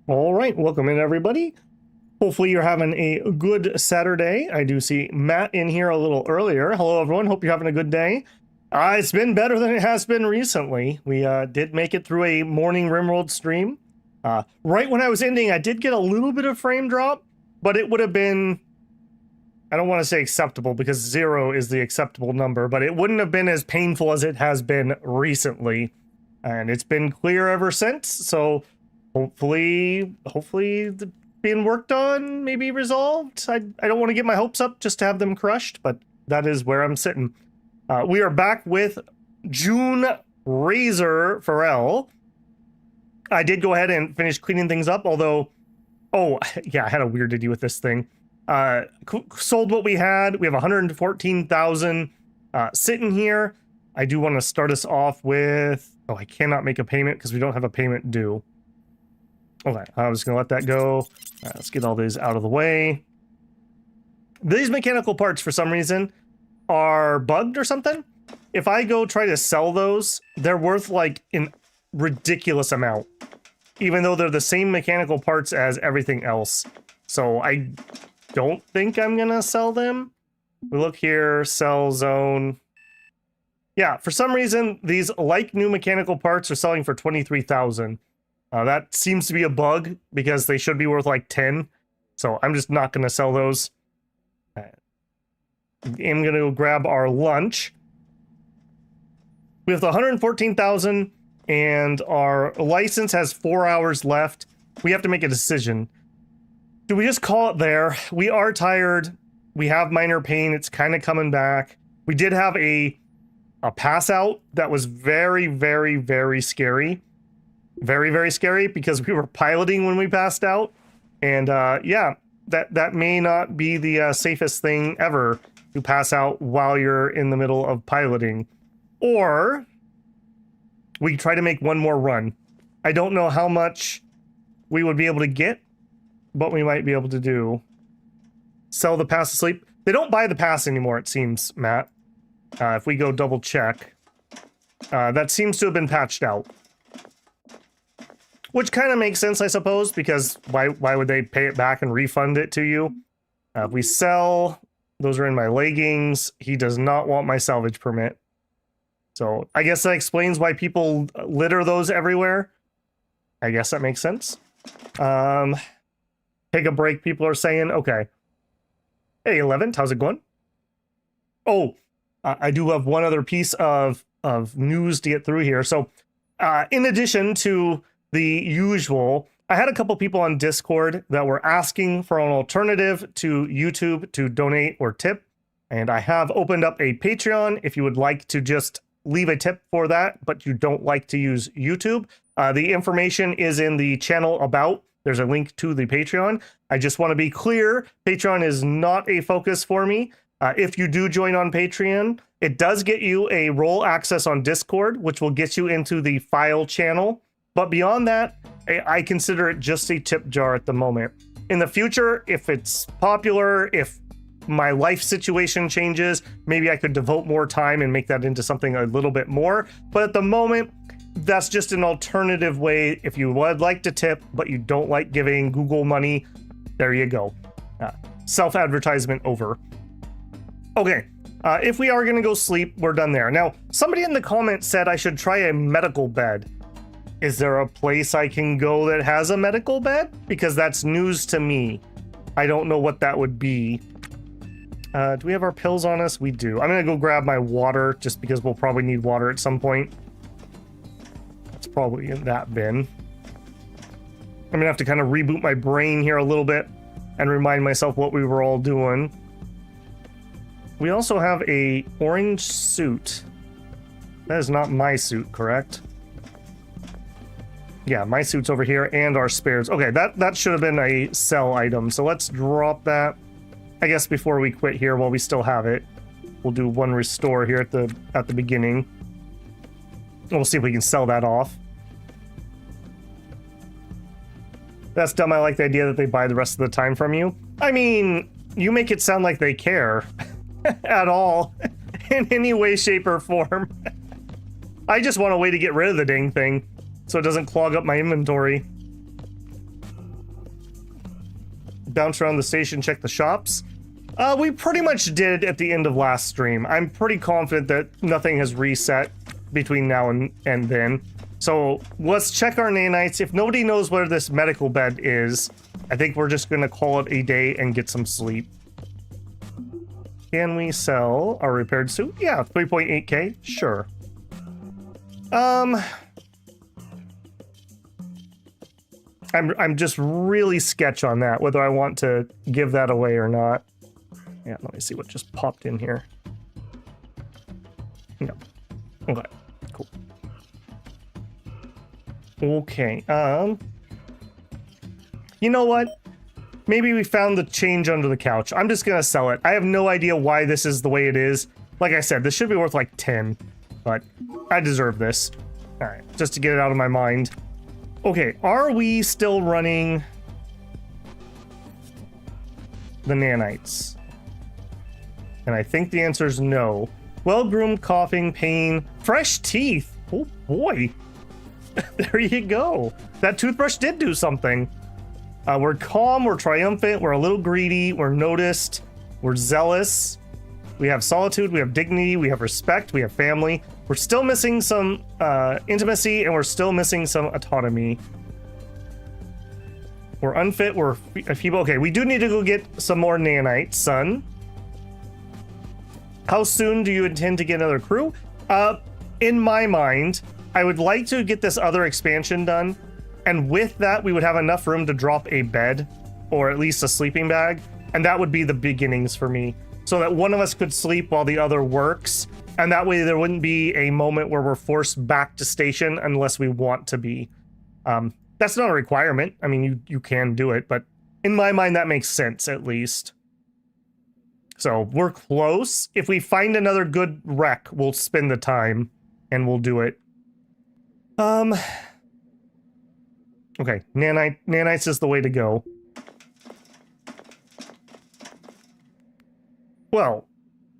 All right, welcome in everybody. Hopefully you're having a good Saturday. I do see Matt in here a little earlier. Hello everyone, hope you're having a good day. It's been better than it has been recently. We did make it through a morning Rimworld stream. Right when I was ending, I did get a little bit of frame drop, but it would have been, I don't want to say acceptable because 0 is the acceptable number, but it wouldn't have been as painful as it has been recently. And it's been clear ever since, so hopefully it's being worked on, maybe resolved. I don't want to get my hopes up just to have them crushed, but that is where I'm sitting. We are back with June Razor Pharrell. I did go ahead and finish cleaning things up, although, oh, yeah, I had a weirdity with this thing. Sold what we had. We have 114,000 sitting here. I do want to start us off with, oh, I cannot make a payment because we don't have a payment due. Okay, I'm just going to let that go. Let's get all these out of the way. These mechanical parts, for some reason, are bugged or something. If I go try to sell those, they're worth like a ridiculous amount, even though they're the same mechanical parts as everything else. So I don't think I'm going to sell them. We look here, sell zone. Yeah, for some reason, these like new mechanical parts are selling for 23,000. That seems to be a bug because they should be worth like 10. So I'm just not going to sell those. I'm going to grab our lunch. We have the 114,000 and our license has 4 hours left. We have to make a decision. Do we just call it there? We are tired. We have minor pain. It's kind of coming back. We did have a pass out that was very, very, very scary. Very, very scary because we were piloting when we passed out. And yeah, that may not be the safest thing ever to pass out while you're in the middle of piloting. Or we try to make one more run. I don't know how much we would be able to get, but we might be able to do. Sell the pass to sleep. They don't buy the pass anymore, it seems, Matt. If we go double check, that seems to have been patched out. Which kind of makes sense, I suppose, because why would they pay it back and refund it to you? If we sell, those are in my leggings. He does not want my salvage permit. So I guess that explains why people litter those everywhere. I guess that makes sense. Take a break, people are saying. Okay. Hey, 11th, how's it going? Oh, I do have one other piece of news to get through here. So in addition to the usual, I had a couple people on Discord that were asking for an alternative to YouTube to donate or tip, and I have opened up a Patreon if you would like to just leave a tip for that, but you don't like to use YouTube. The information is in the channel about. There's a link to the Patreon. I just want to be clear, Patreon is not a focus for me. If you do join on Patreon, it does get you a role access on Discord, which will get you into the file channel. But beyond that, I consider it just a tip jar at the moment. In the future, if it's popular, if my life situation changes, maybe I could devote more time and make that into something a little bit more. But at the moment, that's just an alternative way. If you would like to tip, but you don't like giving Google money, there you go. Self-advertisement over. Okay, if we are going to go sleep, we're done there. Now, somebody in the comments said I should try a medical bed. Is there a place I can go that has a medical bed? Because that's news to me. I don't know what that would be. Do we have our pills on us? We do. I'm going to go grab my water just because we'll probably need water at some point. That's probably in that bin. I'm going to have to kind of reboot my brain here a little bit and remind myself what we were all doing. We also have a orange suit. That is not my suit, correct? Yeah, my suit's over here and our spares. Okay, that should have been a sell item. So let's drop that. I guess before we quit here while we still have it, we'll do one restore here at the beginning. We'll see if we can sell that off. That's dumb. I like the idea that they buy the rest of the time from you. I mean, you make it sound like they care at all in any way, shape, or form. I just want a way to get rid of the dang thing so it doesn't clog up my inventory. bounce around the station, check the shops. We pretty much did at the end of last stream. I'm pretty confident that nothing has reset between now and then. So let's check our nanites. If nobody knows where this medical bed is, I think we're just gonna call it a day and get some sleep. Can we sell our repaired suit? Yeah, 3.8k, sure. I'm just really sketch on that, whether I want to give that away or not. Yeah, let me see what just popped in here. No. Okay, cool. Okay, you know what? Maybe we found the change under the couch. I'm just gonna sell it. I have no idea why this is the way it is. Like I said, this should be worth like 10, but I deserve this. All right, just to get it out of my mind. Okay, are we still running the nanites? And I think the answer is no. Well-groomed, coughing, pain, fresh teeth. Oh boy. There you go. That toothbrush did do something. We're calm, we're triumphant, we're a little greedy, we're noticed, we're zealous. We have solitude, we have dignity, we have respect, we have family. We're still missing some intimacy, and we're still missing some autonomy. We're unfit, we're feeble. Okay, we do need to go get some more nanites, son. How soon do you intend to get another crew? In my mind, I would like to get this other expansion done, and with that, we would have enough room to drop a bed, or at least a sleeping bag, and that would be the beginnings for me, so that one of us could sleep while the other works, and that way there wouldn't be a moment where we're forced back to station unless we want to be. That's not a requirement. I mean, you can do it, but in my mind, that makes sense, at least. So we're close. If we find another good wreck, we'll spend the time and we'll do it. Okay, nanites is the way to go. Well,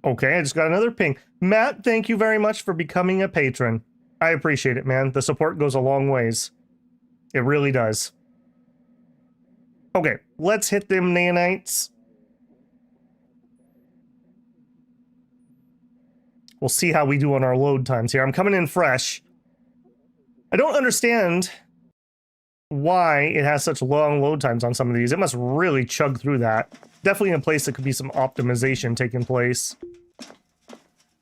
okay, I just got another ping. Matt, thank you very much for becoming a patron. I appreciate it, man. The support goes a long ways. It really does. Okay, let's hit them nanites. We'll see how we do on our load times here. I'm coming in fresh. I don't understand why it has such long load times on some of these. It must really chug through that. Definitely in a place that could be some optimization taking place.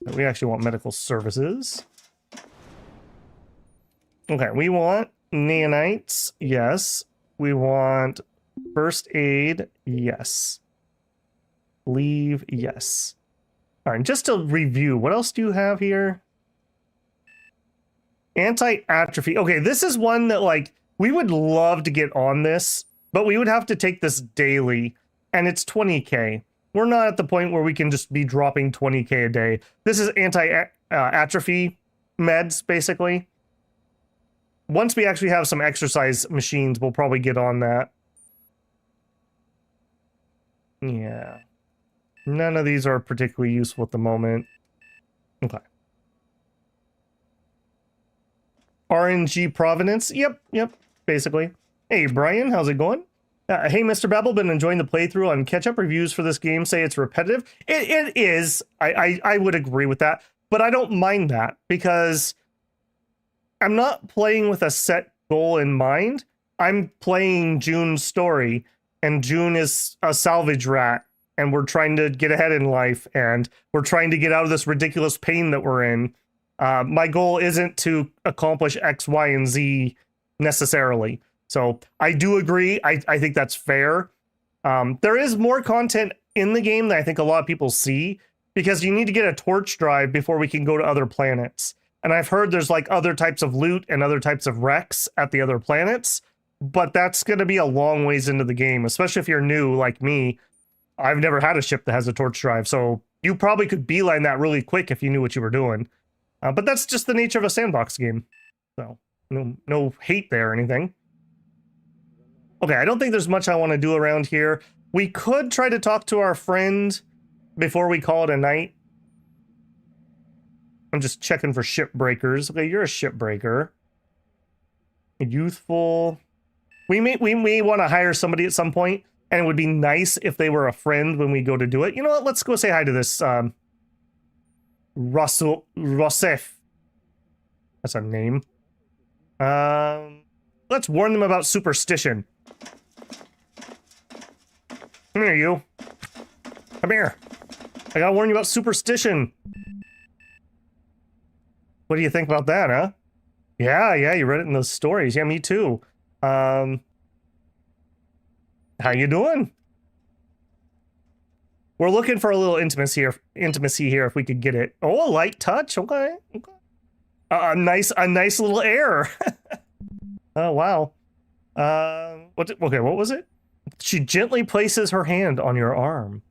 But we actually want medical services. Okay, we want nanites, yes. We want first aid, yes. Leave, yes. All right, just to review, what else do you have here? Anti-atrophy. Okay, this is one that, like, we would love to get on this, but we would have to take this daily, and it's 20k. We're not at the point where we can just be dropping 20k a day. This is anti-atrophy meds, basically. Once we actually have some exercise machines, we'll probably get on that. Yeah. None of these are particularly useful at the moment. Okay. RNG Provenance. Yep, basically. Hey, Brian, how's it going? Hey, Mr. Babel, been enjoying the playthrough on catch-up reviews for this game. Say it's repetitive. It is. I would agree with that. But I don't mind that because I'm not playing with a set goal in mind. I'm playing June's story, and June is a salvage rat, and we're trying to get ahead in life, and we're trying to get out of this ridiculous pain that we're in. My goal isn't to accomplish X, Y, and Z necessarily. So I do agree. I think that's fair. There is more content in the game than I think a lot of people see, because you need to get a torch drive before we can go to other planets. And I've heard there's like other types of loot and other types of wrecks at the other planets, but that's going to be a long ways into the game, especially if you're new like me. I've never had a ship that has a torch drive, so you probably could beeline that really quick if you knew what you were doing. But that's just the nature of a sandbox game. So no hate there or anything. Okay, I don't think there's much I want to do around here. We could try to talk to our friend before we call it a night. I'm just checking for ship breakers. Okay, you're a ship breaker. Youthful. We may want to hire somebody at some point and it would be nice if they were a friend when we go to do it. You know what? Let's go say hi to this Rosef. That's a name. Let's warn them about superstition. Come here, you. Come here. I gotta warn you about superstition. What do you think about that, huh? Yeah, you read it in those stories. Yeah, me too. How you doing? We're looking for a little intimacy here if we could get it. Oh, a light touch. Okay. A nice little air. Oh, wow. Okay, what was it? She gently places her hand on your arm.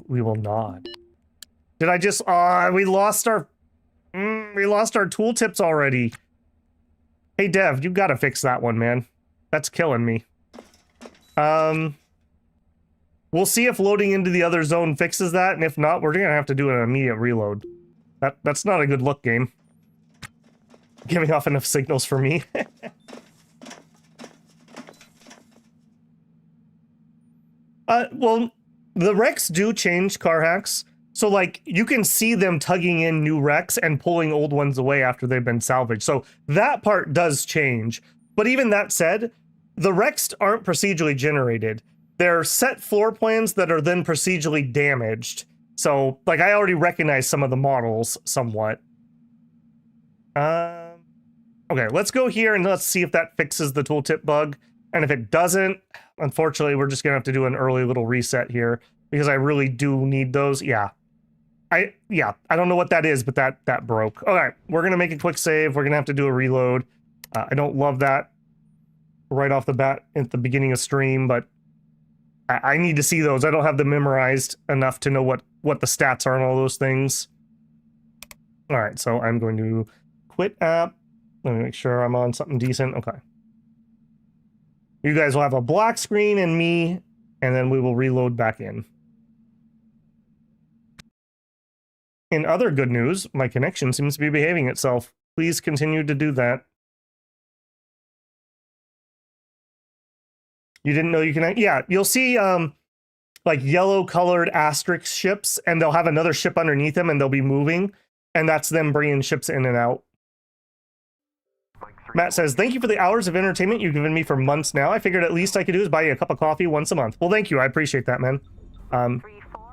We will nod. Did I just... we lost our tooltips already. Hey, Dev, you gotta fix that one, man. That's killing me. We'll see if loading into the other zone fixes that, and if not, we're gonna have to do an immediate reload. That's not a good look, game. Giving off enough signals for me. Well, the wrecks do change car hacks. So, like, you can see them tugging in new wrecks and pulling old ones away after they've been salvaged. So that part does change. But even that said, the wrecks aren't procedurally generated. They're set floor plans that are then procedurally damaged. So, like, I already recognize some of the models somewhat. Okay, let's go here and let's see if that fixes the tooltip bug. And if it doesn't, unfortunately, we're just gonna have to do an early little reset here because I really do need those. Yeah, I don't know what that is, but that broke. All right, we're gonna make a quick save. We're gonna have to do a reload. I don't love that right off the bat at the beginning of stream, but I need to see those. I don't have them memorized enough to know what the stats are and all those things. All right, so I'm going to quit app. Let me make sure I'm on something decent. Okay. You guys will have a black screen and me, and then we will reload back in. In other good news, my connection seems to be behaving itself. Please continue to do that. You didn't know you can... Yeah, you'll see like yellow colored asterisk ships, and they'll have another ship underneath them, and they'll be moving, and that's them bringing ships in and out. Matt says, thank you for the hours of entertainment you've given me for months now. I figured at least I could do is buy you a cup of coffee once a month. Well, thank you. I appreciate that, man.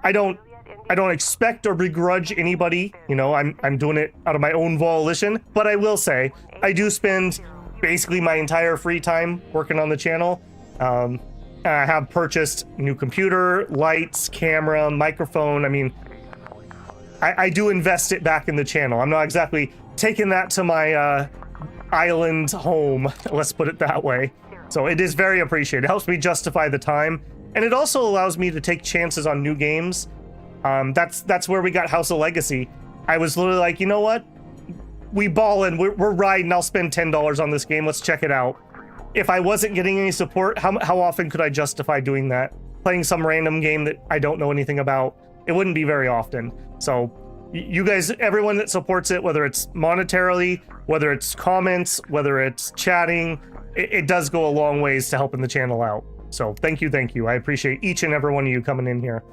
I don't expect or begrudge anybody. You know, I'm doing it out of my own volition. But I will say, I do spend basically my entire free time working on the channel. I have purchased new computer, lights, camera, microphone. I mean, I do invest it back in the channel. I'm not exactly taking that to my island home, let's put it that way. So it is very appreciated. It helps me justify the time, and it also allows me to take chances on new games. That's where we got House of Legacy. I was literally like, you know what? We ballin', we're riding. I'll spend $10 on this game. Let's check it out. If I wasn't getting any support, how often could I justify doing that? Playing some random game that I don't know anything about? It wouldn't be very often. So you guys, everyone that supports it, whether it's monetarily, whether it's comments, whether it's chatting, it does go a long ways to helping the channel out. So thank you. I appreciate each and every one of you coming in here.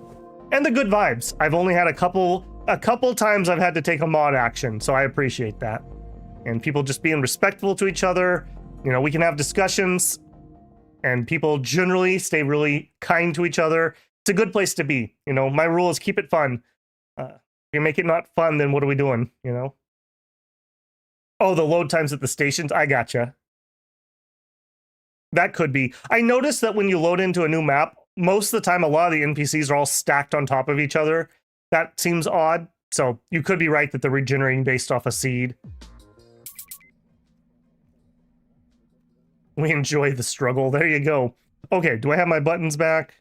And the good vibes. I've only had a couple times I've had to take a mod action, so I appreciate that. And people just being respectful to each other. You know, we can have discussions, and people generally stay really kind to each other. It's a good place to be. You know, my rule is keep it fun. If you make it not fun, then what are we doing, you know? Oh, the load times at the stations? I gotcha. That could be. I noticed that when you load into a new map, most of the time, a lot of the NPCs are all stacked on top of each other. That seems odd. So you could be right that they're regenerating based off a seed. We enjoy the struggle. There you go. Okay, do I have my buttons back?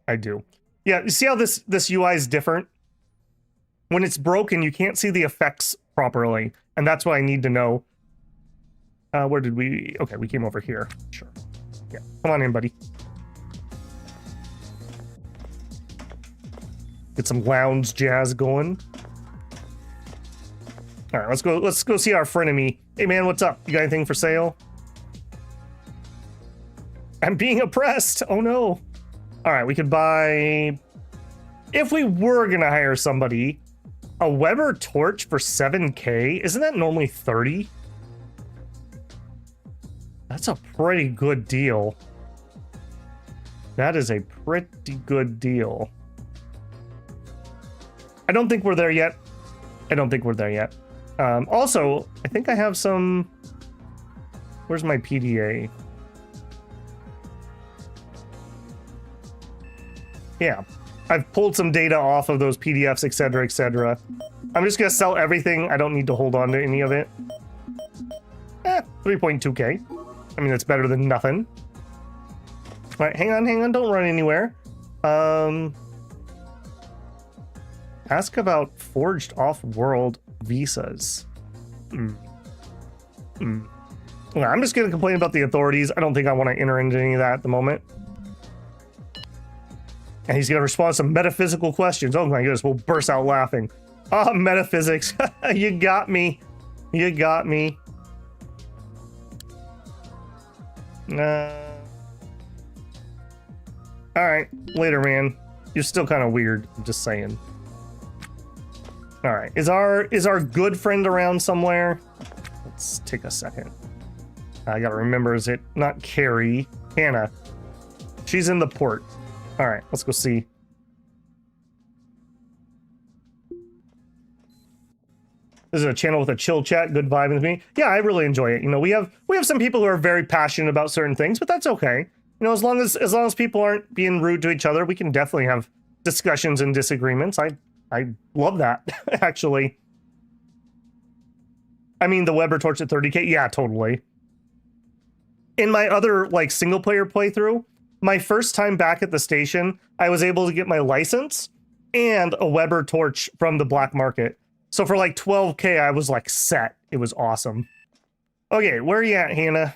I do. Yeah, you see how this UI is different? When it's broken, you can't see the effects properly, and that's what I need to know. Where did we... Okay, we came over here. Sure. Yeah, come on in, buddy. Get some lounge jazz going. All right, let's go see our frenemy. Hey, man, what's up? You got anything for sale? I'm being oppressed. Oh no. All right, we could buy, if we were gonna hire somebody, a Weber torch for 7K. Isn't that normally 30? That's a pretty good deal. That is a pretty good deal. I don't think we're there yet. I don't think we're there yet. Also, I think I have some... Where's my PDA? Yeah. I've pulled some data off of those PDFs, etc., etc. I'm just going to sell everything. I don't need to hold on to any of it. 3.2K. I mean, that's better than nothing. All right, hang on, don't run anywhere. Ask about forged off-world visas. Well, I'm just going to complain about the authorities. I don't think I want to enter into any of that at the moment. And he's going to respond to some metaphysical questions. Oh my goodness, we'll burst out laughing. Oh, metaphysics. You got me. You got me. Alright, later, man. You're still kind of weird, I'm just saying. Alright, is our good friend around somewhere? Let's take a second. I gotta remember, is it not Carrie? Hannah. She's in the port. Alright, let's go see. This is a channel with a chill chat, good vibe with me. Yeah, I really enjoy it. You know, we have some people who are very passionate about certain things, but that's okay. You know, as long as people aren't being rude to each other, we can definitely have discussions and disagreements. I love that, actually. I mean, the Weber torch at 30K? Yeah, totally. In my other, like, single-player playthrough, my first time back at the station, I was able to get my license and a Weber torch from the black market. So for, like, 12K, I was, like, set. It was awesome. Okay, where are you at, Hannah?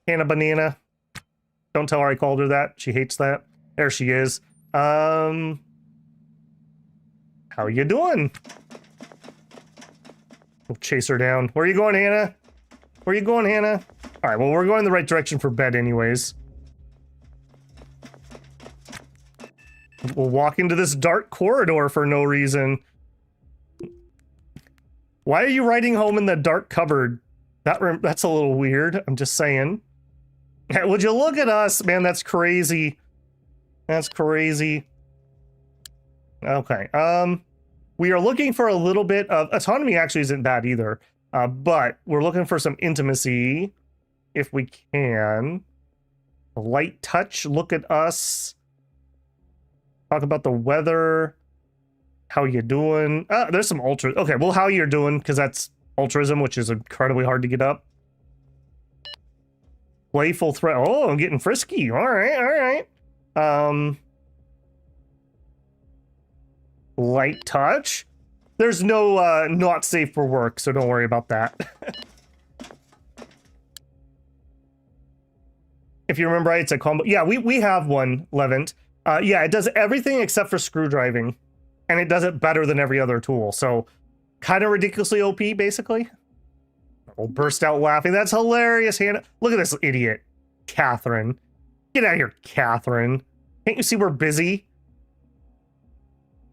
Hannah Banana? Don't tell her I called her that. She hates that. There she is. How you doing? We'll chase her down. Where are you going, Hannah? Where are you going, Hannah? All right, well, we're going the right direction for bed anyways. We'll walk into this dark corridor for no reason. Why are you riding home in the dark cupboard? That's a little weird. I'm just saying. Would you look at us? Man, that's crazy. That's crazy. Okay. We are looking for a little bit of... Autonomy actually isn't bad either. But we're looking for some intimacy. If we can. Light touch. Look at us. Talk about the weather. How you doing? There's some ultra... Okay, well, how you're doing, because that's altruism, which is incredibly hard to get up. Playful threat. Oh, I'm getting frisky. All right, all right. Light touch. There's no not safe for work, so don't worry about that. If you remember right, it's a combo. Yeah, we have one, Levant. Yeah, it does everything except for screw driving. And it does it better than every other tool. So, kind of ridiculously OP, basically. We'll burst out laughing. That's hilarious, Hannah. Look at this idiot. Catherine. Get out of here, Catherine. Can't you see we're busy?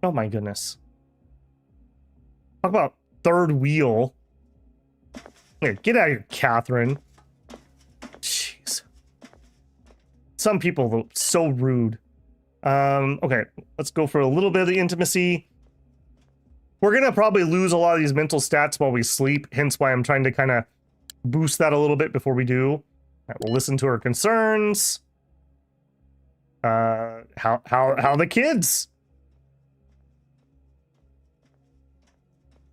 Oh my goodness. Talk about third wheel. Here, get out of here, Catherine. Jeez. Some people are so rude. Okay, let's go for a little bit of the intimacy. We're gonna probably lose a lot of these mental stats while we sleep, hence why I'm trying to kind of boost that a little bit before we do. All right, we'll listen to her concerns. How the kids?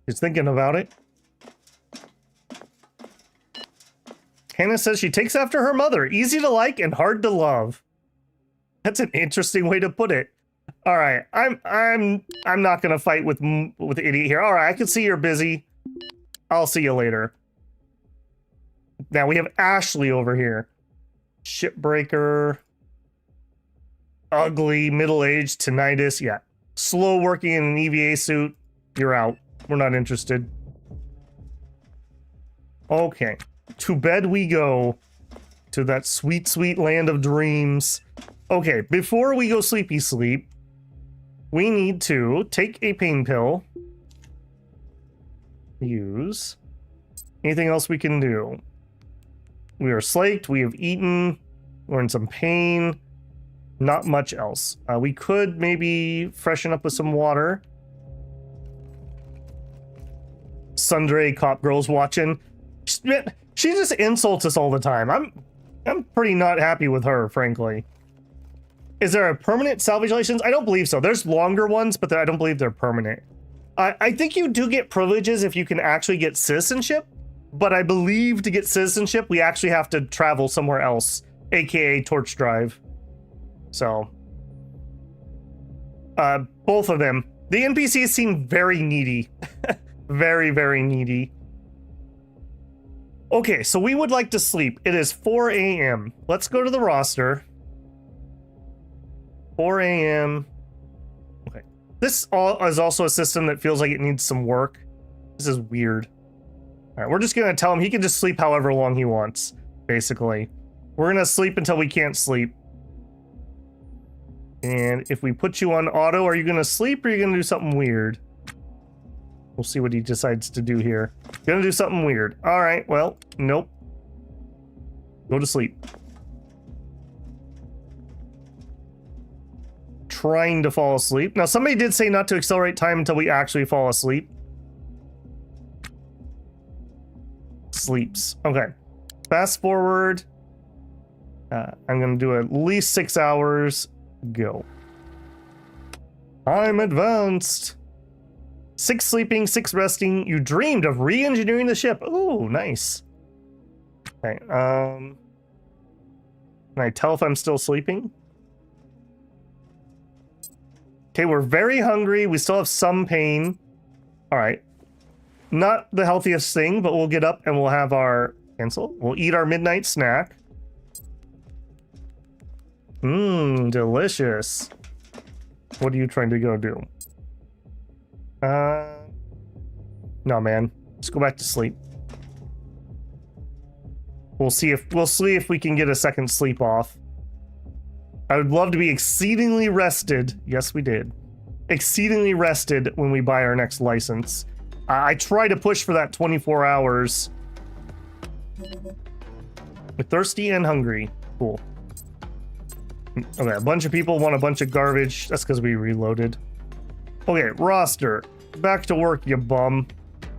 She's thinking about it. Hannah says she takes after her mother, easy to like and hard to love. That's an interesting way to put it. All right, I'm not gonna fight with the idiot here. All right, I can see you're busy. I'll see you later. Now we have Ashley over here. Shipbreaker. Ugly, middle-aged, tinnitus. Yeah, slow working in an EVA suit. You're out. We're not interested. Okay, to bed we go. to that sweet, sweet land of dreams. Okay, before we go sleepy sleep, we need to take a pain pill. Use. Anything else we can do? We are slaked, we have eaten, we're in some pain. Not much else. We could maybe freshen up with some water. Sundre cop girls watching. She just insults us all the time. I'm pretty not happy with her, frankly. Is there a permanent salvage license? I don't believe so. There's longer ones, but I don't believe they're permanent. I think you do get privileges if you can actually get citizenship, but I believe to get citizenship, we actually have to travel somewhere else, aka Torch Drive. So, both of them. The NPCs seem very needy. Very, very needy. Okay, so we would like to sleep. It is 4 a.m. Let's go to the roster. 4 a.m. Okay. This is also a system that feels like it needs some work. This is weird. All right, we're just going to tell him he can just sleep however long he wants, basically. We're going to sleep until we can't sleep. And if we put you on auto, are you going to sleep or are you going to do something weird? We'll see what he decides to do here. Gonna do something weird. All right, well, nope. Go to sleep. Trying to fall asleep. Now, somebody did say not to accelerate time until we actually fall asleep. Sleeps. Okay. Fast forward. I'm gonna do at least 6 hours. Go. I'm advanced. 6 sleeping, 6 resting. You dreamed of re-engineering the ship. Ooh, nice. Okay, can I tell if I'm still sleeping? Okay, we're very hungry. We still have some pain. All right. Not the healthiest thing, but we'll get up and we'll have our... Cancel. We'll eat our midnight snack. Mmm, delicious. What are you trying to go do? No, man. Let's go back to sleep. We'll see if we can get a second sleep off. I would love to be exceedingly rested. Yes, we did. Exceedingly rested when we buy our next license. I try to push for that 24 hours. We're thirsty and hungry. Cool. Okay, a bunch of people want a bunch of garbage. That's because we reloaded. Okay, roster. Back to work, you bum.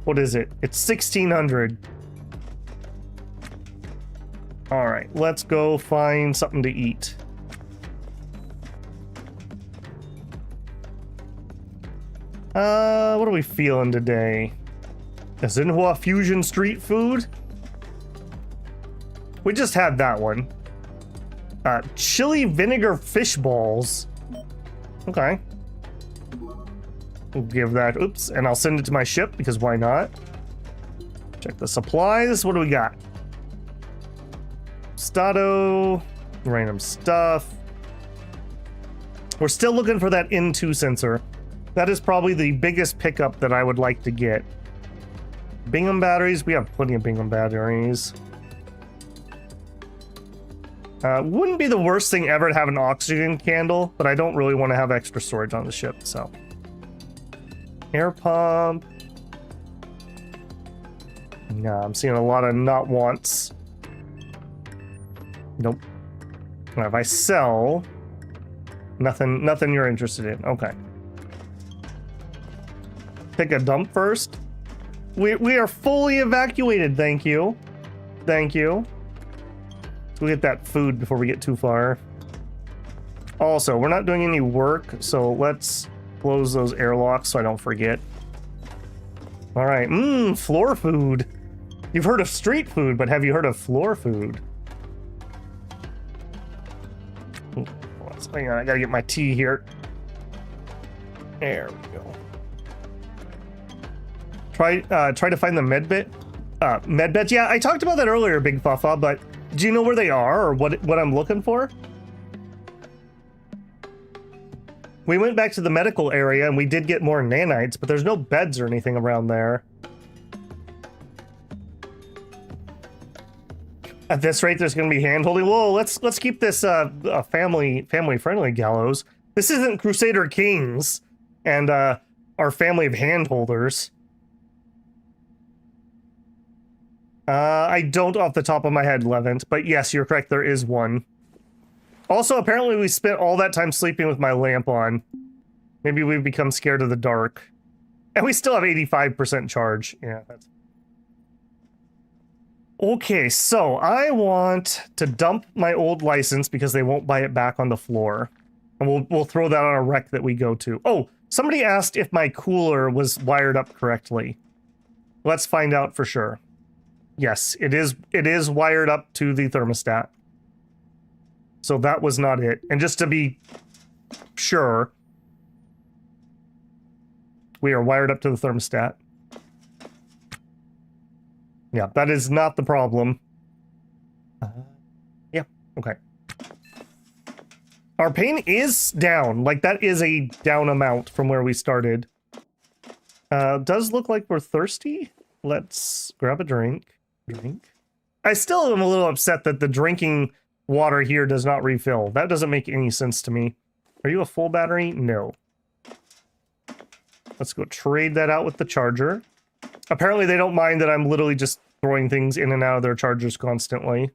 What is it? It's 1600. Alright, let's go find something to eat. What are we feeling today? Xinhua fusion street food? We just had that one. Chili vinegar fish balls. Okay. We'll give that, oops, and I'll send it to my ship because why not? Check the supplies. What do we got? Stato, random stuff. We're still looking for that N2 sensor. That is probably the biggest pickup that I would like to get. Bingham batteries, we have plenty of Bingham batteries. Wouldn't be the worst thing ever to have an oxygen candle, but I don't really want to have extra storage on the ship, so. Air pump. No, I'm seeing a lot of not wants. Nope. Now, if I sell, nothing you're interested in. Okay. Take a dump first. We are fully evacuated. Thank you. Thank you. We'll get that food before we get too far. Also, we're not doing any work, so let's close those airlocks so I don't forget. All right, floor food. You've heard of street food, but have you heard of floor food? Ooh, hang on, I gotta get my tea here. There we go. Try to find the medbit. Medbeds. Yeah, I talked about that earlier, Big Fuffa, but do you know where they are or what I'm looking for? We went back to the medical area and we did get more nanites, but there's no beds or anything around there. At this rate, there's going to be hand-holding. Whoa, let's keep this a family-friendly gallows. This isn't Crusader Kings and our family of hand-holders. I don't off the top of my head, Levant, but yes, you're correct, there is one. Also, apparently we spent all that time sleeping with my lamp on. Maybe we've become scared of the dark. And we still have 85% charge. Yeah, that's... Okay, so I want to dump my old license because they won't buy it back on the floor. And we'll throw that on a wreck that we go to. Oh, somebody asked if my cooler was wired up correctly. Let's find out for sure. Yes, it is wired up to the thermostat. So that was not it. And just to be sure, we are wired up to the thermostat. Yeah, that is not the problem. Yeah, okay. Our pain is down. Like, that is a down amount from where we started. Does look like we're thirsty. Let's grab a drink. I still am a little upset that the drinking water here does not refill. That doesn't make any sense to me. Are you a full battery? No. Let's go trade that out with the charger. Apparently they don't mind that I'm literally just throwing things in and out of their chargers constantly.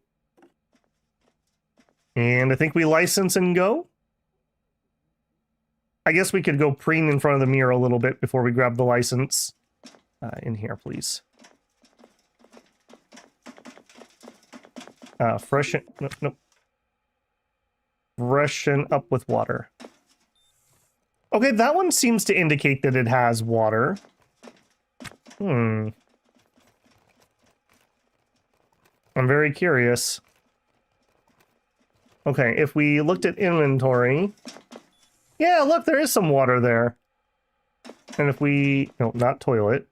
And I think we license and go. I guess we could go preen in front of the mirror a little bit before we grab the license. In here, please. Freshen... Nope. Freshen up with water. Okay, that one seems to indicate that it has water. I'm very curious. Okay, if we looked at inventory... Yeah, look, there is some water there. And if we... No, not toilet.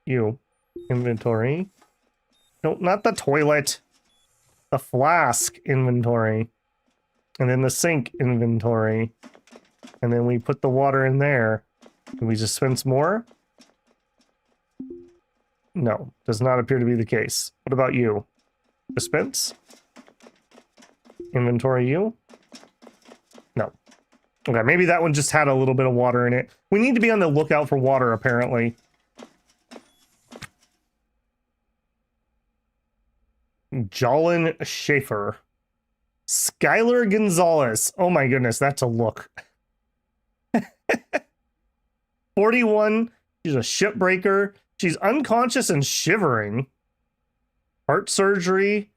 You. Inventory. No, not the toilet. The flask inventory. And then the sink inventory. And then we put the water in there. Can we dispense more? No, does not appear to be the case. What about you? Dispense? Inventory you? No. Okay, maybe that one just had a little bit of water in it. We need to be on the lookout for water, apparently. Jolin Schaefer. Skylar Gonzalez. Oh my goodness, that's a look. 41. She's a shipbreaker. She's unconscious and shivering. Heart surgery.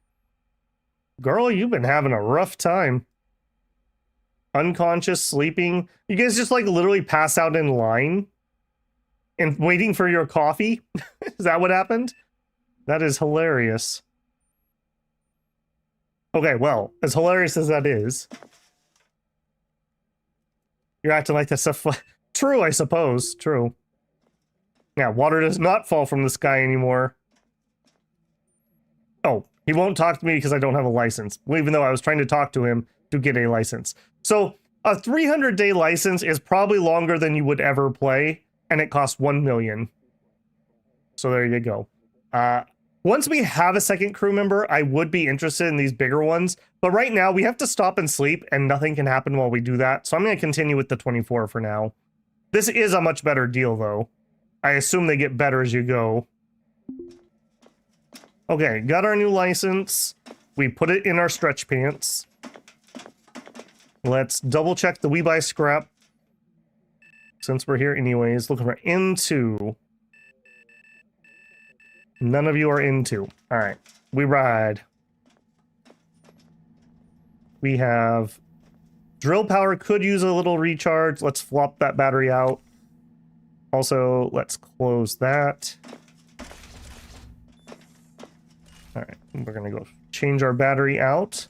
Girl, you've been having a rough time. Unconscious, sleeping. You guys just like literally pass out in line and waiting for your coffee? Is that what happened? That is hilarious. Okay, well, as hilarious as that is, you're acting like that's stuff. True, I suppose. True. Yeah, water does not fall from the sky anymore. Oh, he won't talk to me because I don't have a license. Well, even though I was trying to talk to him to get a license. So, a 300-day license is probably longer than you would ever play, and it costs 1 million. So there you go. Once we have a second crew member, I would be interested in these bigger ones. But right now, we have to stop and sleep, and nothing can happen while we do that. So I'm going to continue with the 24 for now. This is a much better deal, though. I assume they get better as you go. Okay, got our new license. We put it in our stretch pants. Let's double check the We Buy Scrap. Since we're here anyways, looking for into. None of you are into. All right, we ride. We have drill power, could use a little recharge. Let's flop that battery out. Also, let's close that. All right, we're gonna go change our battery out.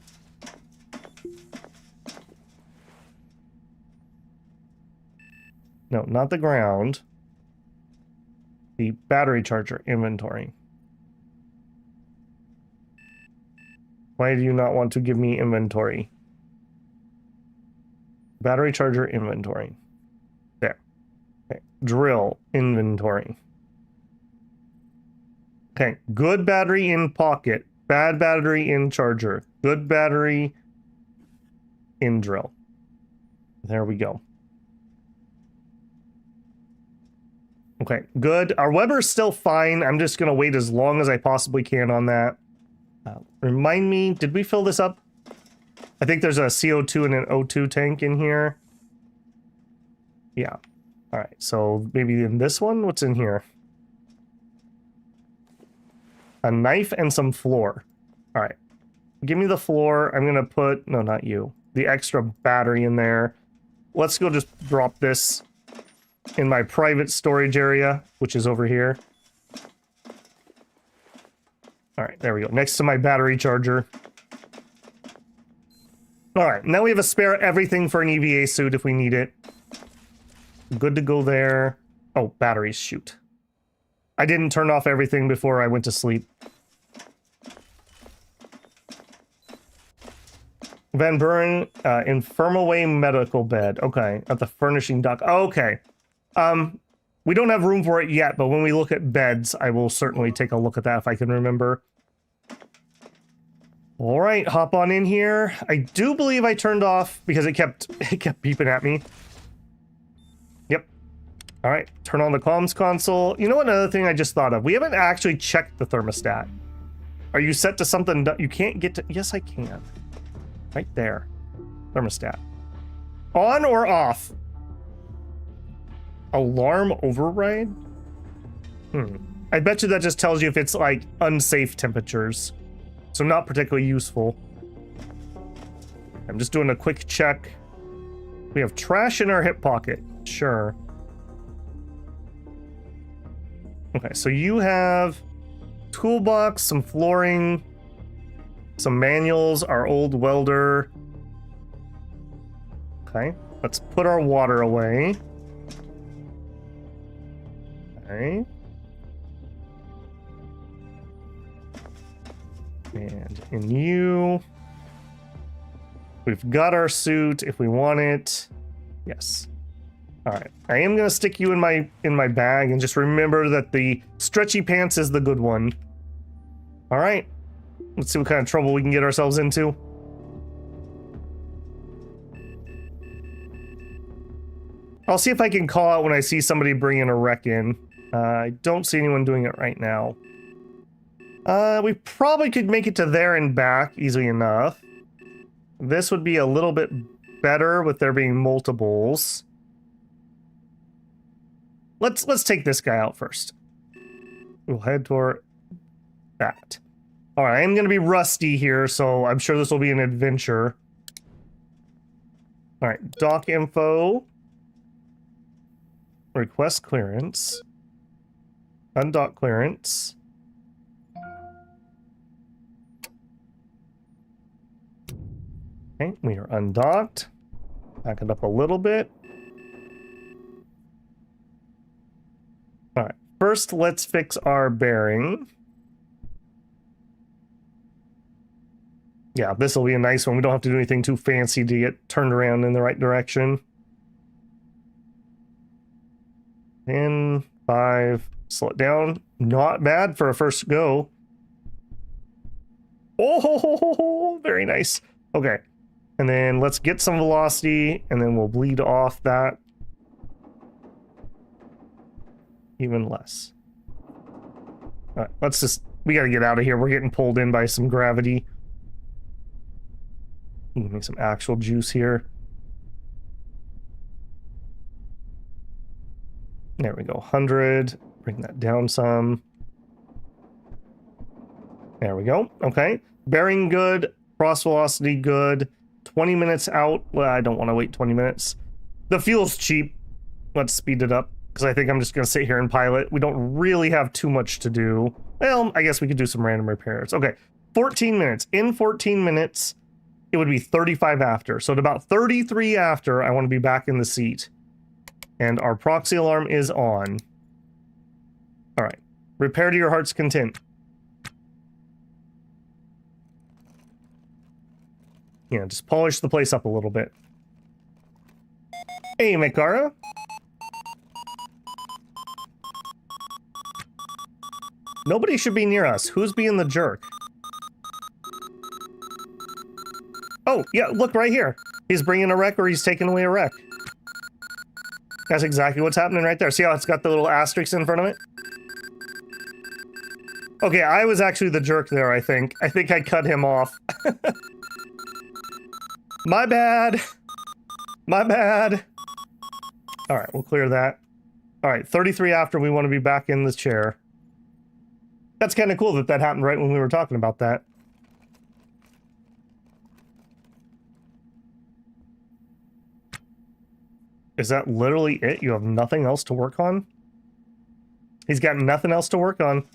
No, not the ground. The battery charger inventory. Why do you not want to give me inventory? Battery charger inventory. There. Okay. Drill inventory. Okay. Good battery in pocket. Bad battery in charger. Good battery in drill. There we go. Okay, good. Our Weber's still fine. I'm just going to wait as long as I possibly can on that. Remind me, did we fill this up? I think there's a CO2 and an O2 tank in here. Yeah. All right, so maybe in this one, what's in here? A knife and some floor. All right. Give me the floor. I'm going to put, no, not you, the extra battery in there. Let's go just drop this in my private storage area, which is over here. All right, there we go. Next to my battery charger. All right, now we have a spare everything for an EVA suit if we need it. Good to go there. Oh, batteries, shoot. I didn't turn off everything before I went to sleep. Van Buren, Infirmaway medical bed. Okay, at the furnishing dock. Okay. We don't have room for it yet, but when we look at beds, I will certainly take a look at that if I can remember. All right, hop on in here. I do believe I turned off because it kept beeping at me. Yep. All right, turn on the comms console. You know what, another thing I just thought of? We haven't actually checked the thermostat. Are you set to something you can't get to? Yes, I can. Right there. Thermostat. On or off? Alarm override? I bet you that just tells you if it's like unsafe temperatures. So not particularly useful. I'm just doing a quick check. We have trash in our hip pocket. Sure. Okay, so you have toolbox, some flooring, some manuals, our old welder. Okay, let's put our water away. Okay. And in you. We've got our suit if we want it. Yes. All right. I am gonna stick you in my bag and just remember that the stretchy pants is the good one. All right. Let's see what kind of trouble we can get ourselves into. I'll see if I can call out when I see somebody bringing a wreck in. I don't see anyone doing it right now. We probably could make it to there and back easily enough. This would be a little bit better with there being multiples. Let's take this guy out first. We'll head toward that. All right, I am going to be rusty here, so I'm sure this will be an adventure. All right, dock info. Request clearance. Undock clearance. Okay, we are undocked. Back it up a little bit. All right, first let's fix our bearing. Yeah, this will be a nice one. We don't have to do anything too fancy to get turned around in the right direction. 10, 5, slow it down. Not bad for a first go. Oh, very nice. Okay, and then let's get some velocity, and then we'll bleed off that even less. All right, let's just, we gotta get out of here. We're getting pulled in by some gravity. Give me some actual juice here. There we go, 100. Bring that down some. There we go. Okay. Bearing good. Cross velocity good. 20 minutes out. Well, I don't want to wait 20 minutes. The fuel's cheap. Let's speed it up, because I think I'm just going to sit here and pilot. We don't really have too much to do. Well, I guess we could do some random repairs. Okay. 14 minutes. In 14 minutes, it would be 35 after. So at about 33 after, I want to be back in the seat. And our proxy alarm is on. All right. Repair to your heart's content. Yeah, just polish the place up a little bit. Hey, Mikara. Nobody should be near us. Who's being the jerk? Oh, yeah, look right here. He's bringing a wreck or he's taking away a wreck. That's exactly what's happening right there. See how it's got the little asterisk in front of it? Okay, I was actually the jerk there, I think. I think I cut him off. My bad. My bad. All right, we'll clear that. All right, 33 after, we want to be back in the chair. That's kind of cool that that happened right when we were talking about that. Is that literally it? You have nothing else to work on? He's got nothing else to work on.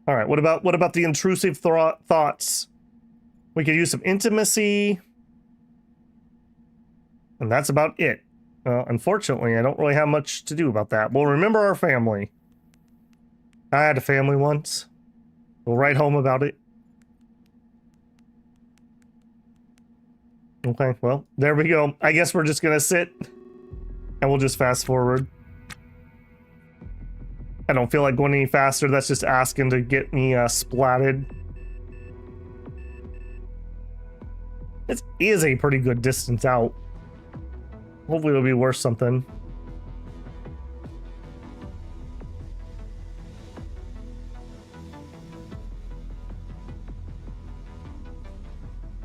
All right, what about the intrusive thoughts? We could use some intimacy. And that's about it. Unfortunately, I don't really have much to do about that. We'll remember our family. I had a family once. We'll write home about it. Okay, well, there we go. I guess we're just gonna sit and we'll just fast forward. I don't feel like going any faster. That's just asking to get me splatted. This is a pretty good distance out. Hopefully it'll be worth something.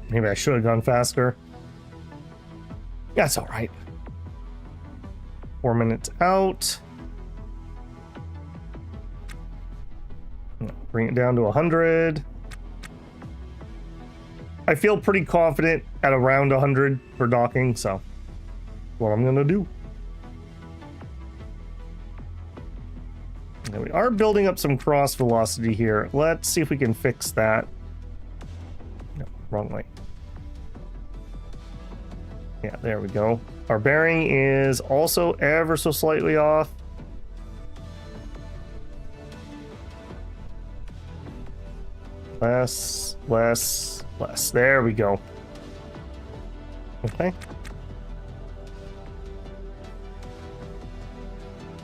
Maybe I should have gone faster. That's all right. 4 minutes out. Bring it down to 100. I feel pretty confident at around 100 for docking, so what I'm gonna do. Now we are building up some cross velocity here. Let's see if we can fix that. No, wrong way. Yeah, there we go. Our bearing is also ever so slightly off. Less, less, less. There we go. Okay.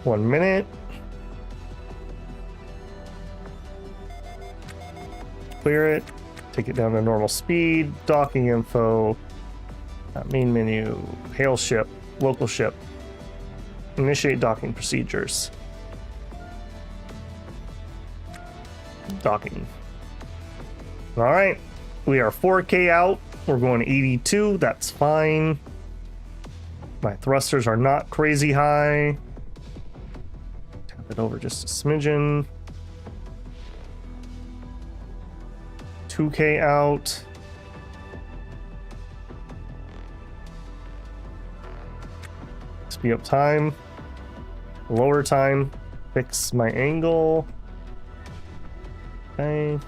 1 minute. Clear it. Take it down to normal speed. Docking info. Main menu. Hail ship. Local ship. Initiate docking procedures. Docking. Alright. We are 4K out. We're going to 82. That's fine. My thrusters are not crazy high. Tap it over just a smidgen. 2K out. Speed up time. Lower time. Fix my angle. Okay.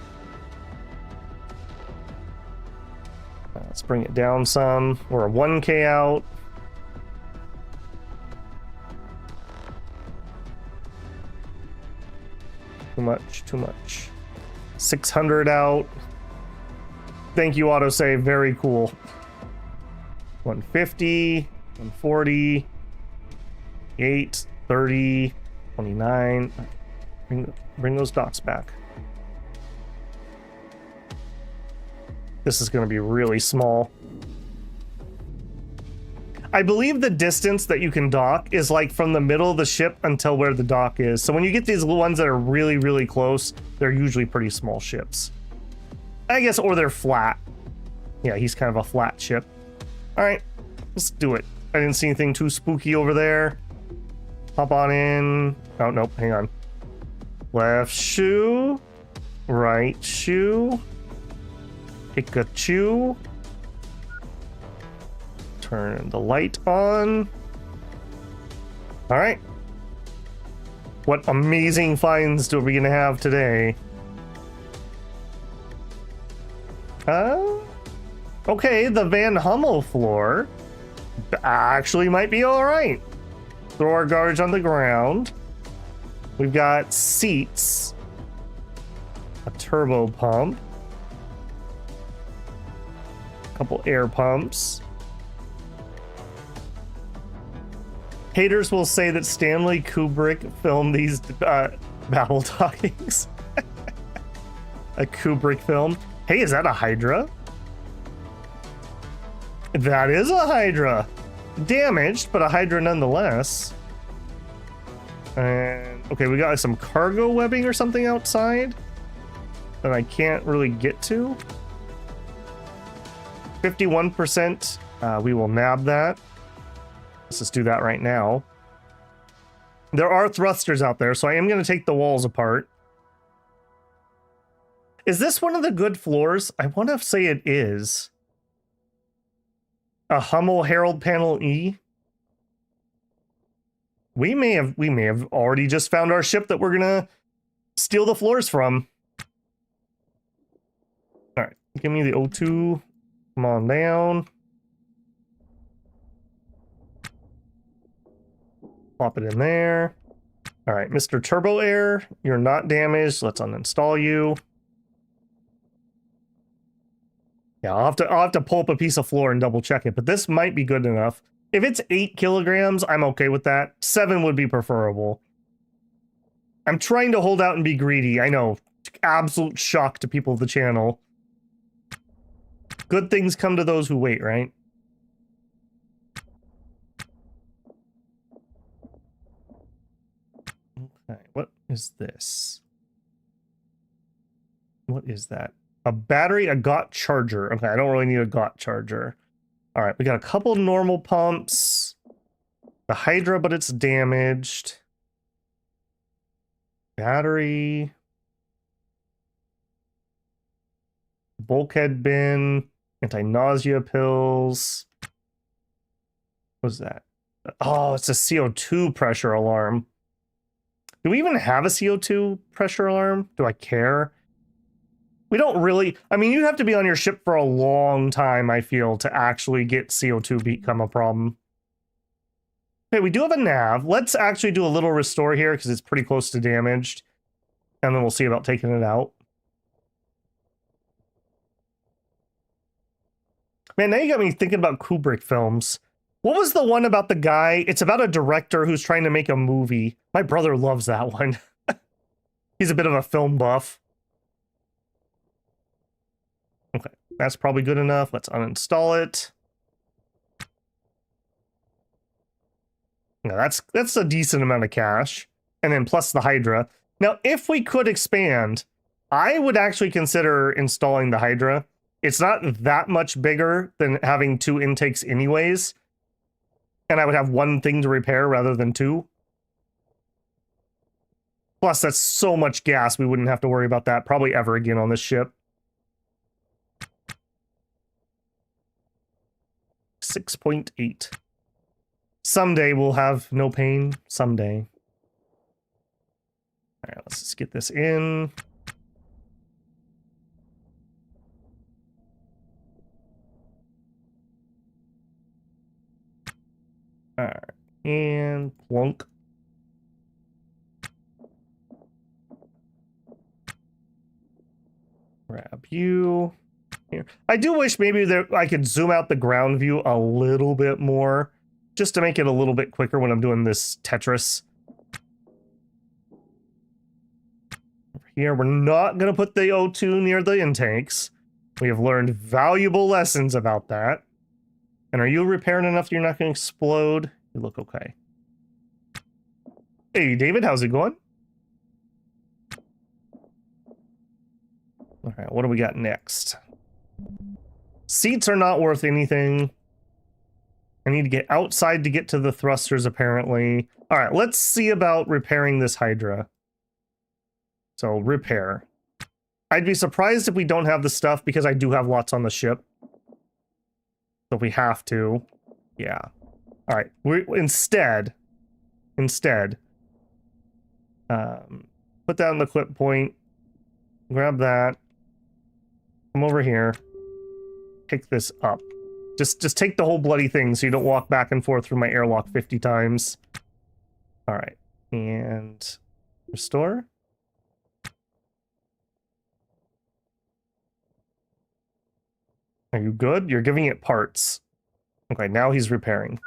Let's bring it down some. We're a 1K out. Too much, too much. 600 out. Thank you, autosave. Very cool. 150, 140, 8, 30, 29. Bring those dots back. This is going to be really small. I believe the distance that you can dock is like from the middle of the ship until where the dock is. So when you get these ones that are really, really close, they're usually pretty small ships. I guess, or they're flat. Yeah, he's kind of a flat ship. All right, let's do it. I didn't see anything too spooky over there. Hop on in. Oh, nope, hang on. Left shoe. Right shoe. Pikachu. Turn the light on. All right. What amazing finds are we gonna have today? Okay, the Van Hummel floor actually might be all right. Throw our garbage on the ground. We've got seats, a turbo pump, a couple air pumps. Haters will say that Stanley Kubrick filmed these battle dockings. A Kubrick film. Hey, is that a Hydra? That is a Hydra. Damaged, but a Hydra nonetheless. And okay, we got some cargo webbing or something outside that I can't really get to. 51%. We will nab that. Let's just do that right now. There are thrusters out there, so I am going to take the walls apart. Is this one of the good floors? I want to say it is. A Hummel Herald Panel E. We may have already just found our ship that we're gonna steal the floors from. All right, give me the O2. Come on down. Plop it in there. All right, Mr. Turbo Air, you're not damaged. Let's uninstall you. Yeah, I'll have to pull up a piece of floor and double check it, but this might be good enough. If it's 8 kilograms, I'm okay with that. 7 would be preferable. I'm trying to hold out and be greedy. I know. Absolute shock to people of the channel. Good things come to those who wait, right? Okay, what is this? What is that? A battery, a GOT charger. Okay, I don't really need a GOT charger. All right, we got a couple normal pumps. The Hydra, but it's damaged. Battery. Bulkhead bin. Anti-nausea pills. What's that? Oh, it's a CO2 pressure alarm. Do we even have a CO2 pressure alarm? Do I care? We don't really, I mean, you have to be on your ship for a long time, I feel, to actually get CO2 become a problem. Okay, we do have a nav. Let's actually do a little restore here because it's pretty close to damaged. And then we'll see about taking it out. Man, now you got me thinking about Kubrick films. What was the one about the guy? It's about a director who's trying to make a movie. My brother loves that one. He's a bit of a film buff. Okay, that's probably good enough. Let's uninstall it. Now that's a decent amount of cash. And then plus the Hydra. Now, if we could expand, I would actually consider installing the Hydra. It's not that much bigger than having 2 intakes anyways. And I would have 1 thing to repair rather than 2. Plus, that's so much gas, we wouldn't have to worry about that probably ever again on this ship. 6.8. Someday we'll have no pain. Someday. All right, let's just get this in. All right, and plunk. Grab you. Here. I do wish maybe I could zoom out the ground view a little bit more, just to make it a little bit quicker when I'm doing this Tetris. Over here, we're not going to put the O2 near the intakes. We have learned valuable lessons about that. And are you repaired enough that you're not going to explode? You look okay. Hey, David, how's it going? All right, what do we got next? Seats are not worth anything. I need to get outside to get to the thrusters, apparently. All right, let's see about repairing this Hydra. So, repair. I'd be surprised if we don't have the stuff, because I do have lots on the ship. So if we have to, yeah. All right, instead, put that in the equip point. Grab that. Come over here. Pick this up. Just take the whole bloody thing so you don't walk back and forth through my airlock 50 times. All right, and restore. Are you good? You're giving it parts. Okay, now he's repairing.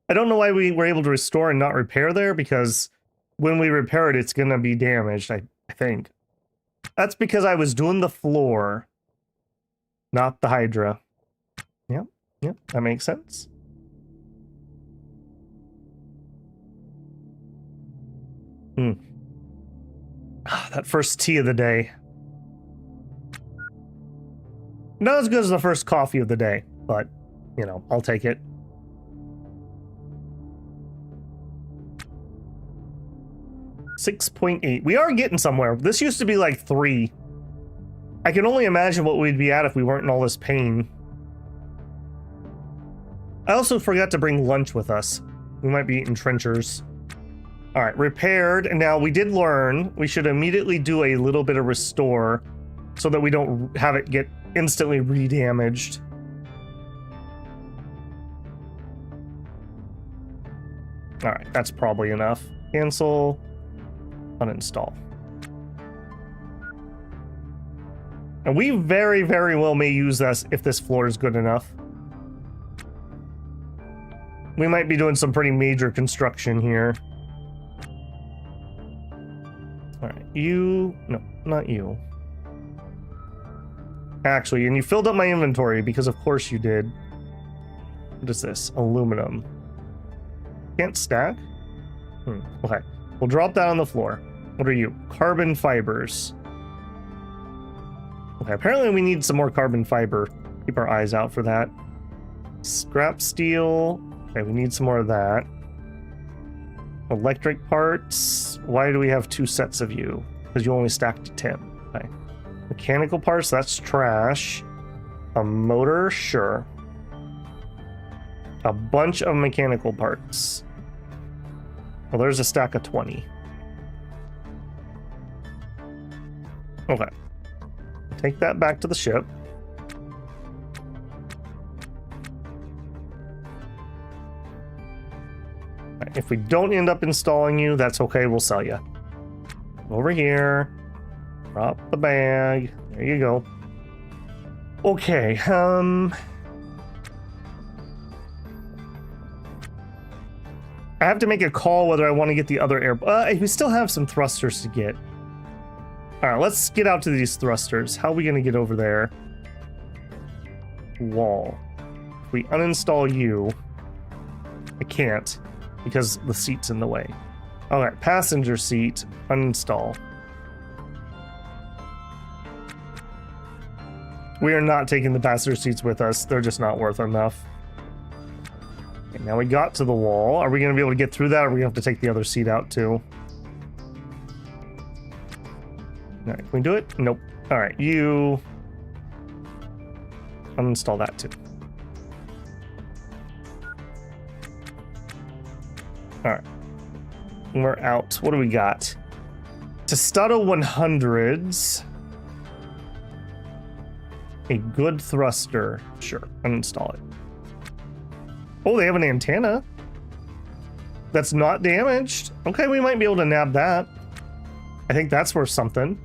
I don't know why we were able to restore and not repair there, because when we repair it, it's going to be damaged, I think. That's because I was doing the floor, not the Hydra. Yep, that makes sense. That first tea of the day. Not as good as the first coffee of the day, but, you know, I'll take it. $6.8. We are getting somewhere. This used to be like 3. I can only imagine what we'd be at if we weren't in all this pain. I also forgot to bring lunch with us. We might be eating trenchers. All right, repaired. And now we did learn we should immediately do a little bit of restore so that we don't have it get instantly re-damaged. All right, that's probably enough. Cancel, uninstall. And we very, very well may use this if this floor is good enough. We might be doing some pretty major construction here. All right, you, no, not you. Actually, and you filled up my inventory because of course you did. What is this? Aluminum. Can't stack? Okay, we'll drop that on the floor. What are you? Carbon fibers. Okay, apparently we need some more carbon fiber. Keep our eyes out for that. Scrap steel. Okay, we need some more of that. Electric parts. Why do we have 2 sets of you? Because you only stacked 10. Okay. Mechanical parts, that's trash. A motor, sure. A bunch of mechanical parts. Well, there's a stack of 20. Okay. Take that back to the ship. If we don't end up installing you, that's okay, we'll sell you. Over here. Drop the bag. There you go. Okay, I have to make a call whether I want to get the other air... we still have some thrusters to get. Alright, let's get out to these thrusters. How are we going to get over there? Wall. If we uninstall you... I can't, because the seat's in the way. Alright, passenger seat. Uninstall. We are not taking the passenger seats with us. They're just not worth enough. Okay, now we got to the wall. Are we going to be able to get through that, or are we going to have to take the other seat out too? All right, can we do it? Nope. All right, you uninstall that too. All right, we're out. What do we got? Testado 100s. A good thruster. Sure, uninstall it. Oh, they have an antenna that's not damaged. Okay, we might be able to nab that. I think that's worth something.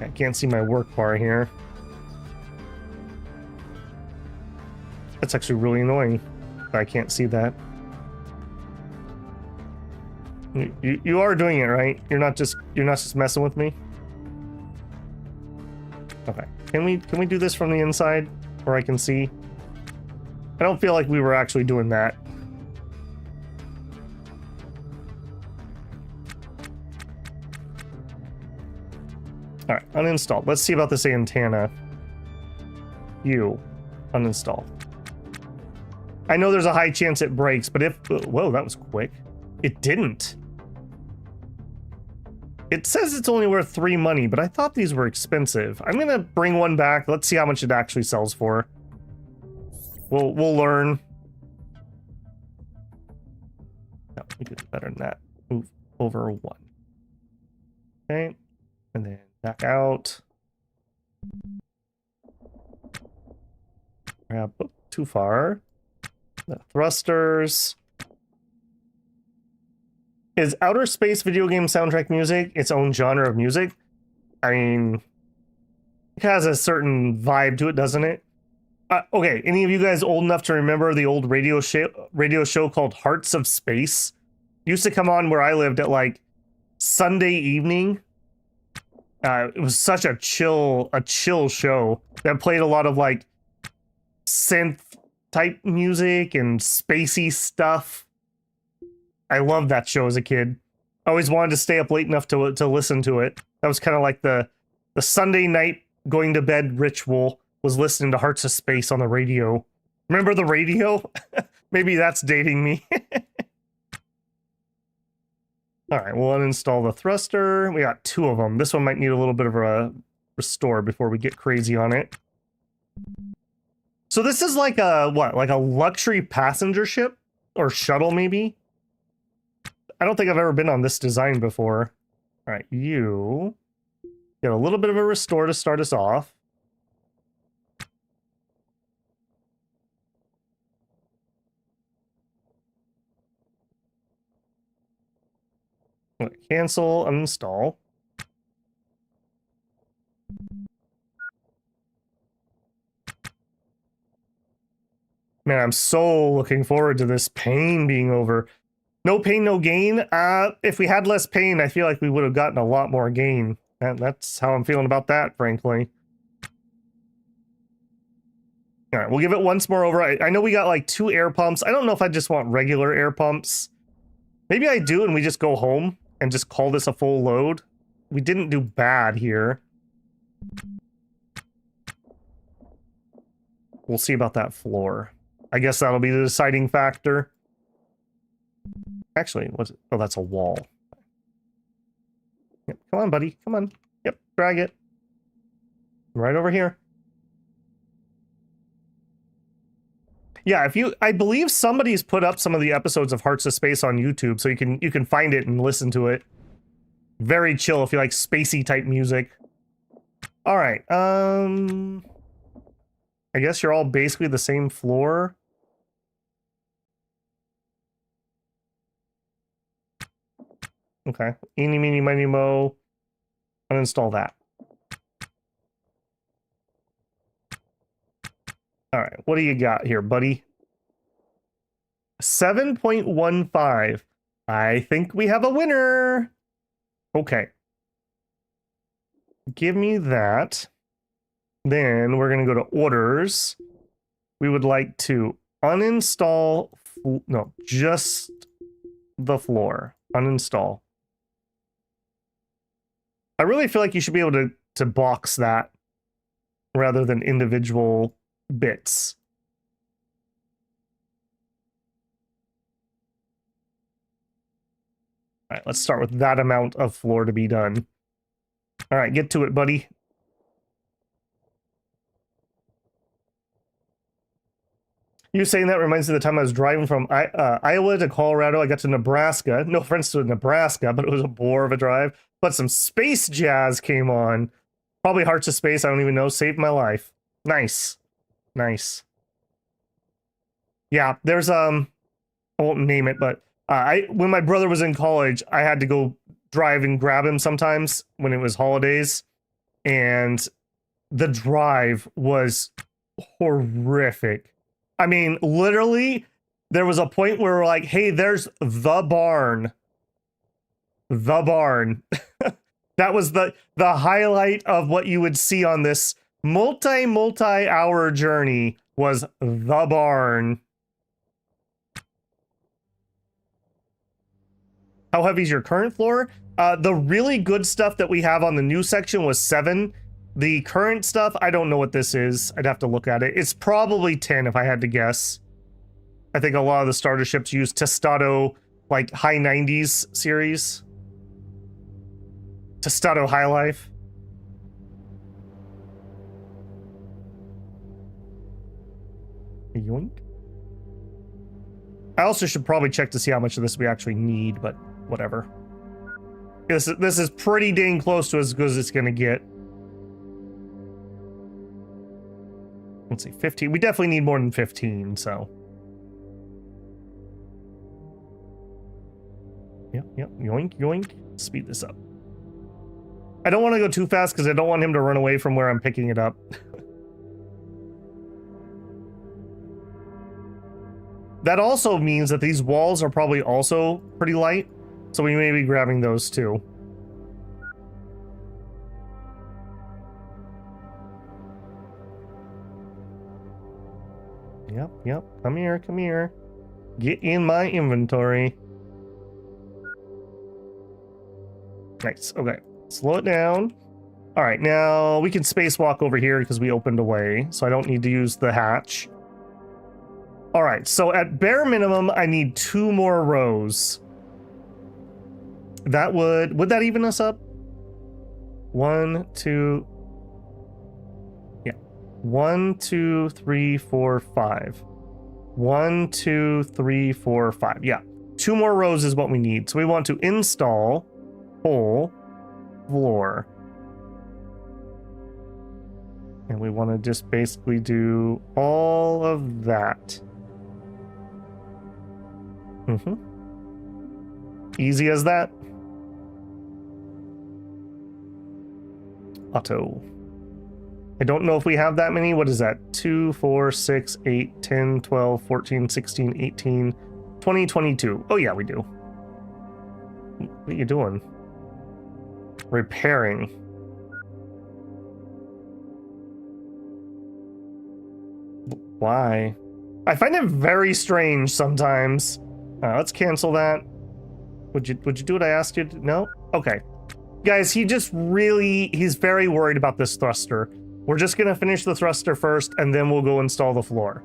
I can't see my work bar here. That's actually really annoying. I can't see that. You are doing it, right? You're not just messing with me. Okay. Can we do this from the inside where I can see? I don't feel like we were actually doing that. All right, uninstall. Let's see about this antenna. You uninstall. I know there's a high chance it breaks, but if... Whoa, that was quick. It didn't. It says it's only worth 3 money, but I thought these were expensive. I'm gonna bring one back. Let's see how much it actually sells for. We'll learn. No, we could do better than that. Move over 1. Okay, and then back out. Grab too far. The thrusters. Is outer space video game soundtrack music its own genre of music? I mean, it has a certain vibe to it, doesn't it? Okay, any of you guys old enough to remember the old radio show called Hearts of Space? It used to come on where I lived at like Sunday evening. It was such a chill show that played a lot of like synth type music and spacey stuff. I loved that show as a kid. I always wanted to stay up late enough to listen to it. That was kind of like the Sunday night going to bed ritual, was listening to Hearts of Space on the radio. Remember the radio? Maybe that's dating me. All right, we'll uninstall the thruster. We got 2 of them. This one might need a little bit of a restore before we get crazy on it. So this is like a, what? Like a luxury passenger ship? Or shuttle, maybe? I don't think I've ever been on this design before. All right, you get a little bit of a restore to start us off. Cancel, uninstall. Man, I'm so looking forward to this pain being over. No pain, no gain. If we had less pain, I feel like we would have gotten a lot more gain. That's how I'm feeling about that, frankly. All right, we'll give it once more over. I know we got like 2 air pumps. I don't know if I just want regular air pumps. Maybe I do and we just go home and just call this a full load. We didn't do bad here. We'll see about that floor. I guess that'll be the deciding factor. Actually, what's it? Oh, that's a wall. Yep, come on, buddy. Come on. Yep, drag it. Right over here. Yeah, I believe somebody's put up some of the episodes of Hearts of Space on YouTube, so you can find it and listen to it. Very chill if you like spacey type music. All right, I guess you're all basically the same floor. Okay, eeny, meeny, miny, mo. Uninstall that. All right, what do you got here, buddy? 7.15. I think we have a winner. Okay. Give me that. Then we're going to go to orders. We would like to uninstall, no, just the floor. Uninstall. I really feel like you should be able to box that rather than individual bits. All right, let's start with that amount of floor to be done. All right, get to it, buddy. You saying that reminds me of the time I was driving from Iowa to Colorado. I got to Nebraska. No offense to Nebraska, but it was a bore of a drive. But some space jazz came on. Probably Hearts of Space, I don't even know. Saved my life. Nice. Nice. Yeah, there's I won't name it, but when my brother was in college, I had to go drive and grab him sometimes when it was holidays, and the drive was horrific. I mean, literally, there was a point where we're like, hey, there's the barn. The barn. That was the highlight of what you would see on this multi-hour journey, was the barn. How heavy is your current floor? The really good stuff that we have on the new section was 7. The current stuff, I don't know what this is. I'd have to look at it. It's probably 10 if I had to guess. I think a lot of the starter ships use Testado, like high 90s series. Testado High Life. Yoink. I also should probably check to see how much of this we actually need, but whatever. This is pretty dang close to as good as it's gonna get. Let's see, 15. We definitely need more than 15, so. Yep, yoink, yoink. Speed this up. I don't want to go too fast because I don't want him to run away from where I'm picking it up. That also means that these walls are probably also pretty light, so we may be grabbing those too. Yep. Come here, come here. Get in my inventory. Nice. Okay. Slow it down. All right. Now we can spacewalk over here because we opened a way, so I don't need to use the hatch. All right. So at bare minimum, I need 2 more rows. That would that even us up? 1, 2. Yeah. 1, 2, 3, 4, 5. 1, 2, 3, 4, 5. Yeah. 2 more rows is what we need. So we want to install whole floor. And we want to just basically do all of that. Easy as that. Auto. I don't know if we have that many. What is that? 2, 4, 6, 8, 10, 12, 14, 16, 18, 20, 22. Oh yeah, we do. What are you doing? Repairing. Why? I find it very strange sometimes. Let's cancel that. Would you do what I asked you to? No? Okay. Guys, he's very worried about this thruster. We're just gonna finish the thruster first, and then we'll go install the floor.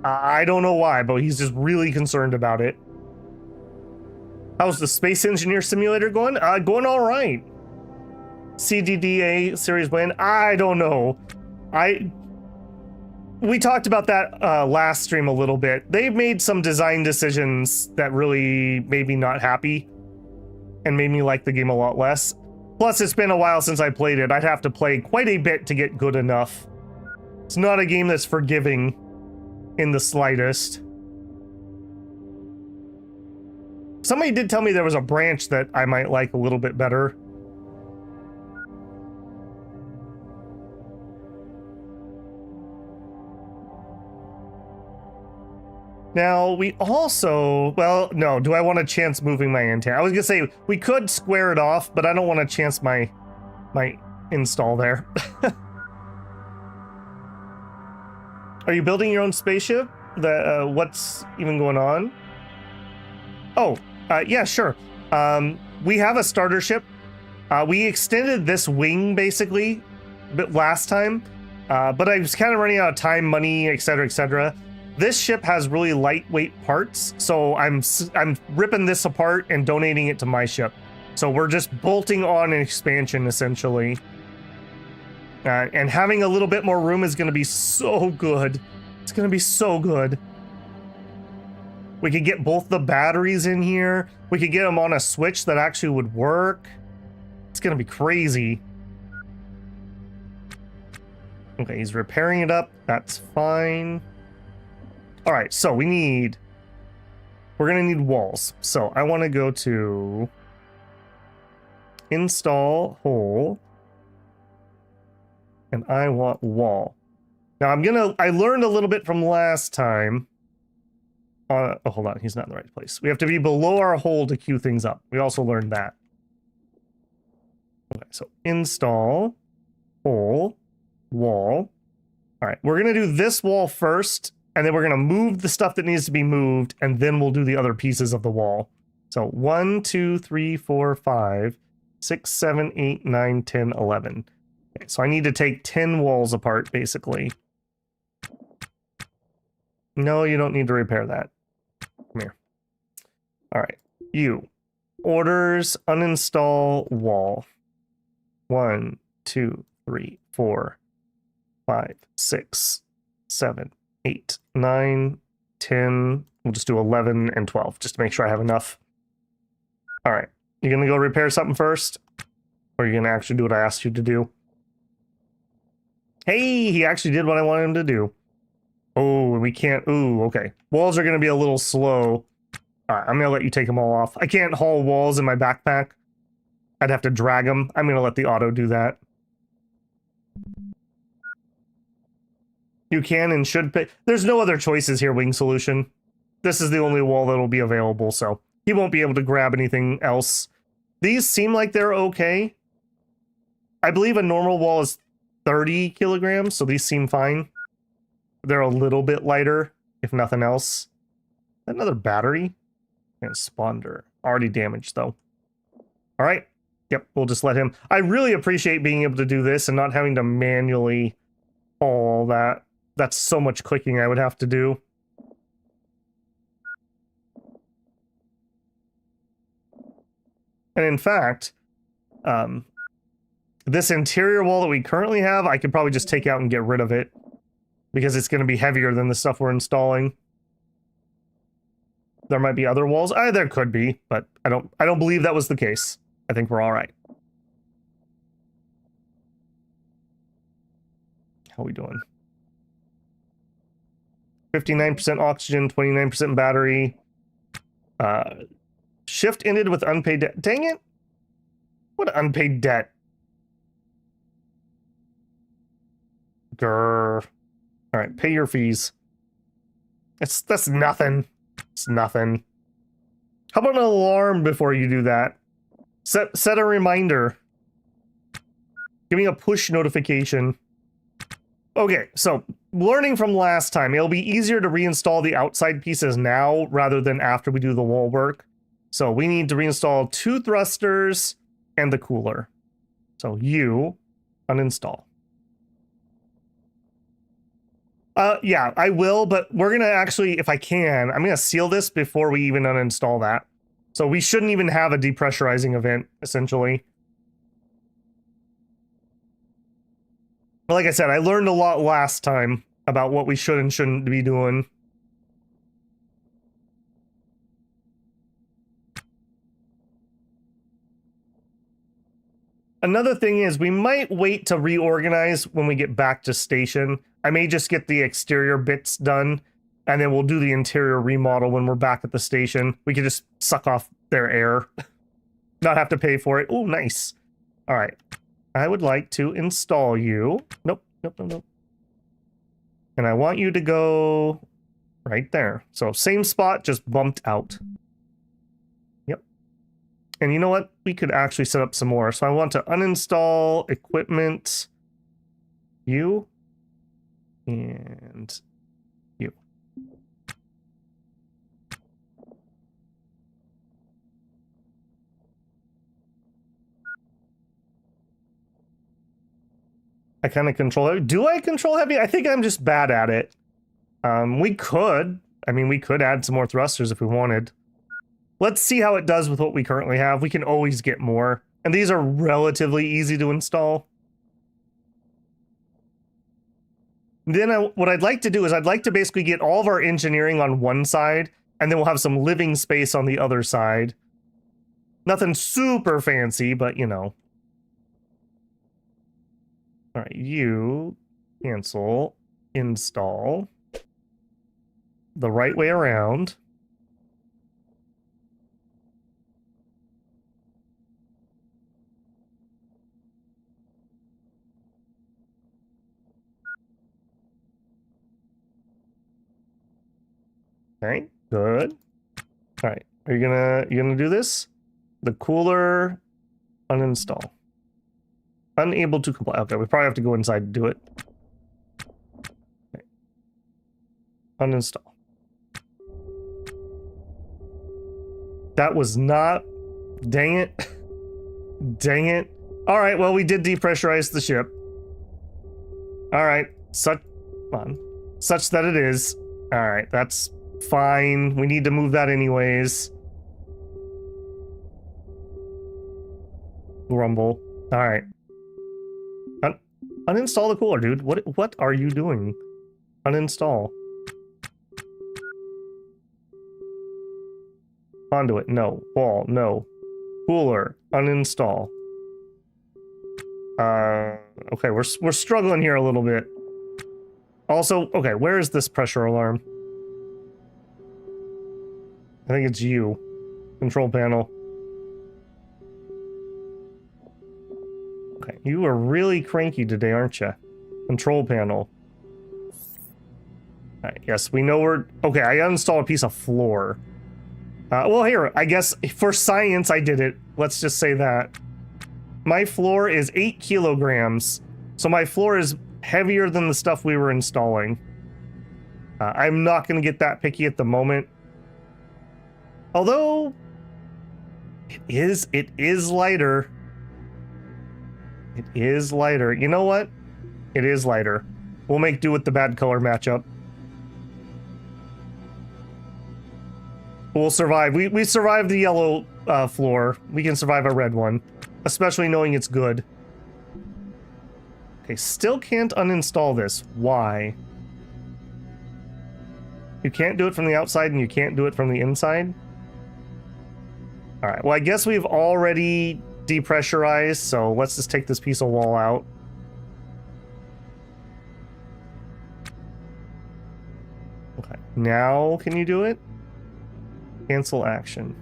I don't know why, but he's just really concerned about it. How's the Space Engineer Simulator going? Going all right. CDDA series win? I don't know. We talked about that last stream a little bit. They've made some design decisions that really made me not happy and made me like the game a lot less. Plus, it's been a while since I played it. I'd have to play quite a bit to get good enough. It's not a game that's forgiving in the slightest. Somebody did tell me there was a branch that I might like a little bit better. Now, we also... Well, no. Do I want to chance moving my antenna? I was going to say, we could square it off, but I don't want to chance my install there. Are you building your own spaceship? What's even going on? Oh, yeah, sure. We have a starter ship. We extended this wing, basically, last time. But I was kind of running out of time, money, etc., etc. This ship has really lightweight parts, so I'm ripping this apart and donating it to my ship. So we're just bolting on an expansion, essentially. And having a little bit more room is going to be so good. It's going to be so good. We could get both the batteries in here. We could get them on a switch that actually would work. It's going to be crazy. Okay, he's repairing it up. That's fine. All right, so we're gonna need walls. So I want to go to install whole, and I want wall. Now I learned a little bit from last time. Oh, hold on, he's not in the right place. We have to be below our hole to queue things up. We also learned that. Okay, so install whole wall. All right, we're gonna do this wall first. And then we're going to move the stuff that needs to be moved, and then we'll do the other pieces of the wall. So 1, 2, 3, 4, 5, 6, 7, 8, 9, 10, 11. Okay, so I need to take 10 walls apart, basically. No, you don't need to repair that. Come here. All right. Orders, uninstall wall. 1, 2, 3, 4, 5, 6, 7, 8, 9, 10. We'll just do 11 and 12 just to make sure I have enough. All right. You gonna go repair something first? Or are you gonna actually do what I asked you to do? Hey, he actually did what I wanted him to do. Oh, we can't. Ooh, okay. Walls are gonna be a little slow. All right, I'm gonna let you take them all off. I can't haul walls in my backpack. I'd have to drag them. I'm gonna let the auto do that. You can and should pay. There's no other choices here, Wing Solution. This is the only wall that'll be available, so he won't be able to grab anything else. These seem like they're okay. I believe a normal wall is 30 kilograms, so these seem fine. They're a little bit lighter. if nothing else. Another battery and spawner. Already damaged though. All right. Yep, we'll just let him. I really appreciate being able to do this and not having to manually all that. That's so much clicking I would have to do. And in fact, this interior wall that we currently have, I could probably just take out and get rid of it because it's going to be heavier than the stuff we're installing. There might be other walls. There could be, but I don't believe that was the case. I think we're all right. How are we doing? 59% oxygen, 29% battery. Shift ended with unpaid debt. Dang it. What unpaid debt? Grr. All right, pay your fees. That's nothing. It's nothing. How about an alarm before you do that? Set a reminder. Give me a push notification. Okay, so learning from last time, it'll be easier to reinstall the outside pieces now rather than after we do the wall work. So we need to reinstall 2 thrusters and the cooler. So you uninstall. Yeah, I will, but we're gonna actually, if I can, I'm gonna seal this before we even uninstall that. So we shouldn't even have a depressurizing event, essentially. But like I said, I learned a lot last time about what we should and shouldn't be doing. Another thing is we might wait to reorganize when we get back to station. I may just get the exterior bits done, and then we'll do the interior remodel when we're back at the station. We can just suck off their air, not have to pay for it. Oh, nice. All right. I would like to install you. Nope, nope, nope, nope. And I want you to go right there. So same spot, just bumped out. Yep. And you know what? We could actually set up some more. So I want to uninstall equipment. You. And you. I kind of control heavy. Do I control heavy? I think I'm just bad at it. We could. I mean, we could add some more thrusters if we wanted. Let's see how it does with what we currently have. We can always get more. And these are relatively easy to install. Then what I'd like to do is I'd like to basically get all of our engineering on one side, and then we'll have some living space on the other side. Nothing super fancy, but you know. All right, you cancel, install the right way around. Okay, good. All right, are you gonna do this? The cooler, uninstall. Unable to comply. Okay, we probably have to go inside to do it. Okay. Uninstall. That was not. Dang it. Dang it. All right, well, we did depressurize the ship. All right, such that it is. All right, that's fine. We need to move that anyways. Grumble. All right. Uninstall the cooler, dude. What are you doing? Uninstall. Conduit, no. Wall, no. Cooler, uninstall. Okay, we're struggling here a little bit. Also, okay, where is this pressure alarm? I think it's you. Control panel. Okay, you are really cranky today, aren't you? Control panel. Alright, yes, we know we're... Okay, I uninstalled a piece of floor. Well, here, I guess for science I did it. Let's just say that. My floor is 8 kilograms. So my floor is heavier than the stuff we were installing. I'm not going to get that picky at the moment. Although, it is lighter. It is lighter. You know what? It is lighter. We'll make do with the bad color matchup. We'll survive. We survived the yellow floor. We can survive a red one, especially knowing it's good. Okay, still can't uninstall this. Why? You can't do it from the outside and you can't do it from the inside? All right, well, I guess we've already depressurized, so let's just take this piece of wall out. Okay, now can you do it? Cancel action.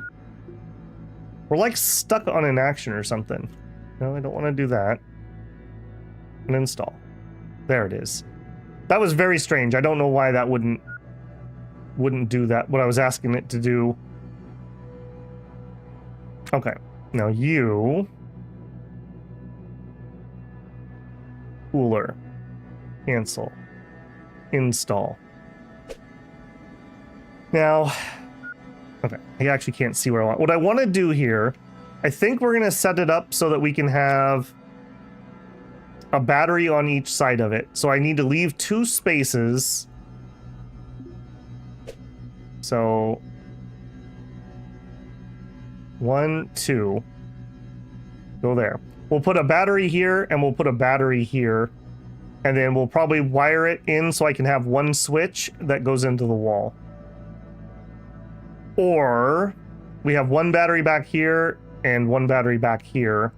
We're like stuck on an action or something. No, I don't want to do that. And install. There it is. That was very strange. I don't know why that wouldn't do that, what I was asking it to do. Okay, now you... Cooler. Cancel. Install. Now... Okay, I actually can't see where I want. What I want to do here, I think we're going to set it up so that we can have a battery on each side of it. So I need to leave 2 spaces. So 1, 2. Go there. We'll put a battery here and we'll put a battery here. And then we'll probably wire it in so I can have 1 switch that goes into the wall. Or we have 1 battery back here and 1 battery back here.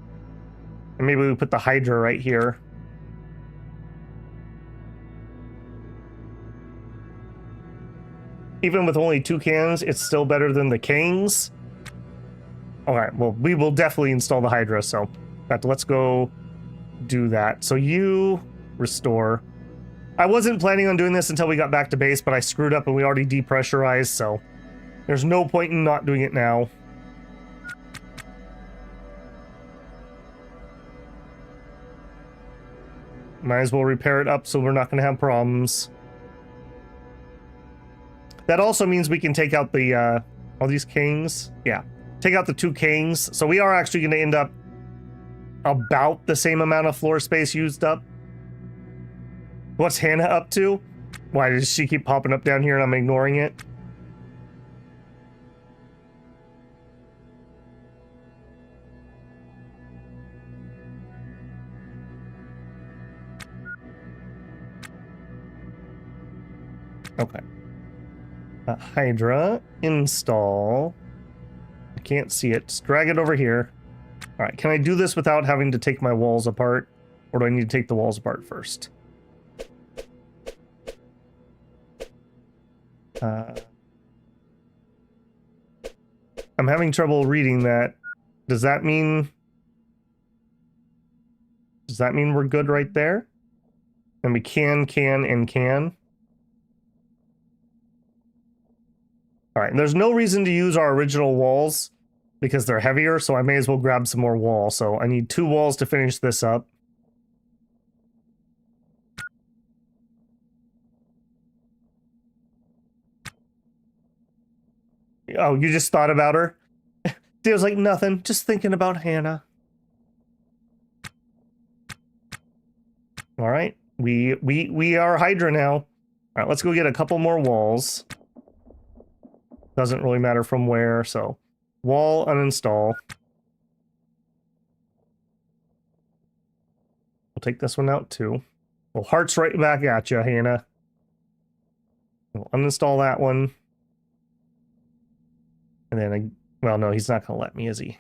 And maybe we put the Hydra right here. Even with only 2 cans, it's still better than the Kings. Alright, well, we will definitely install the Hydra, so let's go do that. So you restore. I wasn't planning on doing this until we got back to base, but I screwed up and we already depressurized, so there's no point in not doing it now. Might as well repair it up so we're not going to have problems. That also means we can take out the, all these Kings. Yeah, take out the 2 Kings. So we are actually going to end up about the same amount of floor space used up. What's Hannah up to? Why does she keep popping up down here and I'm ignoring it? Okay. Hydra, install. I can't see it. Just drag it over here. All right, can I do this without having to take my walls apart? Or do I need to take the walls apart first? I'm having trouble reading that. Does that mean we're good right there? And we can, and can? All right, there's no reason to use our original walls because they're heavier, so I may as well grab some more wall. So I need 2 walls to finish this up. Oh, you just thought about her? There's like nothing, just thinking about Hannah. All right, we are Hydra now. All right, let's go get a couple more walls. Doesn't really matter from where, so wall uninstall. We'll take this one out too. Well, hearts right back at you, Hannah. We'll uninstall that one. And then, well, no, he's not going to let me, is he?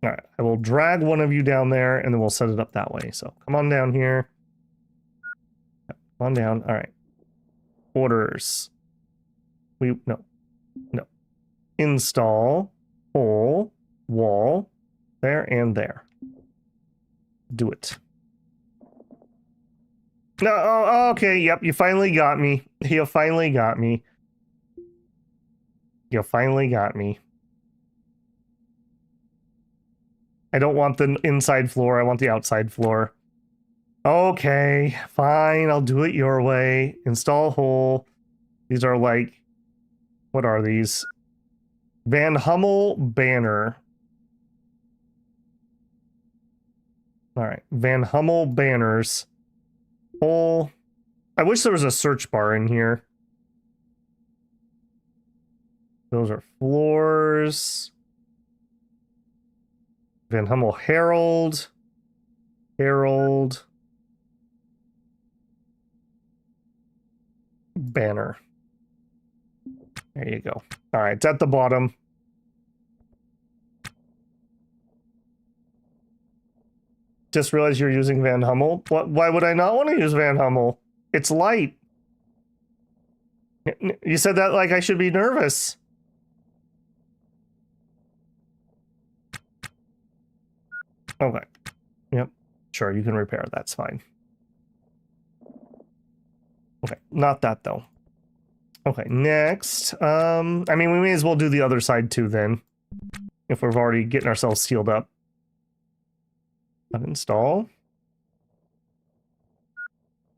All right, I will drag one of you down there, and then we'll set it up that way. So come on down here. Come on down. All right. Orders. No. Install, hole, wall, there and there. Do it. No, oh, okay, yep, you finally got me. You finally got me. You finally got me. I don't want the inside floor, I want the outside floor. Okay, fine. I'll do it your way. Install whole. These are like, what are these? Van Hummel banner. All right, Van Hummel banners. Whole. I wish there was a search bar in here. Those are floors. Van Hummel Herald. Herald. Banner. There you go. All right, it's at the bottom. Just realized you're using Van Hummel. What? Why would I not want to use Van Hummel? It's light. You said that like I should be nervous. Okay. Yep. Sure, you can repair. That's fine. Okay, not that though. Okay, next. I mean, we may as well do the other side too then. If we're already getting ourselves sealed up. Uninstall.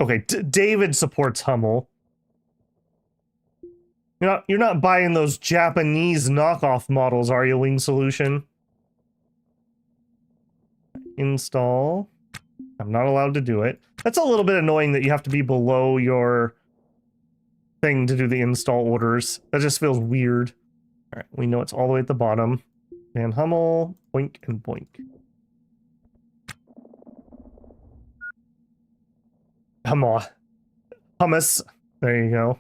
Okay, David supports Hummel. You're not buying those Japanese knockoff models, are you, Wing Solution? Install. I'm not allowed to do it. That's a little bit annoying that you have to be below your thing to do the install orders. That just feels weird. All right, we know it's all the way at the bottom. Van Hummel, boink and boink. Hummus. There you go.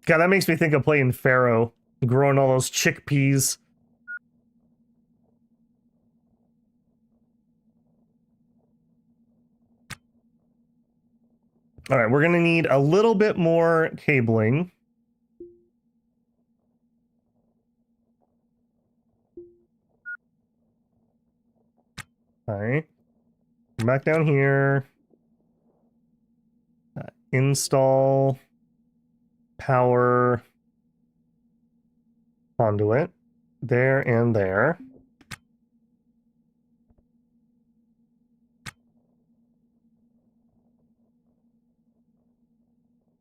God, that makes me think of playing Pharaoh, growing all those chickpeas. All right, we're going to need a little bit more cabling. All right. Come back down here. Install power conduit there and there.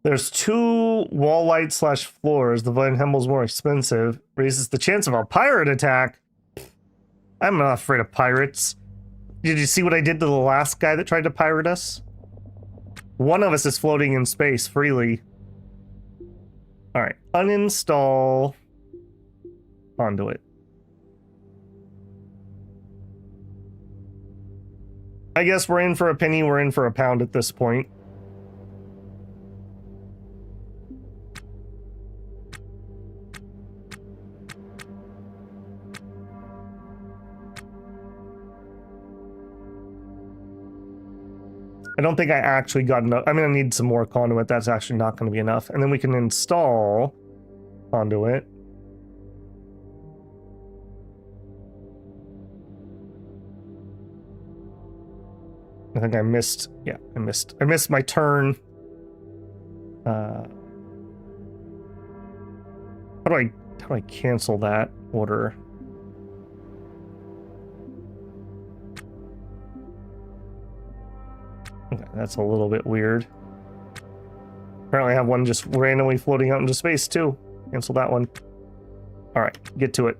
There's 2 wall lights / floors. The Van Hummel's more expensive. Raises the chance of a pirate attack. I'm not afraid of pirates. Did you see what I did to the last guy that tried to pirate us? One of us is floating in space freely. All right, uninstall conduit. I guess we're in for a penny, we're in for a pound at this point. I don't think I actually got enough. I'm going to need some more conduit. That's actually not going to be enough. And then we can install conduit. I think I missed. Yeah, I missed my turn. How do I cancel that order? Okay, that's a little bit weird. Apparently I have one just randomly floating out into space too. Cancel that one. All right, get to it.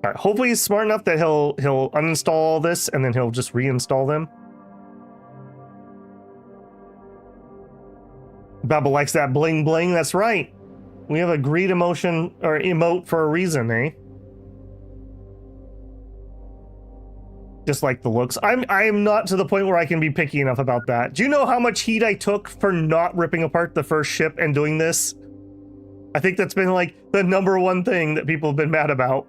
All right, hopefully he's smart enough that he'll uninstall all this and then he'll just reinstall them. Baba likes that bling bling. That's right. We have a greed emotion or emote for a reason, eh? Just like the looks. I'm not to the point where I can be picky enough about that. Do you know how much heat I took for not ripping apart the first ship and doing this? I think that's been like the #1 thing that people have been mad about.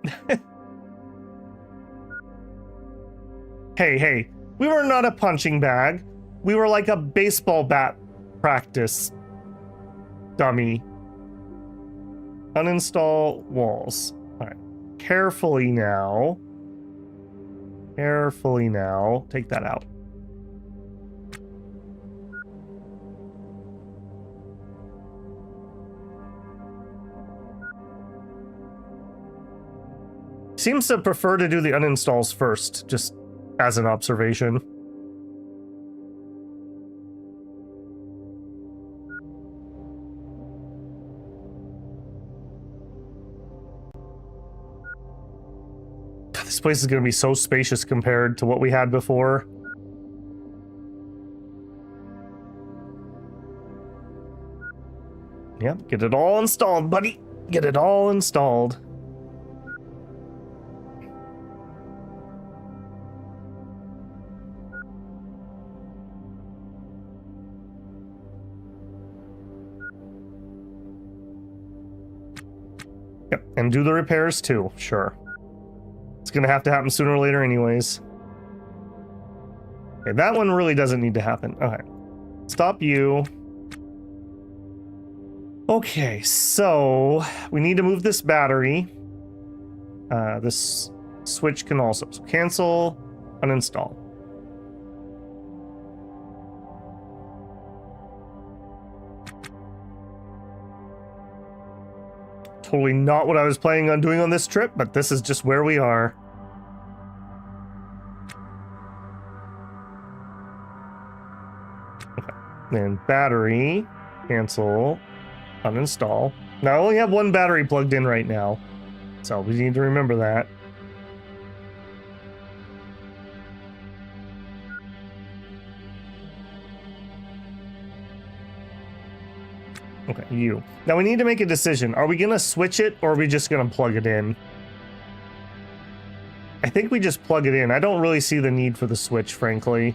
Hey, we were not a punching bag. We were like a baseball bat practice dummy. Uninstall walls. All right, carefully now. Carefully now. Take that out. seems to prefer to do the uninstalls first, just as an observation. This place is going to be so spacious compared to what we had before. Yep, get it all installed, buddy. Get it all installed. Yep, and do the repairs too, sure. It's gonna have to happen sooner or later anyways. Okay, that one really doesn't need to happen. Okay, stop you. Okay, so we need to move this battery. This switch can also, so cancel, uninstall. Totally not what I was planning on doing on this trip, but this is just where we are. Okay. Then battery, cancel, uninstall. Now I only have one battery plugged in right now, so we need to remember that. Okay, you. Now we need to make a decision. Are we gonna switch it or are we just gonna plug it in? I think we just plug it in. I don't really see the need for the switch, frankly.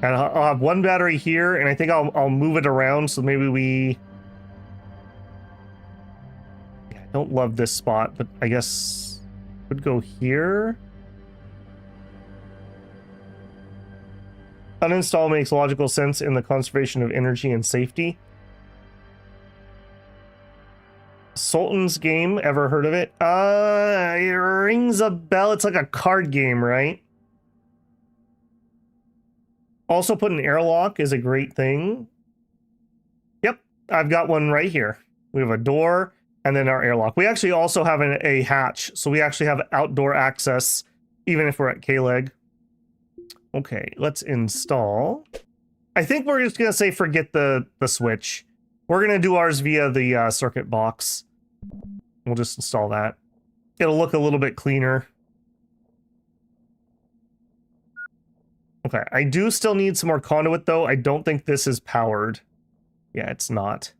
And I'll have one battery here, and I think I'll move it around, so maybe we... Yeah, I don't love this spot, but I guess could go here. Uninstall makes logical sense in the conservation of energy and safety. Sultan's game, ever heard of it? It rings a bell. It's like a card game, right? Also put an airlock is a great thing. Yep, I've got one right here. We have a door and then our airlock. We actually also have a hatch, so we actually have outdoor access even if we're at K-Leg. Okay, let's install. I think we're just gonna say forget the switch. We're gonna do ours via the circuit box. We'll just install that. It'll look a little bit cleaner. Okay, I do still need some more conduit though. I don't think this is powered. Yeah, it's not.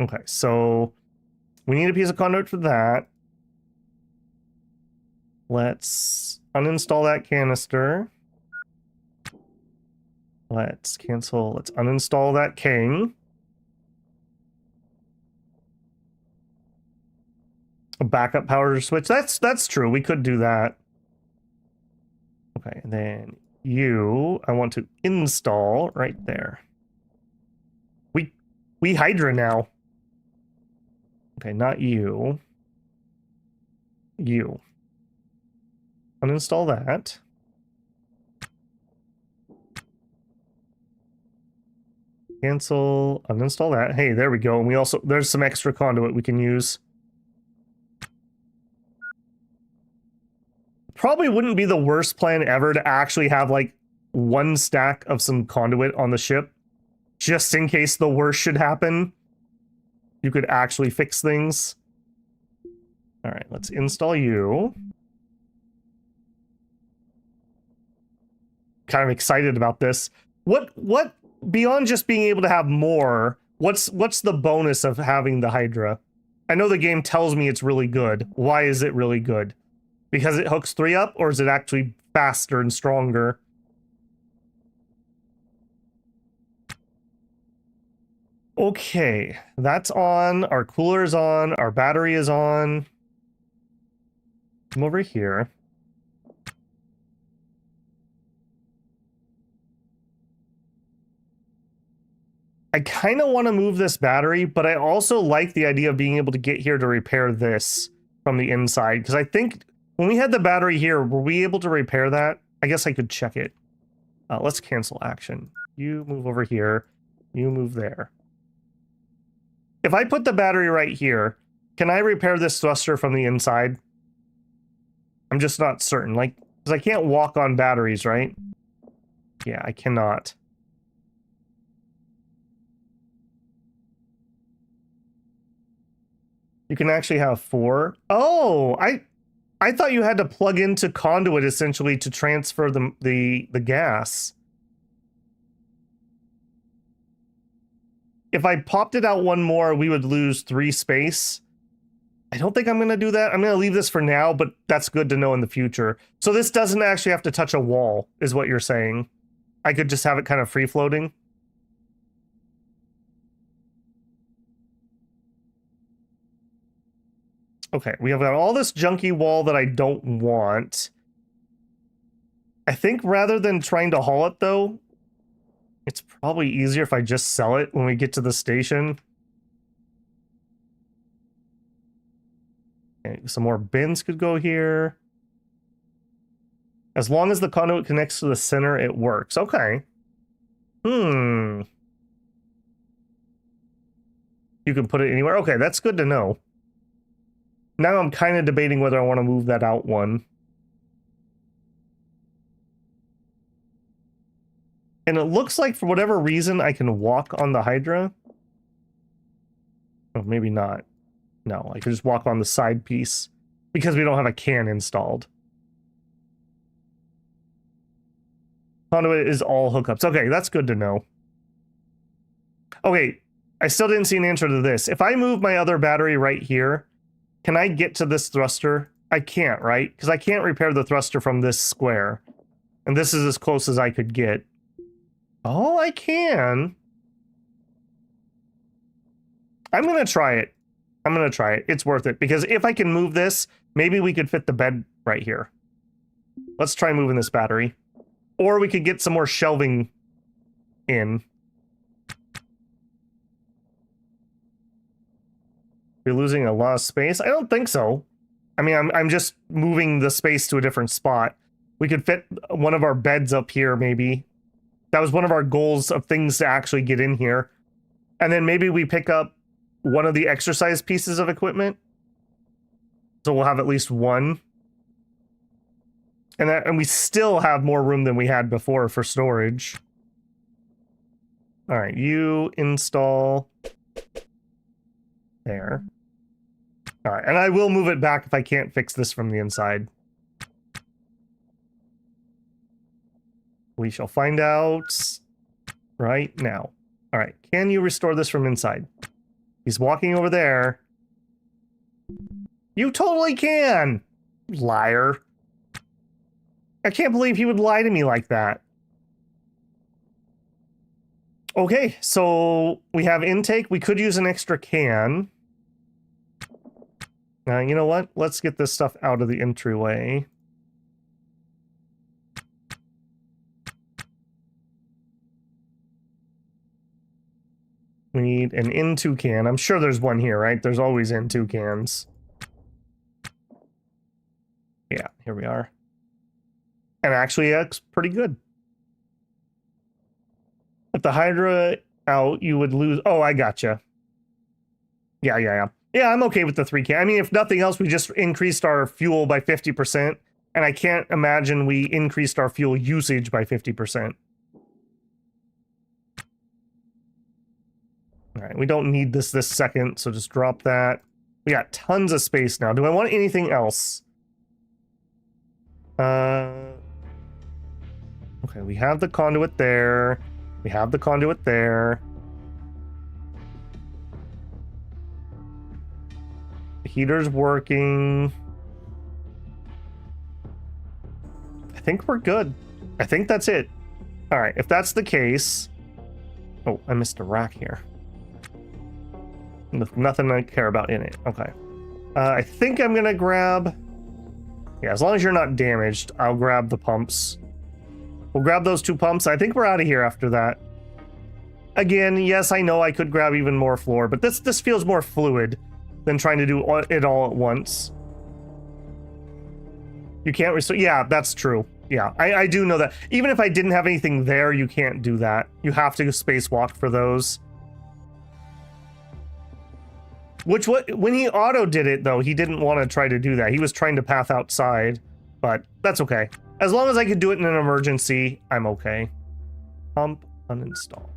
Okay, so we need a piece of conduit for that. Let's uninstall that canister. Let's cancel. Let's uninstall that king. A backup power switch. That's true. We could do that. Okay, and then you, I want to install right there. We Hydra now. Okay, not you. You. Uninstall that. Cancel, uninstall that. Hey, there we go. And we also, there's some extra conduit we can use. Probably wouldn't be the worst plan ever to actually have like one stack of some conduit on the ship, just in case the worst should happen. You could actually fix things. All right, let's install you. Kind of excited about this. What beyond just being able to have more, what's the bonus of having the Hydra? I know the game tells me it's really good. Why is it really good? Because it hooks 3 up, or is it actually faster and stronger? Okay, that's on. Our cooler is on. Our battery is on. Come over here. I kind of want to move this battery, but I also like the idea of being able to get here to repair this from the inside, because I think when we had the battery here, were we able to repair that? I guess I could check it. Let's cancel action. You move over here. You move there. If I put the battery right here, can I repair this thruster from the inside? I'm just not certain, like, because I can't walk on batteries, right? Yeah, I cannot. You can actually have 4. Oh, I thought you had to plug into conduit essentially to transfer the gas. If I popped it out one more, we would lose 3 space. I don't think I'm going to do that. I'm going to leave this for now, but that's good to know in the future. So this doesn't actually have to touch a wall, is what you're saying. I could just have it kind of free floating. Okay, we have got all this junky wall that I don't want. I think rather than trying to haul it, though, it's probably easier if I just sell it when we get to the station. Okay, some more bins could go here. As long as the conduit connects to the center, it works. Okay. You can put it anywhere. Okay, that's good to know. Now I'm kind of debating whether I want to move that out one. And it looks like for whatever reason I can walk on the Hydra. Oh, maybe not. No, I can just walk on the side piece because we don't have a can installed. Conduit is all hookups. Okay, that's good to know. Okay, I still didn't see an answer to this. If I move my other battery right here, can I get to this thruster? I can't, right? Because I can't repair the thruster from this square. And this is as close as I could get. Oh, I can. I'm going to try it. I'm going to try it. It's worth it. Because if I can move this, maybe we could fit the bed right here. Let's try moving this battery. Or we could get some more shelving in. You're losing a lot of space? I don't think so. I mean, I'm just moving the space to a different spot. We could fit one of our beds up here, maybe. That was one of our goals of things to actually get in here. And then maybe we pick up one of the exercise pieces of equipment. So we'll have at least one. And we still have more room than we had before for storage. All right, you install there. All right, and I will move it back if I can't fix this from the inside. We shall find out right now. All right, can you restore this from inside? He's walking over there. You totally can, liar. I can't believe he would lie to me like that. Okay, so we have intake. We could use an extra can. Now, you know what? Let's get this stuff out of the entryway. We need an N2 can. I'm sure there's one here, right? There's always N2 cans. Yeah, here we are. And actually, that's pretty good. If the Hydra out, you would lose... Oh, I gotcha. Yeah, I'm okay with the 3 can. I mean, if nothing else, we just increased our fuel by 50%. And I can't imagine we increased our fuel usage by 50%. All right, we don't need this second, so just drop that. We got tons of space now. Do I want anything else? Okay, we have the conduit there. We have the conduit there. The heater's working. I think we're good. I think that's it. All right, if that's the case... Oh, I missed a rack here. Nothing I care about in it. Okay. I think I'm going to grab... Yeah, as long as you're not damaged, I'll grab the pumps. We'll grab those 2 pumps. I think we're out of here after that. Again, yes, I know I could grab even more floor, but this feels more fluid than trying to do it all at once. You can't restore... Yeah, that's true. Yeah, I do know that. Even if I didn't have anything there, you can't do that. You have to spacewalk for those. Which, when he auto did it, though, he didn't want to try to do that. He was trying to path outside, but that's okay. As long as I could do it in an emergency, I'm okay. Pump, uninstall.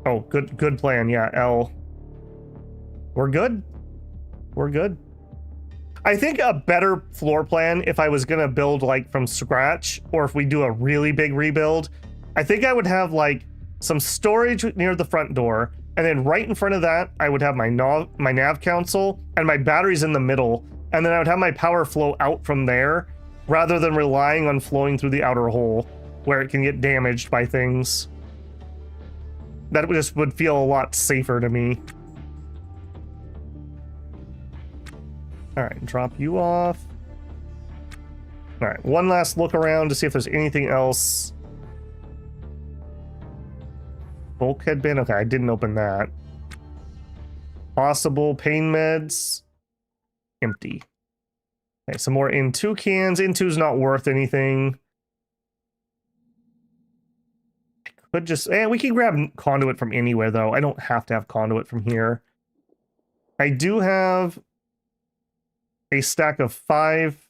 Oh, good plan. Yeah, L. We're good. We're good. I think a better floor plan, if I was going to build like from scratch, or if we do a really big rebuild, I think I would have like some storage near the front door. And then right in front of that, I would have my nav console and my batteries in the middle. And then I would have my power flow out from there rather than relying on flowing through the outer hole where it can get damaged by things. That just would feel a lot safer to me. All right, drop you off. All right, one last look around to see if there's anything else. Bulkhead bin, okay, I didn't open that. Possible pain meds, empty. Okay, some more N2 cans. N2's not worth anything. I could just, we can grab conduit from anywhere though. I don't have to have conduit from here. I do have a stack of 5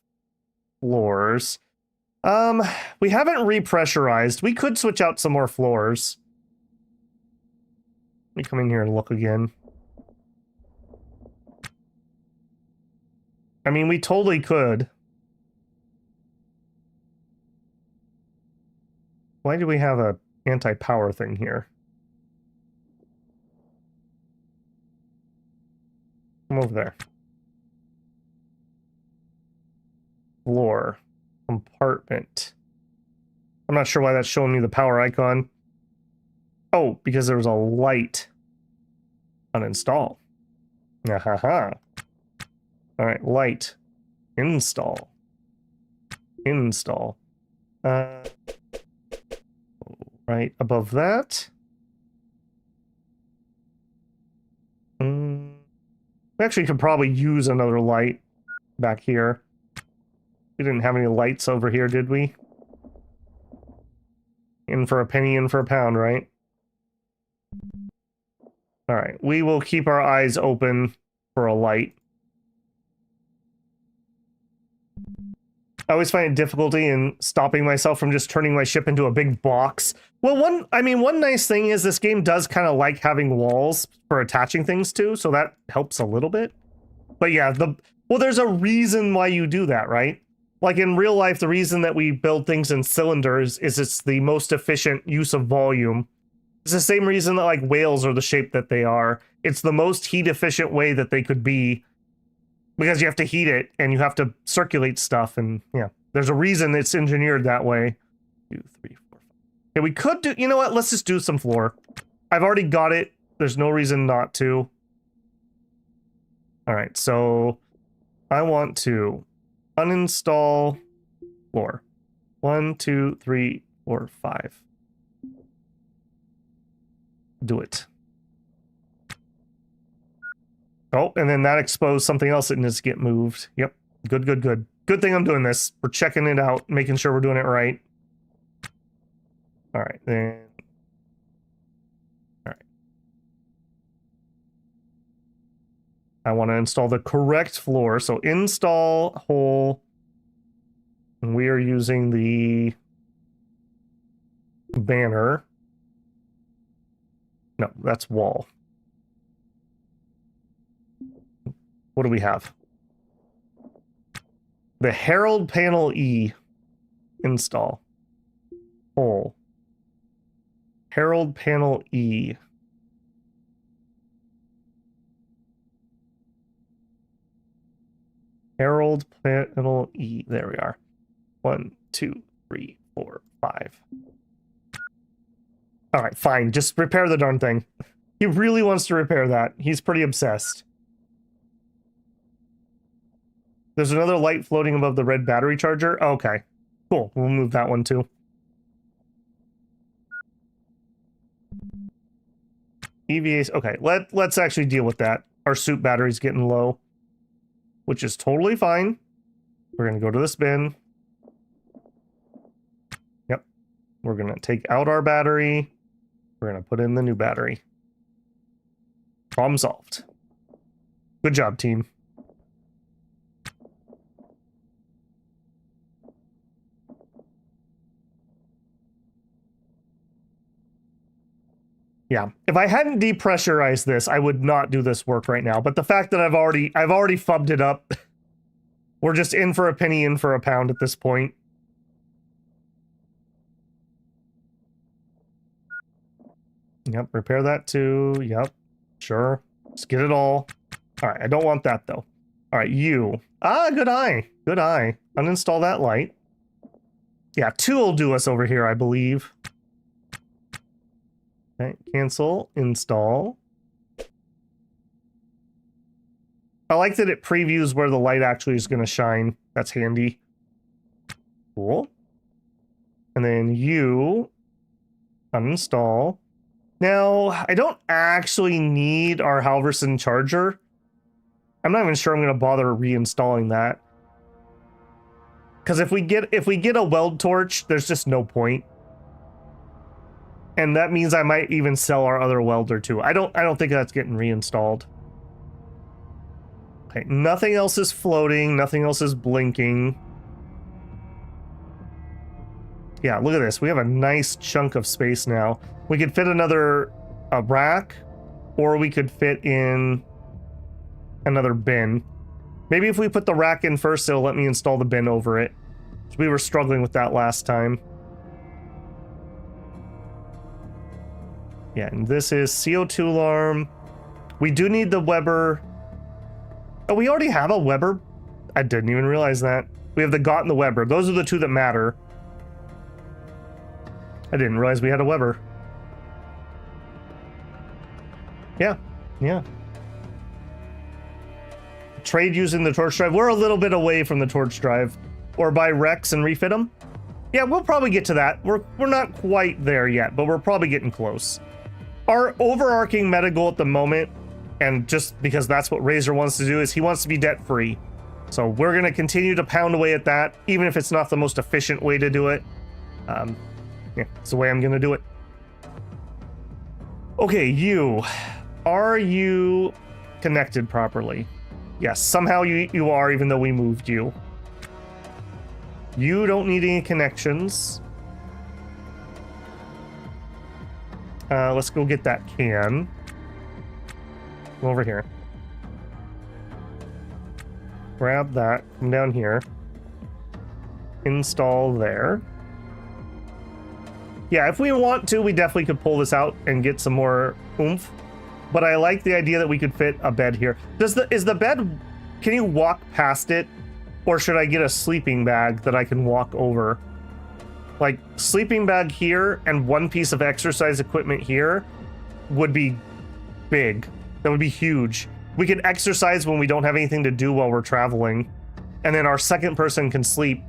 floors. We haven't repressurized. We could switch out some more floors. Let me come in here and look again. I mean, we totally could. Why do we have a anti-power thing here? Come over there. Floor. Compartment. I'm not sure why that's showing me the power icon. Oh, because there was a light. Uninstall. Ahaha. All right, light. Install. Install. Right above that. We actually could probably use another light back here. We didn't have any lights over here, did we? In for a penny, in for a pound, right? All right, we will keep our eyes open for a light. I always find difficulty in stopping myself from just turning my ship into a big box. Well, one nice thing is this game does kind of like having walls for attaching things to, so that helps a little bit. But yeah, there's a reason why you do that, right? Like in real life, the reason that we build things in cylinders is it's the most efficient use of volume. It's the same reason that like whales are the shape that they are. It's the most heat efficient way that they could be, because you have to heat it and you have to circulate stuff, and yeah, there's a reason it's engineered that way. 2, 3, 4, 5. Okay, we could do, you know what? Let's just do some floor. I've already got it. There's no reason not to. All right, so I want to uninstall floor. 1, 2, 3, 4, 5. Do it. Oh, and then that exposed something else that needs to get moved. Yep. Good, good, good. Good thing I'm doing this. We're checking it out, making sure we're doing it right. All right, then. All right. I want to install the correct floor. So install hole. And we are using the banner. No, that's wall. What do we have? The Herald Panel E. Install. Hole. Herald Panel E. Herald Panel E. There we are. 1, 2, 3, 4, 5. All right, fine. Just repair the darn thing. He really wants to repair that. He's pretty obsessed. There's another light floating above the red battery charger. Oh, okay, cool. We'll move that one too. EVAs. Okay, let's actually deal with that. Our suit battery's getting low, which is totally fine. We're gonna go to this bin. Yep. We're gonna take out our battery. We're gonna put in the new battery. Problem solved. Good job, team. Yeah, if I hadn't depressurized this, I would not do this work right now. But the fact that I've already fubbed it up, we're just in for a penny, in for a pound at this point. Yep, repair that too. Yep, sure. Let's get it all. All right, I don't want that though. All right, you. Ah, good eye. Good eye. Uninstall that light. Yeah, 2 will do us over here, I believe. Okay, cancel, install. I like that it previews where the light actually is going to shine. That's handy. Cool. And then you uninstall. Now, I don't actually need our Halverson charger. I'm not even sure I'm going to bother reinstalling that. Because if we get a weld torch, there's just no point. And that means I might even sell our other welder too. I don't think that's getting reinstalled. Okay, nothing else is floating, nothing else is blinking. Yeah, look at this. We have a nice chunk of space now. We could fit another rack, or we could fit in another bin. Maybe if we put the rack in first, it'll let me install the bin over it. We were struggling with that last time. Yeah, and this is CO2 alarm. We do need the Weber. Oh, we already have a Weber? I didn't even realize that. We have the Gott and the Weber. Those are the 2 that matter. I didn't realize we had a Weber. Yeah, yeah. Trade using the torch drive. We're a little bit away from the torch drive. Or buy Rex and refit them. Yeah, we'll probably get to that. We're not quite there yet, but we're probably getting close. Our overarching meta goal at the moment, and just because that's what Razor wants to do, is he wants to be debt-free. So we're going to continue to pound away at that, even if it's not the most efficient way to do it. Yeah, it's the way I'm going to do it. Okay, you. Are you connected properly? Yes, somehow you are, even though we moved you. You don't need any connections. Let's go get that can. Come over here. Grab that. Come down here. Install there. Yeah, if we want to, we definitely could pull this out and get some more oomph. But I like the idea that we could fit a bed here. Is the bed... Can you walk past it? Or should I get a sleeping bag that I can walk over? Like, sleeping bag here and 1 piece of exercise equipment here would be big. That would be huge. We can exercise when we don't have anything to do while we're traveling. And then our second person can sleep.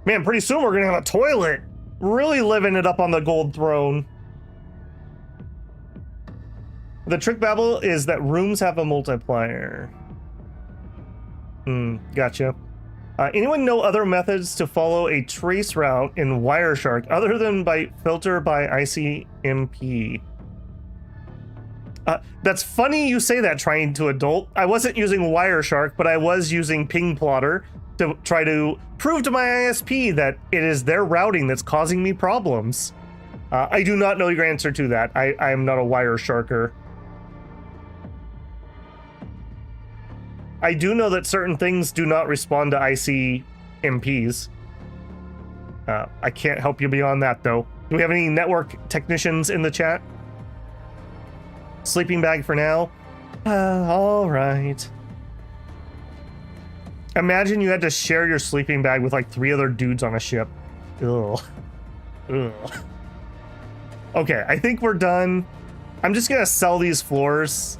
Man, pretty soon we're gonna have a toilet. Really living it up on the gold throne. The trick, Babel, is that rooms have a multiplier. Gotcha. Anyone know other methods to follow a trace route in Wireshark other than by filter by ICMP? That's funny you say that, trying to adult. I wasn't using Wireshark, but I was using Ping Plotter to try to prove to my ISP that it is their routing that's causing me problems. I do not know your answer to that. I am not a Wiresharker. I do know that certain things do not respond to ICMPs. I can't help you beyond that, though. Do we have any network technicians in the chat? Sleeping bag for now? All right. Imagine you had to share your sleeping bag with like 3 other dudes on a ship. Ugh. Ugh. Okay, I think we're done. I'm just gonna sell these floors.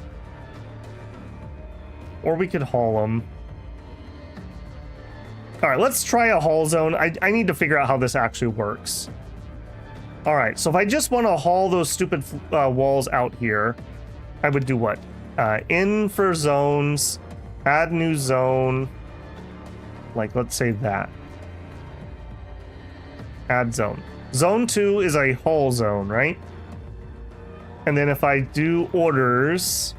Or we could haul them. All right, let's try a haul zone. I need to figure out how this actually works. All right, so if I just want to haul those stupid walls out here, I would do what? In for zones, add new zone. Like, let's say that. Add zone. Zone 2 is a haul zone, right? And then if I do orders,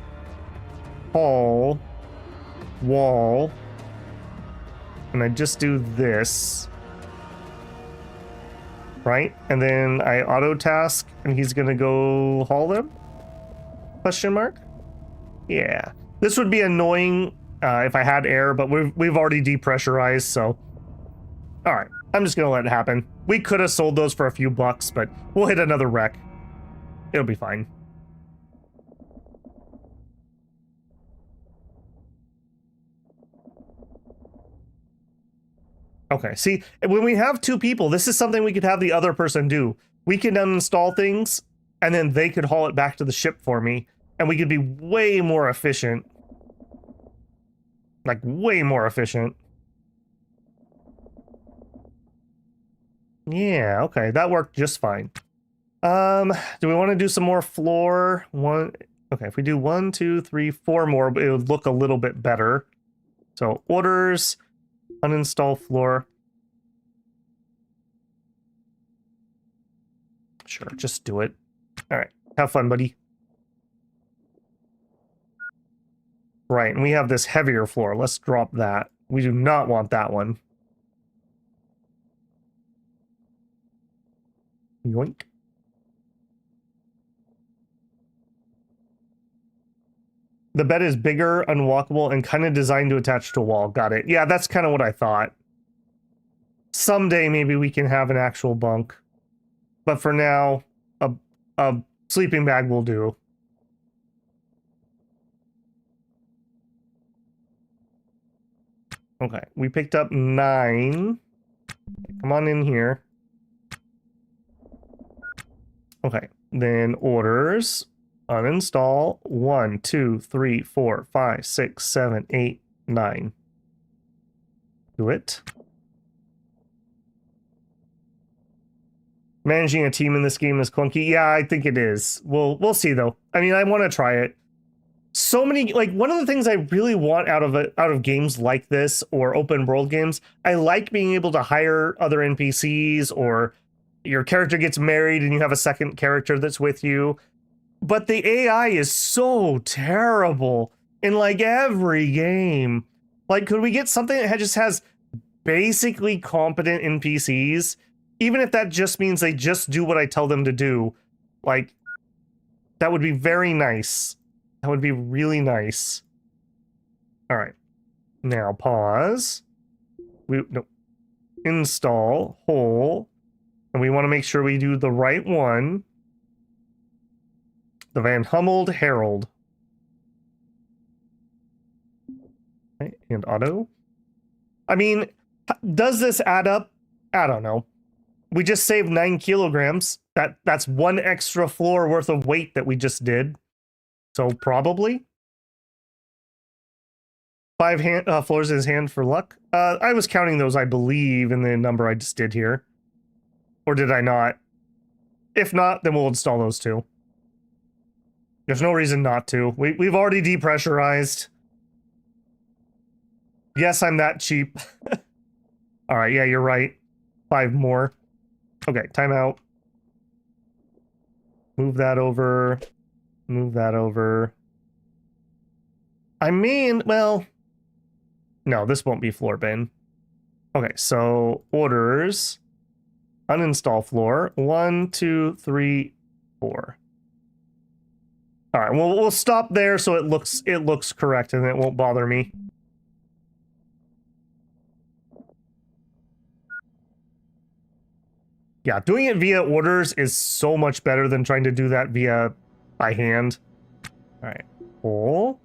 haul, wall, and I just do this, right? And then I auto task and he's gonna go haul them? Question mark? Yeah. This would be annoying if I had air, but we've already depressurized, so. All right, I'm just gonna let it happen. We could have sold those for a few bucks, but we'll hit another wreck. It'll be fine. Okay, see, when we have two people, this is something we could have the other person do. We can uninstall things, and then they could haul it back to the ship for me, and we could be way more efficient. Like, way more efficient. Yeah, okay, that worked just fine. Do we want to do some more floor? Okay, if we do 1, 2, 3, 4 more, it would look a little bit better. So, orders, uninstall floor. Sure, just do it. All right, have fun, buddy. Right, and we have this heavier floor. Let's drop that. We do not want that one. Yoink. The bed is bigger, unwalkable, and kind of designed to attach to a wall. Got it. Yeah, that's kind of what I thought. Someday, maybe we can have an actual bunk. But for now, a sleeping bag will do. Okay, we picked up 9. Come on in here. Okay, then orders. Uninstall 1, 2, 3, 4, 5, 6, 7, 8, 9. Do it. Managing a team in this game is clunky. Yeah, I think it is. We'll see though. I mean, I want to try it. So many, like, one of the things I really want out of games like this or open world games, I like being able to hire other NPCs, or your character gets married and you have a second character that's with you. But the AI is so terrible in like every game. Like, could we get something that just has basically competent NPCs? Even if that just means they just do what I tell them to do. Like, that would be very nice. That would be really nice. All right. Now pause. No. Install whole. And we want to make sure we do the right one. The Van Hummeld Herald. Okay, and auto. I mean, does this add up? I don't know. We just saved 9 kilograms. That's 1 extra floor worth of weight that we just did. So probably 5 floors in his hand for luck. I was counting those, I believe, in the number I just did here. Or did I not? If not, then we'll install those too. There's no reason not to. We've already depressurized. Yes, I'm that cheap. All right, yeah, you're right. 5 more. Okay, timeout. Move that over. Move that over. I mean, well, no, this won't be floor bin. Okay, so orders. Uninstall floor. 1, 2, 3, 4. All right, well, we'll stop there so it looks correct and it won't bother me. Yeah, doing it via orders is so much better than trying to do that via by hand. All right, pull.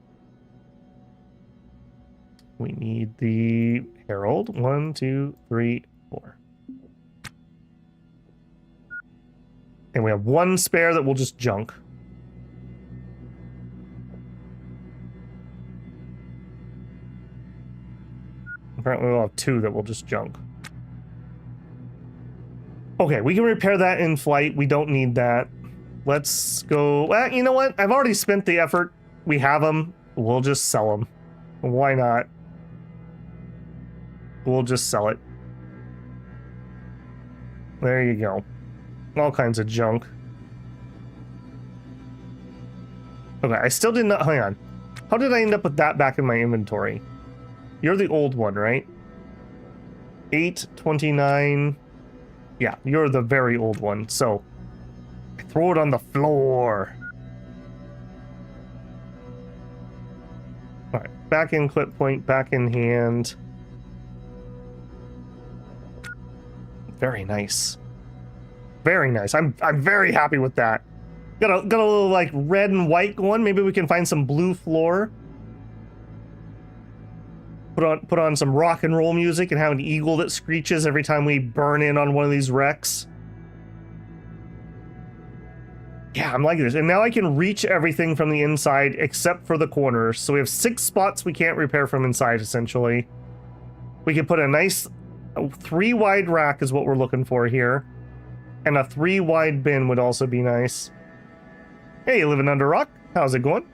We need the Herald. 1, 2, 3, 4. And we have 1 spare that we'll just junk. Apparently we'll have 2 that we'll just junk. Okay, we can repair that in flight. We don't need that. Let's go. Well, you know what? I've already spent the effort. We have them. We'll just sell them. Why not? We'll just sell it. There you go. All kinds of junk. Okay, I still did not, hang on. How did I end up with that back in my inventory? You're the old one, right? 829. Yeah, you're the very old one. So throw it on the floor. All right, back in clip point, back in hand. Very nice. Very nice. I'm very happy with that. Got a little like red and white going. Maybe we can find some blue floor. Put on some rock and roll music and have an eagle that screeches every time we burn in on one of these wrecks. Yeah, I'm liking this. And now I can reach everything from the inside except for the corners. So we have 6 spots we can't repair from inside, essentially. We can put a nice 3-wide rack is what we're looking for here. And a 3-wide bin would also be nice. Hey, you living under a rock? How's it going?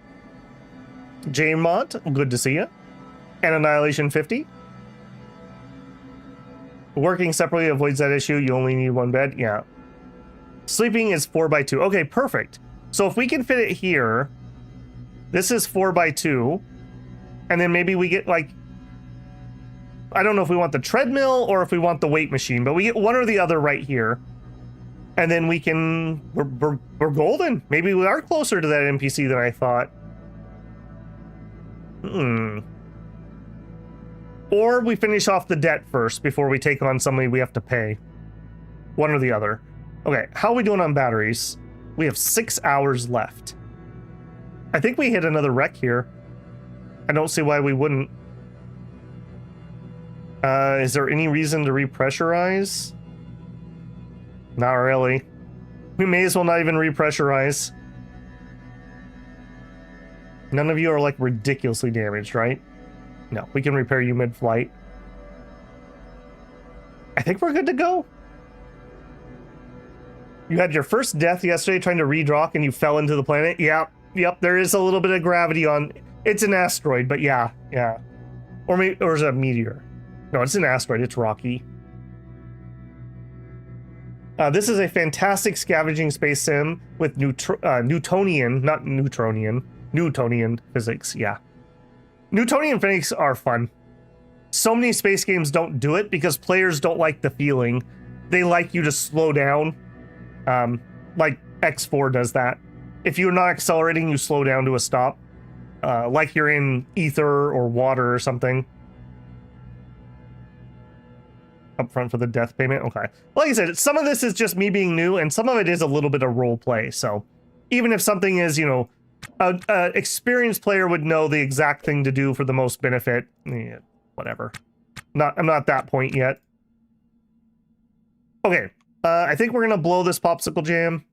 Jane Mont, good to see you. And Annihilation 50. Working separately avoids that issue. You only need 1 bed. Yeah. Sleeping is 4x2. Okay, perfect. So if we can fit it here, this is 4x2. And then maybe we get like, I don't know if we want the treadmill or if we want the weight machine, but we get one or the other right here. And then we can, we're golden. Maybe we are closer to that NPC than I thought. Or we finish off the debt first before we take on somebody we have to pay. One or the other. Okay, how are we doing on batteries? We have 6 hours left. I think we hit another wreck here. I don't see why we wouldn't. Is there any reason to repressurize? Not really. We may as well not even repressurize. None of you are like ridiculously damaged, right? No, we can repair you mid-flight. I think we're good to go. You had your first death yesterday trying to redraw and you fell into the planet. Yep, there is a little bit of gravity on. It's an asteroid, but yeah. Or is it a meteor? No, it's an asteroid. It's rocky. This is a fantastic scavenging space sim with Newtonian, not Neutronian, Newtonian physics, yeah. Newtonian physics are fun. So many space games don't do it because players don't like the feeling. They like you to slow down. Like X4 does that. If you're not accelerating, you slow down to a stop. Like you're in ether or water or something. Up front for the death payment. Okay. Like I said, some of this is just me being new, and some of it is a little bit of role play. So even if something is, you know, an experienced player would know the exact thing to do for the most benefit. Yeah, whatever. I'm not at that point yet. Okay. I think we're gonna blow this popsicle jam.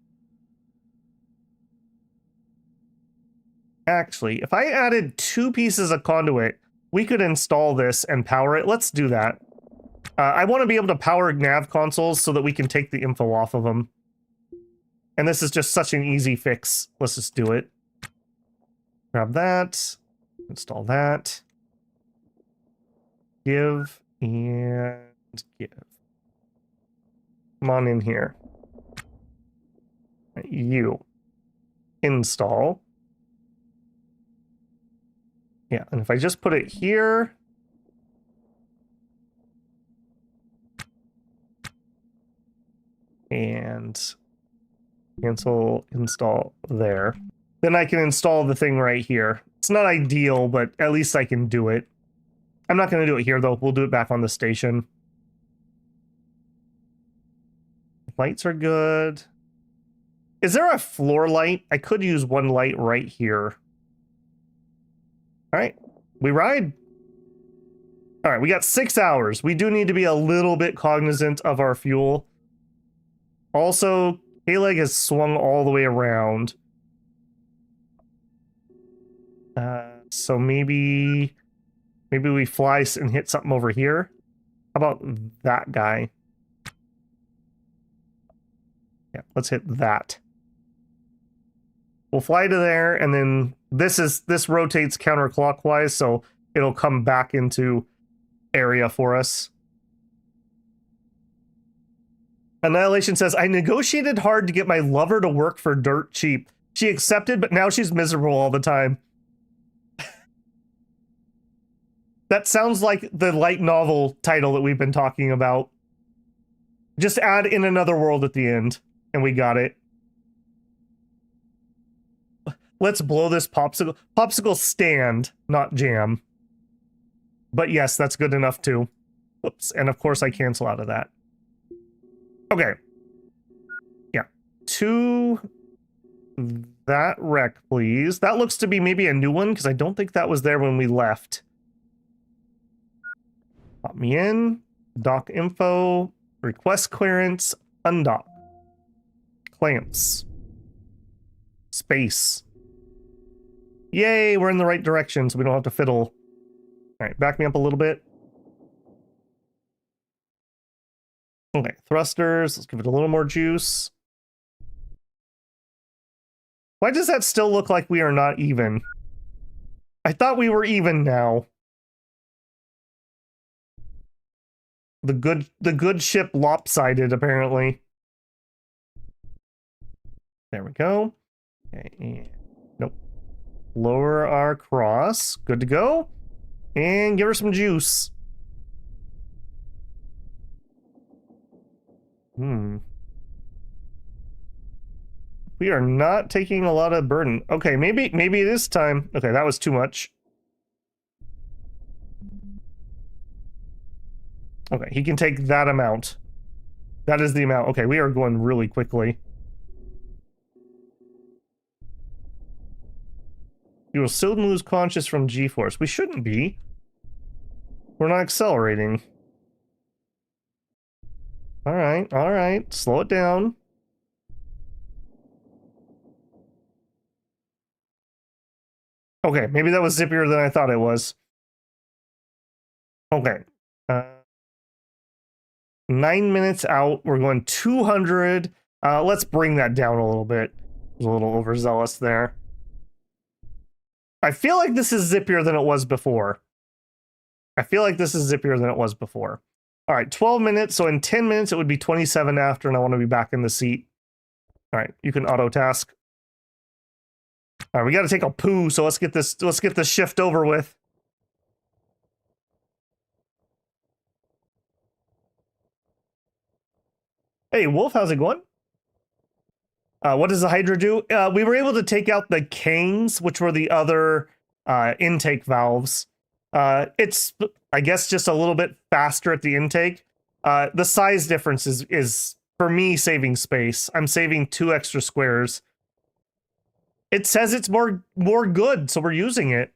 Actually, if I added 2 pieces of conduit, we could install this and power it. Let's do that. I want to be able to power nav consoles so that we can take the info off of them. And this is just such an easy fix. Let's just do it. Grab that. Install that. Give and give. Come on in here. You. Install. Yeah, and if I just put it here... and cancel install there. Then I can install the thing right here. It's not ideal, but at least I can do it. I'm not going to do it here, though. We'll do it back on the station. Lights are good. Is there a floor light? I could use 1 light right here. All right, we ride. All right, we got 6 hours. We do need to be a little bit cognizant of our fuel. Also, K-Leg has swung all the way around. So maybe we fly and hit something over here. How about that guy? Yeah, let's hit that. We'll fly to there, and then this rotates counterclockwise, so it'll come back into area for us. Annihilation says, I negotiated hard to get my lover to work for dirt cheap. She accepted, but now she's miserable all the time. That sounds like the light novel title that we've been talking about. Just add in another world at the end, and we got it. Let's blow this popsicle. Popsicle stand, not jam. But yes, that's good enough too. Whoops, and of course I cancel out of that. Okay. Yeah. To that wreck, please. That looks to be maybe a new one, because I don't think that was there when we left. Pop me in. Dock info. Request clearance. Undock. Clamps. Space. Yay, we're in the right direction, so we don't have to fiddle. Alright, back me up a little bit. Okay, thrusters. Let's give it a little more juice. Why does that still look like we are not even? I thought we were even now. The good ship lopsided, apparently. There we go. Okay, and nope. Lower our cross. Good to go. And give her some juice. We are not taking a lot of burden. Okay, maybe it is time. Okay, that was too much. Okay, he can take that amount. That is the amount. Okay, we are going really quickly. You will still lose conscious from G-force. We shouldn't be. We're not accelerating. Alright, alright. Slow it down. Okay, maybe that was zippier than I thought it was. Okay. 9 minutes out. We're going 200. Let's bring that down a little bit. I was a little overzealous there. I feel like this is zippier than it was before. All right, 12 minutes. So in 10 minutes, it would be 27 after, and I want to be back in the seat. All right, you can auto task. All right, we got to take a poo. So let's get this shift over with. Hey, Wolf, how's it going? What does the Hydra do? We were able to take out the Kangs, which were the other intake valves. It's, I guess, just a little bit faster at the intake. The size difference is for me, saving space. I'm saving 2 extra squares. It says it's more good, so we're using it.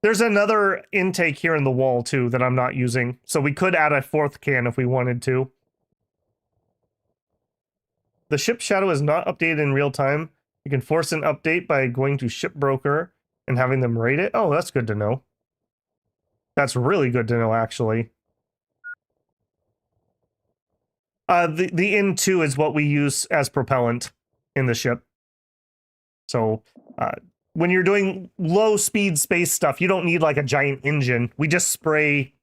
There's another intake here in the wall, too, that I'm not using. So we could add a 4th can if we wanted to. The ship shadow is not updated in real time. You can force an update by going to Ship Broker and having them rate it. Oh, that's good to know. That's really good to know, actually. The N2 is what we use as propellant in the ship. So when you're doing low speed space stuff, you don't need like a giant engine. We just spray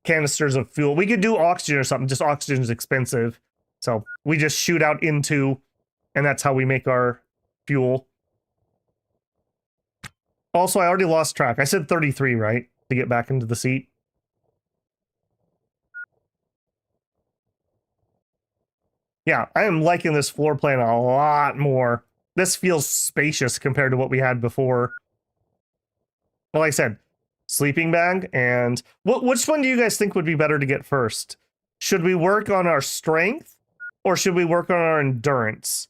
canisters of fuel. We could do oxygen or something. Just oxygen is expensive. So we just shoot out into, and that's how we make our fuel. Also, I already lost track. I said 33, right? To get back into the seat. Yeah, I am liking this floor plan a lot more. This feels spacious compared to what we had before. Well, like I said, sleeping bag and... which one do you guys think would be better to get first? Should we work on our strength? Or should we work on our endurance?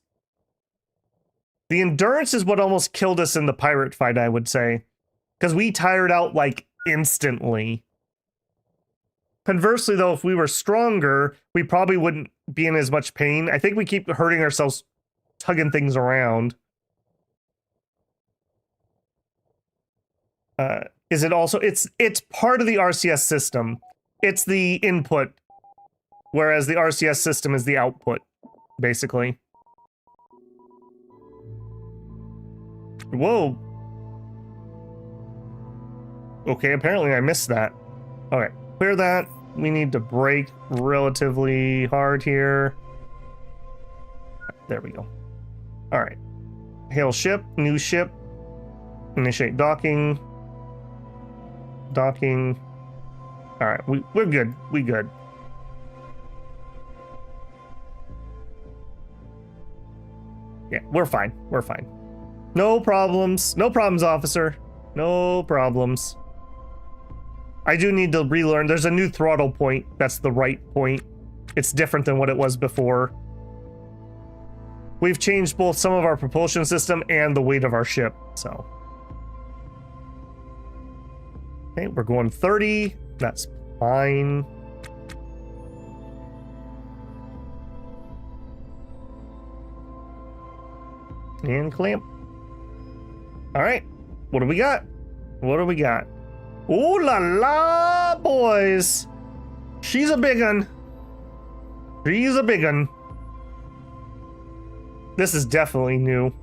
The endurance is what almost killed us in the pirate fight, I would say. Because we tired out, like, instantly. Conversely, though, if we were stronger, we probably wouldn't be in as much pain. I think we keep hurting ourselves, tugging things around. Is it also... It's part of the RCS system. It's the input. Whereas the RCS system is the output, basically. Whoa. Okay, apparently I missed that. Okay, clear that. We need to brake relatively hard here. There we go. All right. Hail ship, new ship. Initiate docking. Docking. All right, we're good. We good. Yeah, we're fine. We're fine. No problems. No problems, officer. No problems. I do need to relearn. There's a new throttle point. That's the right point. It's different than what it was before. We've changed both some of our propulsion system and the weight of our ship, so. Okay, we're going 30. That's fine. And clamp. All right. What do we got? What do we got? Ooh la la, boys. She's a big one. She's a big one. This is definitely new.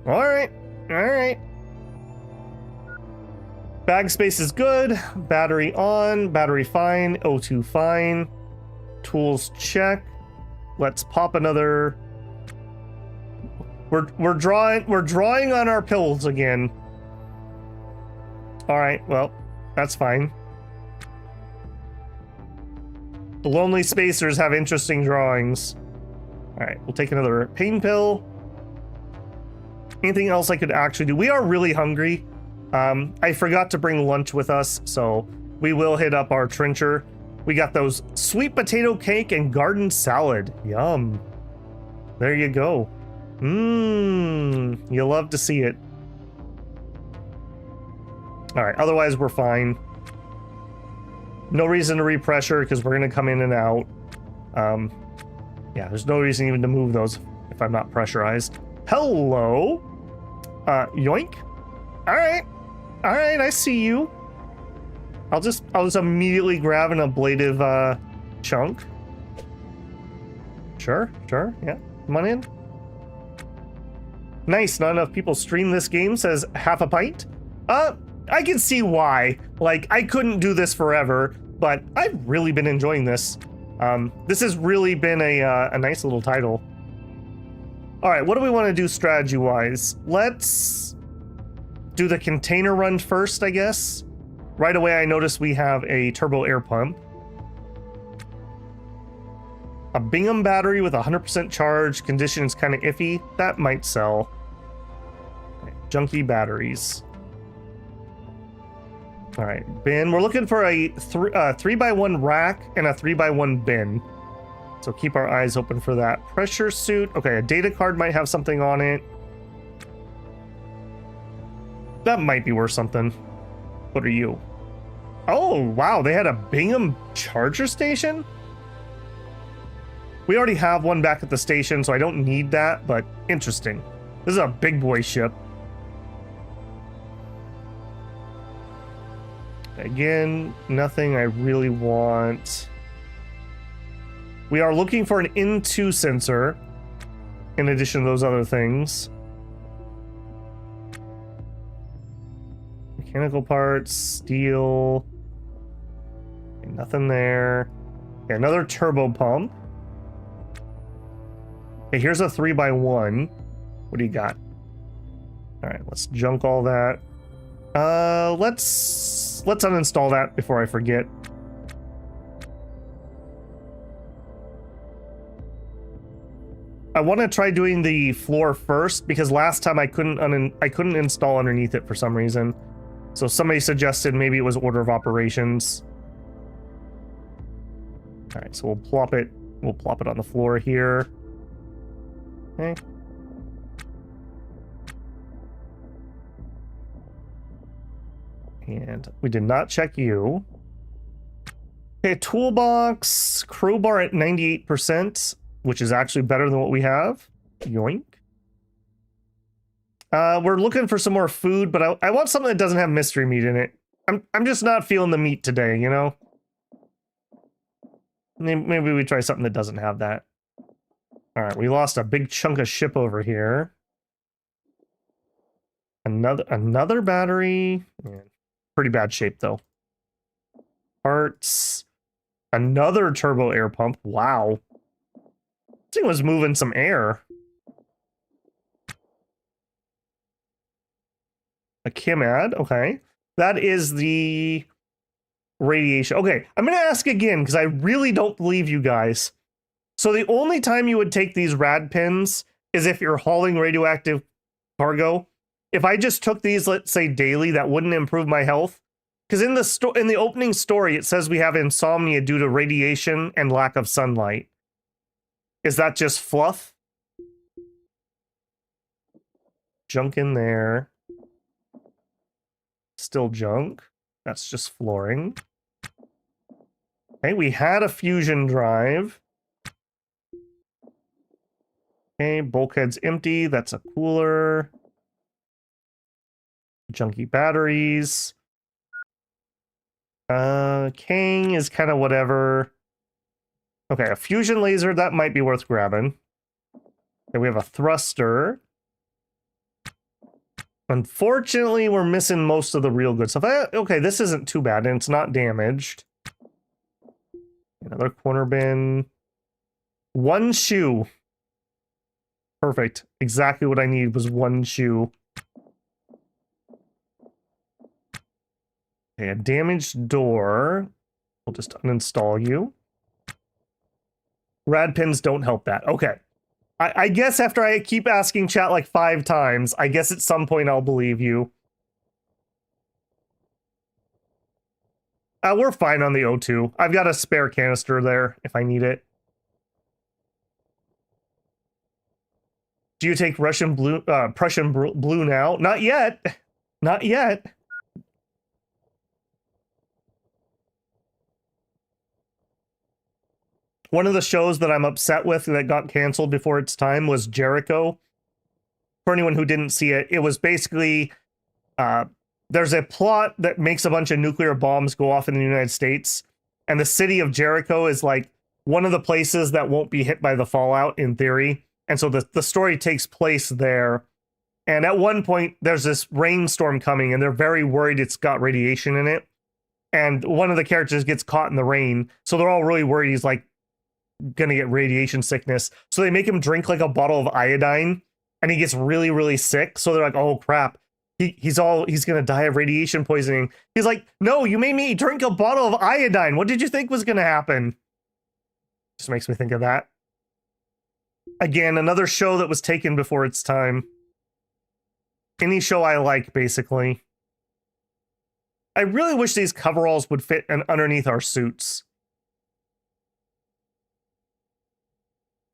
All right. All right. Bag space is good. Battery on. Battery fine. O2 fine. Tools check. Let's pop another. We're drawing on our pills again. All right. Well, that's fine. The lonely spacers have interesting drawings. All right. We'll take another pain pill. Anything else I could actually do? We are really hungry. I forgot to bring lunch with us, so we will hit up our trencher. We got those sweet potato cake and garden salad. Yum. There you go. You love to see it. All right, otherwise we're fine. No reason to repressure because we're gonna come in and out. Yeah, there's no reason even to move those if I'm not pressurized. Hello. Yoink. All right. All right, I see you. I'll just immediately grab an ablative chunk. Sure, yeah. Come on in. Nice, not enough people stream this game, says half a pint. I can see why. Like, I couldn't do this forever, but I've really been enjoying this. This has really been a nice little title. All right, what do we want to do strategy-wise? Let's do the container run first, I guess. Right away, I notice we have a turbo air pump. A Bingham battery with 100% charge. Condition is kind of iffy. That might sell. Okay, junky batteries. All right, bin. We're looking for a 3x1 rack and a 3x1 bin. So keep our eyes open for that. Pressure suit. Okay, a data card might have something on it. That might be worth something. What are you? Oh, wow, they had a Bingham charger station? We already have one back at the station, so I don't need that, but interesting. This is a big boy ship. Again, nothing I really want. We are looking for an N2 sensor, in addition to those other things. Mechanical parts, steel. Okay, nothing there. Okay, another turbo pump. Okay, here's a 3x1. What do you got? All right, let's junk all that. Let's uninstall that before I forget. I want to try doing the floor first because last time I couldn't install underneath it for some reason. So somebody suggested maybe it was order of operations. All right, so we'll plop it on the floor here. Okay. And we did not check you. Okay, toolbox, crowbar at 98%, which is actually better than what we have. Yoink. We're looking for some more food, but I want something that doesn't have mystery meat in it. I'm just not feeling the meat today, you know? Maybe we try something that doesn't have that. All right, we lost a big chunk of ship over here. Another battery. Yeah, pretty bad shape though. Parts. Another turbo air pump. Wow. This thing was moving some air. A Kimad, okay. That is the radiation. Okay, I'm going to ask again because I really don't believe you guys. So the only time you would take these rad pins is if you're hauling radioactive cargo. If I just took these, let's say daily, that wouldn't improve my health. Because in the opening story, it says we have insomnia due to radiation and lack of sunlight. Is that just fluff? Junk in there. Still junk. That's just flooring. Okay, we had a fusion drive. Okay, bulkhead's empty. That's a cooler. Junky batteries. Kang is kind of whatever. Okay, a fusion laser, that might be worth grabbing. Okay, we have a thruster. Unfortunately, we're missing most of the real good stuff. Okay, this isn't too bad, and it's not damaged. Another corner bin. One shoe. Perfect. Exactly what I need was one shoe. Okay, a damaged door. We'll just uninstall you. Rad pins don't help that. Okay. I guess after I keep asking chat like 5 times, I guess at some point I'll believe you. We're fine on the O2. I've got a spare canister there if I need it. Do you take Prussian blue now? Not yet. Not yet. One of the shows that I'm upset with that got canceled before its time was Jericho. For anyone who didn't see it, it was basically there's a plot that makes a bunch of nuclear bombs go off in the United States, and the city of Jericho is like one of the places that won't be hit by the fallout in theory. And so the story takes place there. And at one point, there's this rainstorm coming, and they're very worried it's got radiation in it. And one of the characters gets caught in the rain, so they're all really worried he's like gonna get radiation sickness. So they make him drink like a bottle of iodine, and he gets really, really sick. So they're like, oh crap, he's gonna die of radiation poisoning. He's like, no, you made me drink a bottle of iodine. What did you think was gonna happen? Just makes me think of that. Again, another show that was taken before its time. Any show I like, basically. I really wish these coveralls would fit underneath our suits.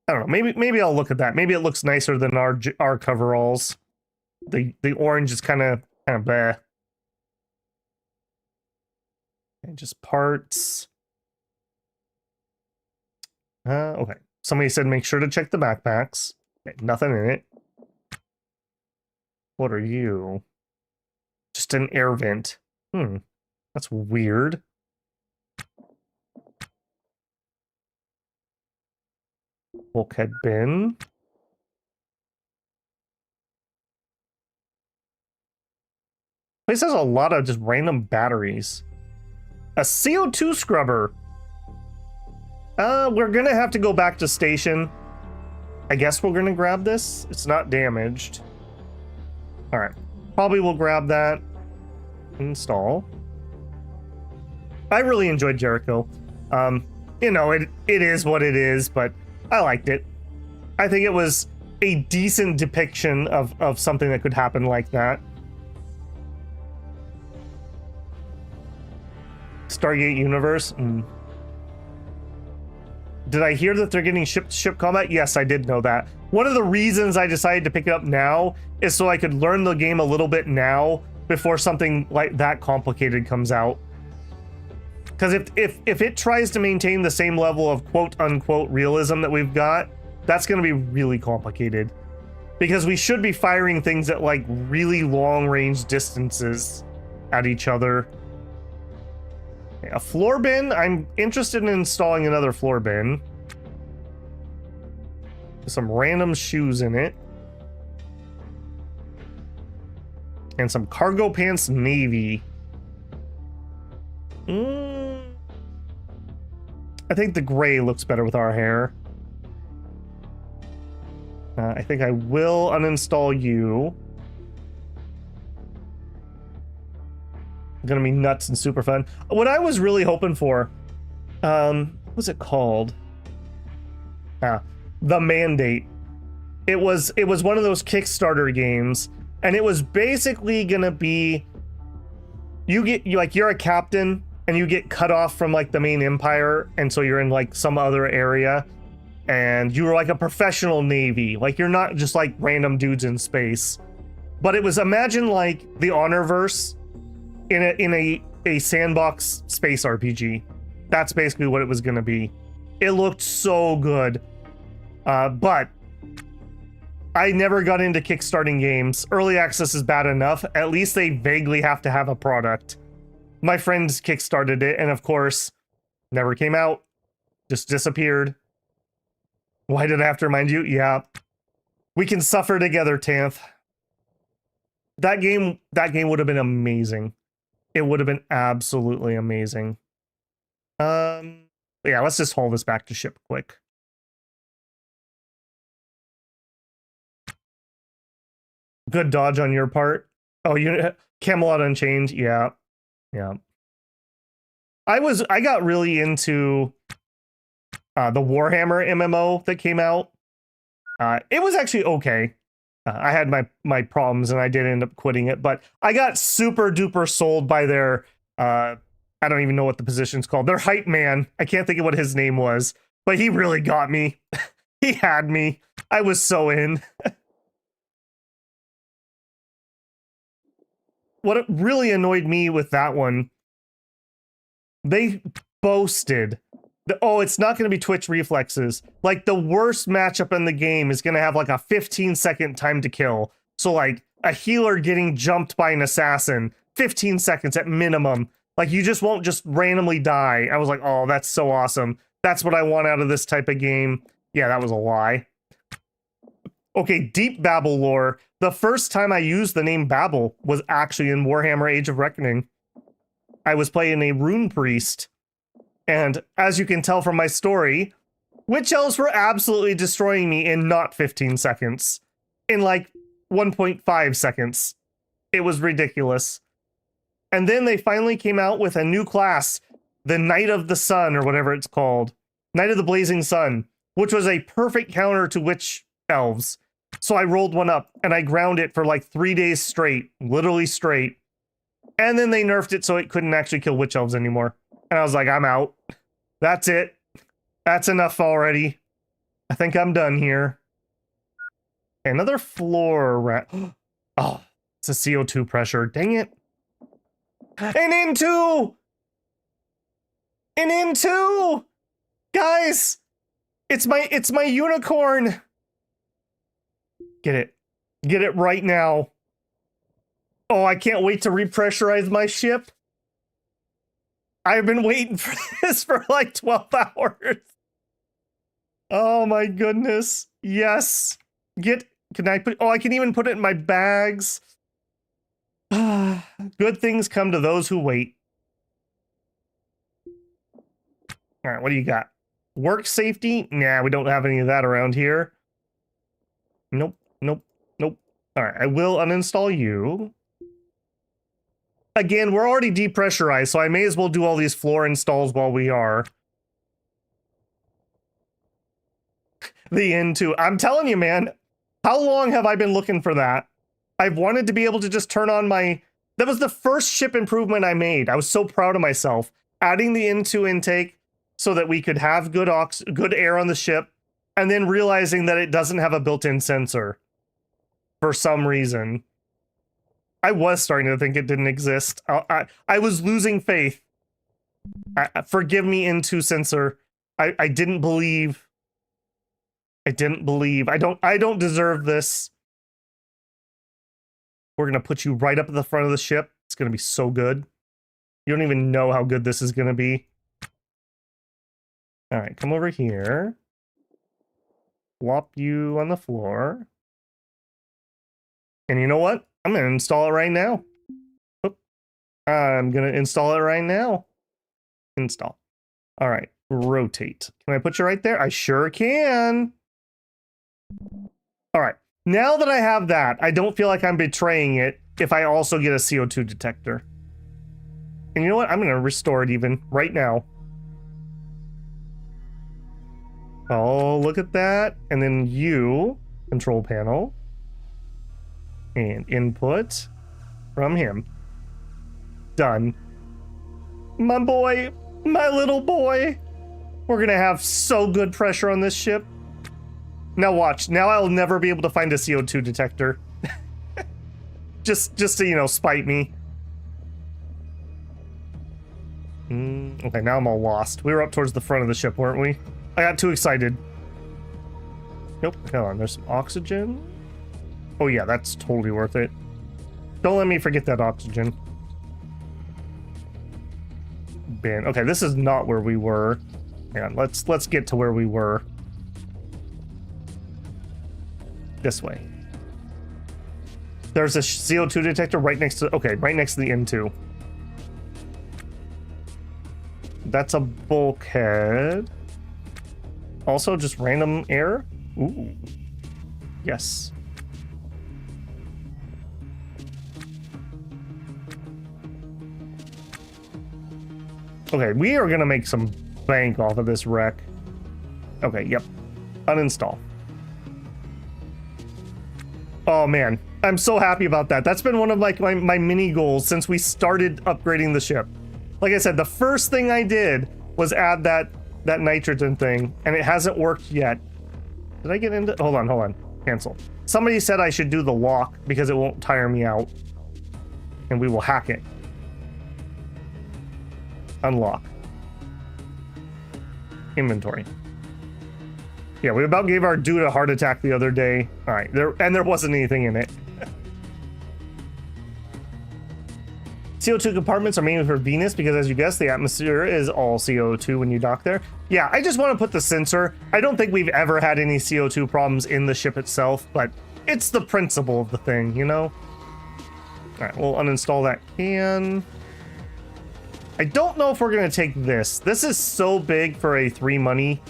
I don't know. Maybe I'll look at that. Maybe it looks nicer than our coveralls. The orange is kind of bleh. Okay, just parts. Okay. Somebody said make sure to check the backpacks. Okay, nothing in it. What are you? Just an air vent. That's weird. Bulkhead bin. Place has a lot of just random batteries. A CO2 scrubber. We're gonna have to go back to station. I guess we're gonna grab this. It's not damaged. Alright. Probably we'll grab that. Install. I really enjoyed Jericho. You know, it is what it is, but I liked it. I think it was a decent depiction of something that could happen like that. Stargate Universe. Did I hear that they're getting ship-to-ship combat? Yes, I did know that. One of the reasons I decided to pick it up now is so I could learn the game a little bit now before something like that complicated comes out. Because if it tries to maintain the same level of quote-unquote realism that we've got, that's going to be really complicated. Because we should be firing things at like really long-range distances at each other. A floor bin. I'm interested in installing another floor bin. Some random shoes in it. And some cargo pants navy. I think the gray looks better with our hair. I think I will uninstall you. gonna be nuts and super fun. What I was really hoping for, what was it called? The Mandate. It was one of those Kickstarter games, and it was basically gonna be you're a captain and you get cut off from like the main empire, and so you're in like some other area, and you were like a professional navy. Like you're not just like random dudes in space. But it was, imagine like the Honorverse in a sandbox space RPG. That's basically what it was gonna be. It looked so good. But I never got into kickstarting games. Early access is bad enough. At least they vaguely have to have a product. My friends kickstarted it, and of course, never came out. Just disappeared. Why did I have to remind you? Yeah. We can suffer together, Tanth. That game would have been amazing. It would have been absolutely amazing. Yeah, let's just haul this back to ship quick. Good dodge on your part. Oh, you Camelot Unchained. Yeah. Yeah. I got really into the Warhammer MMO that came out. It was actually okay. I had my problems and I did end up quitting it, but I got super duper sold by their I don't even know what the position's called. Their hype man. I can't think of what his name was, but he really got me. He had me. I was so in. What really annoyed me with that one, they boasted that, oh, it's not going to be Twitch reflexes. Like, the worst matchup in the game is going to have like a 15-second time to kill. So like a healer getting jumped by an assassin, 15 seconds at minimum. Like, you just won't just randomly die. I was like, oh, that's so awesome. That's what I want out of this type of game. Yeah, that was a lie. Okay, deep Babel lore. The first time I used the name Babel was actually in Warhammer Age of Reckoning. I was playing a rune priest, and as you can tell from my story, witch elves were absolutely destroying me in not 15 seconds. In like 1.5 seconds. It was ridiculous. And then they finally came out with a new class, the Knight of the Sun, or whatever it's called. Knight of the Blazing Sun, which was a perfect counter to witch elves. So I rolled one up and I ground it for like 3 days straight, literally straight. And then they nerfed it so it couldn't actually kill witch elves anymore. And I was like, I'm out. That's it. That's enough already. I think I'm done here. Another floor rat. Oh, it's a CO2 pressure. Dang it. An N2! An N2! Guys! It's my unicorn! Get it. Get it right now. Oh, I can't wait to repressurize my ship. I've been waiting for this for like 12 hours. Oh my goodness. Yes. Can I put, oh, I can even put it in my bags. Good things come to those who wait. All right, what do you got? Work safety? Nah, we don't have any of that around here. Nope, nope, nope. All right, I will uninstall you. Again, we're already depressurized, so I may as well do all these floor installs while we are. The N2. I'm telling you, man, how long have I been looking for that? I've wanted to be able to just turn on my... That was the first ship improvement I made. I was so proud of myself. Adding the N2 intake so that we could have good air on the ship, and then realizing that it doesn't have a built-in sensor for some reason. I was starting to think it didn't exist. I was losing faith. Forgive me, N2 sensor. I didn't believe. I didn't believe. I don't deserve this. We're gonna put you right up at the front of the ship. It's gonna be so good. You don't even know how good this is gonna be. All right, come over here. Flop you on the floor. And you know what? I'm gonna install it right now. Oop. I'm gonna install it right now. Install. All right, rotate. Can I put you right there? I sure can. All right, now that I have that, I don't feel like I'm betraying it if I also get a CO2 detector. And you know what? I'm going to restore it even right now. Oh, look at that. And then you, control panel, and input from him. Done. My boy, my little boy. We're going to have so good pressure on this ship. Now watch. Now I'll never be able to find a CO2 detector. just to, you know, spite me. Okay, now I'm all lost. We were up towards the front of the ship, weren't we? I got too excited. Nope, hold on. There's some oxygen. Oh yeah, that's totally worth it. Don't let me forget that oxygen. Bin. Okay, this is not where we were. Hang on, let's get to where we were. This way. There's a CO2 detector right next to, okay, right next to the N2. That's a bulkhead. Also, just random air. Ooh. Yes. Okay, we are gonna make some bank off of this wreck. Okay, yep. Uninstall. Oh man, I'm so happy about that. That's been one of like my mini goals since we started upgrading the ship. Like I said, the first thing I did was add that nitrogen thing, and it hasn't worked yet. Did I get into? Hold on. Cancel. Somebody said I should do the lock because it won't tire me out, and we will hack it. Unlock. Inventory. Yeah, we about gave our dude a heart attack the other day. All right, there wasn't anything in it. CO2 compartments are mainly for Venus because, as you guessed, the atmosphere is all CO2 when you dock there. Yeah, I just want to put the sensor. I don't think we've ever had any CO2 problems in the ship itself, but it's the principle of the thing, you know? All right, we'll uninstall that can. I don't know if we're going to take this. This is so big for a 3 money.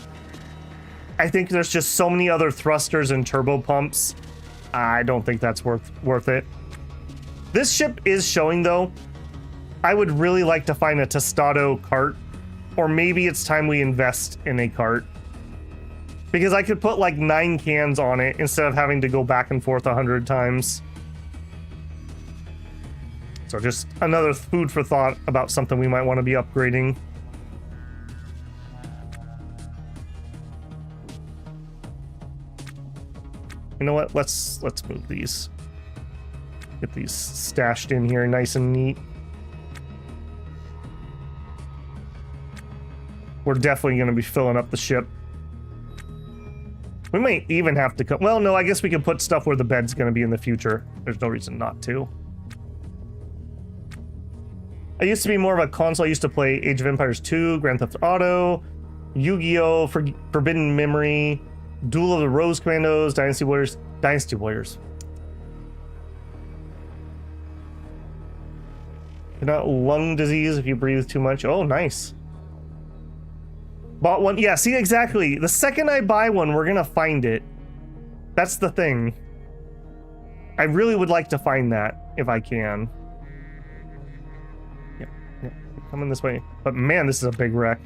I think there's just so many other thrusters and turbo pumps. I don't think that's worth it. This ship is showing, though. I would really like to find a Tostado cart, or maybe it's time we invest in a cart. Because I could put like 9 cans on it instead of having to go back and forth 100 times. So just another food for thought about something we might want to be upgrading. You know what? Let's move these. Get these stashed in here nice and neat. We're definitely going to be filling up the ship. We might even have to well, no, I guess we can put stuff where the bed's going to be in the future. There's no reason not to. I used to be more of a console. I used to play Age of Empires 2, Grand Theft Auto, Yu-Gi-Oh!, Forbidden Memory, Duel of the Rose Commandos, Dynasty Warriors. You're not lung disease if you breathe too much. Oh, nice. Bought one. Yeah, see, exactly. The second I buy one, we're gonna find it. That's the thing. I really would like to find that if I can. Yep, coming this way. But man, this is a big wreck.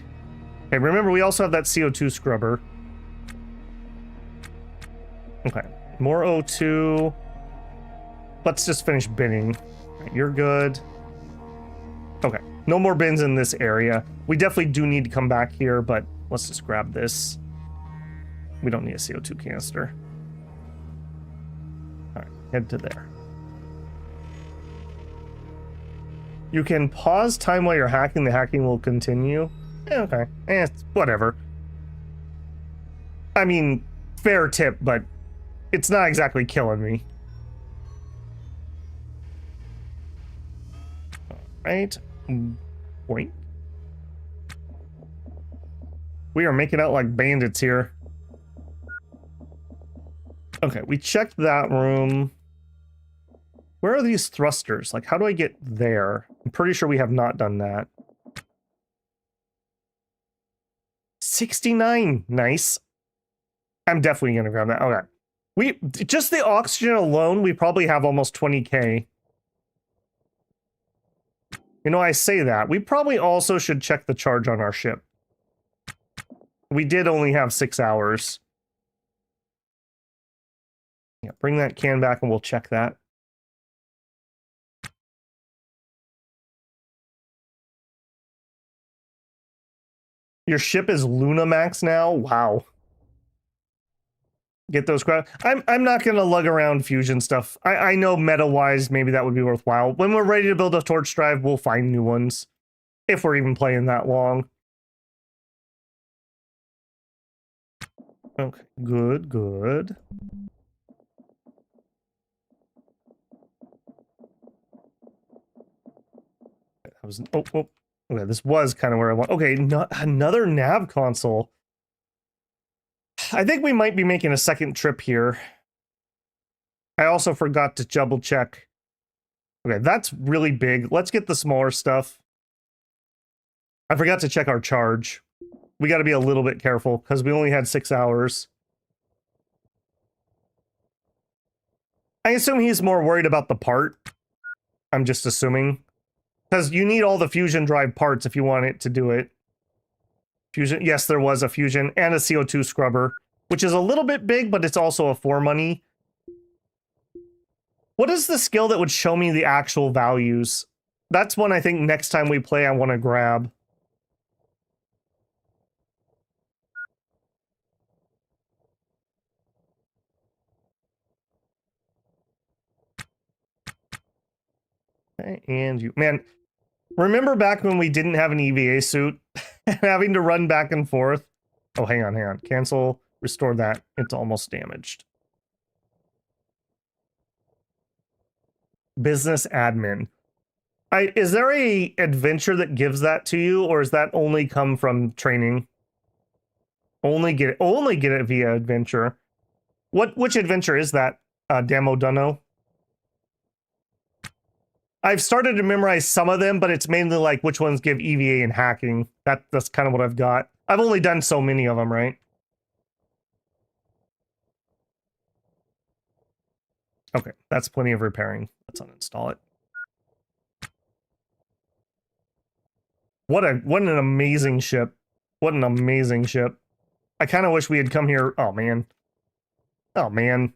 Okay, remember, we also have that CO2 scrubber. Okay, more O2. Let's just finish binning. Right, you're good. Okay, no more bins in this area. We definitely do need to come back here, but let's just grab this. We don't need a CO2 canister. All right, head to there. You can pause time while you're hacking. The hacking will continue. Okay, whatever. I mean, fair tip, but it's not exactly killing me. All right. Point. We are making out like bandits here. Okay, we checked that room. Where are these thrusters? Like, how do I get there? I'm pretty sure we have not done that. 69. Nice. I'm definitely gonna grab that. Okay. Just the oxygen alone, we probably have almost 20k. You know, I say that. We probably also should check the charge on our ship. We did only have 6 hours. Yeah, bring that can back and we'll check that. Your ship is Lunamax now? Wow. Get those crowd. I'm not gonna lug around fusion stuff. I know meta-wise maybe that would be worthwhile. When we're ready to build a torch drive, we'll find new ones. If we're even playing that long. Okay, good, good. That was okay, this was kind of where I want. Okay, another nav console. I think we might be making a second trip here. I also forgot to double check. Okay, that's really big. Let's get the smaller stuff. I forgot to check our charge. We got to be a little bit careful because we only had 6 hours. I assume he's more worried about the part. I'm just assuming. Because you need all the fusion drive parts if you want it to do it. Fusion, yes, there was a fusion and a CO2 scrubber, which is a little bit big, but it's also a 4 money. What is the skill that would show me the actual values? That's one I think next time we play I want to grab. Okay, and you, man, remember back when we didn't have an EVA suit and having to run back and forth? Oh, hang on. Cancel, restore that. It's almost damaged. Business admin. Is there a adventure that gives that to you, or does that only come from training? Only get it via adventure. Which adventure is that? Damo Dunno? I've started to memorize some of them, but it's mainly like which ones give EVA and hacking. That's kind of what I've got. I've only done so many of them, right? Okay, that's plenty of repairing. Let's uninstall it. What an amazing ship. What an amazing ship. I kind of wish we had come here. Oh, man. Oh, man.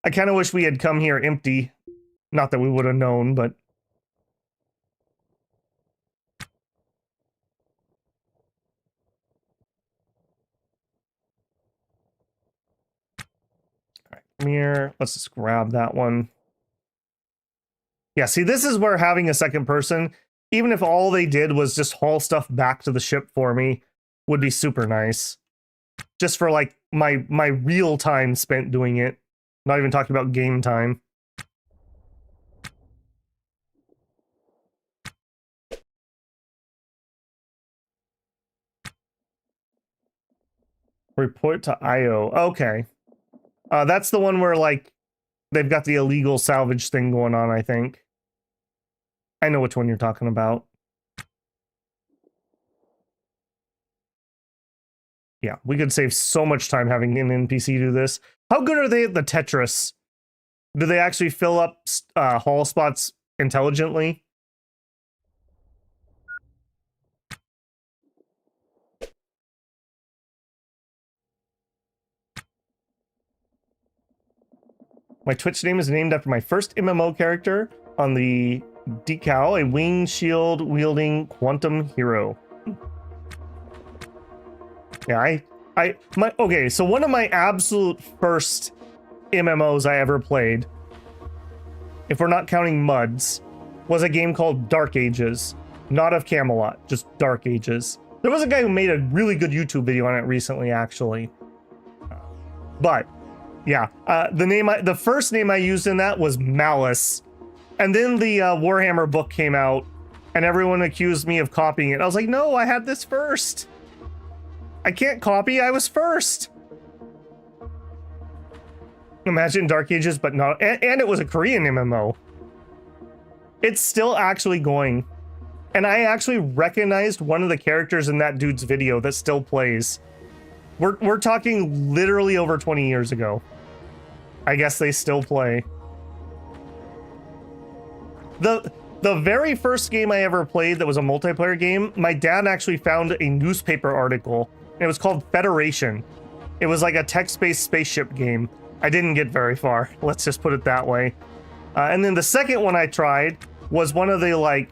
I kind of wish we had come here empty. Not that we would have known, but... Alright, come here. Let's just grab that one. Yeah, see, this is where having a second person, even if all they did was just haul stuff back to the ship for me, would be super nice. Just for, like, my real time spent doing it. Not even talking about game time. Report to IO. Okay. That's the one where, like, they've got the illegal salvage thing going on, I think. I know which one you're talking about. Yeah, we could save so much time having an NPC do this. How good are they at the Tetris? Do they actually fill up haul spots intelligently? My Twitch name is named after my first MMO character on the decal, a wing shield wielding quantum hero. Yeah, okay, so one of my absolute first MMOs I ever played, if we're not counting MUDs, was a game called Dark Ages. Not of Camelot, just Dark Ages. There was a guy who made a really good YouTube video on it recently, actually. But, yeah, the first name I used in that was Malice. And then the Warhammer book came out, and everyone accused me of copying it. I was like, no, I had this first. I can't copy, I was first. Imagine Dark Ages, but not, and it was a Korean MMO. It's still actually going. And I actually recognized one of the characters in that dude's video that still plays. We're talking literally over 20 years ago. I guess they still play. The very first game I ever played that was a multiplayer game, my dad actually found a newspaper article. It was called Federation. It was like a text-based spaceship game. I didn't get very far. Let's just put it that way. And then the second one I tried was one of the, like,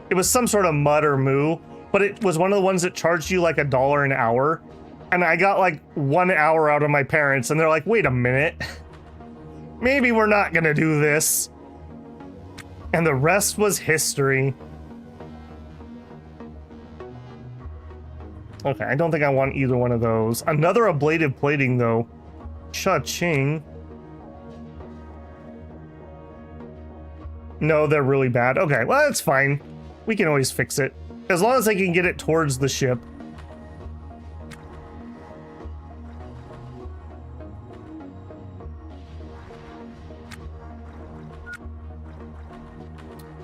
it was some sort of mud or moo, but it was one of the ones that charged you like $1 an hour. And I got like 1 hour out of my parents, and they're like, wait a minute. Maybe we're not gonna do this. And the rest was history. Okay, I don't think I want either one of those. Another ablative plating, though. Cha-ching. No, they're really bad. Okay, well, that's fine. We can always fix it. As long as I can get it towards the ship.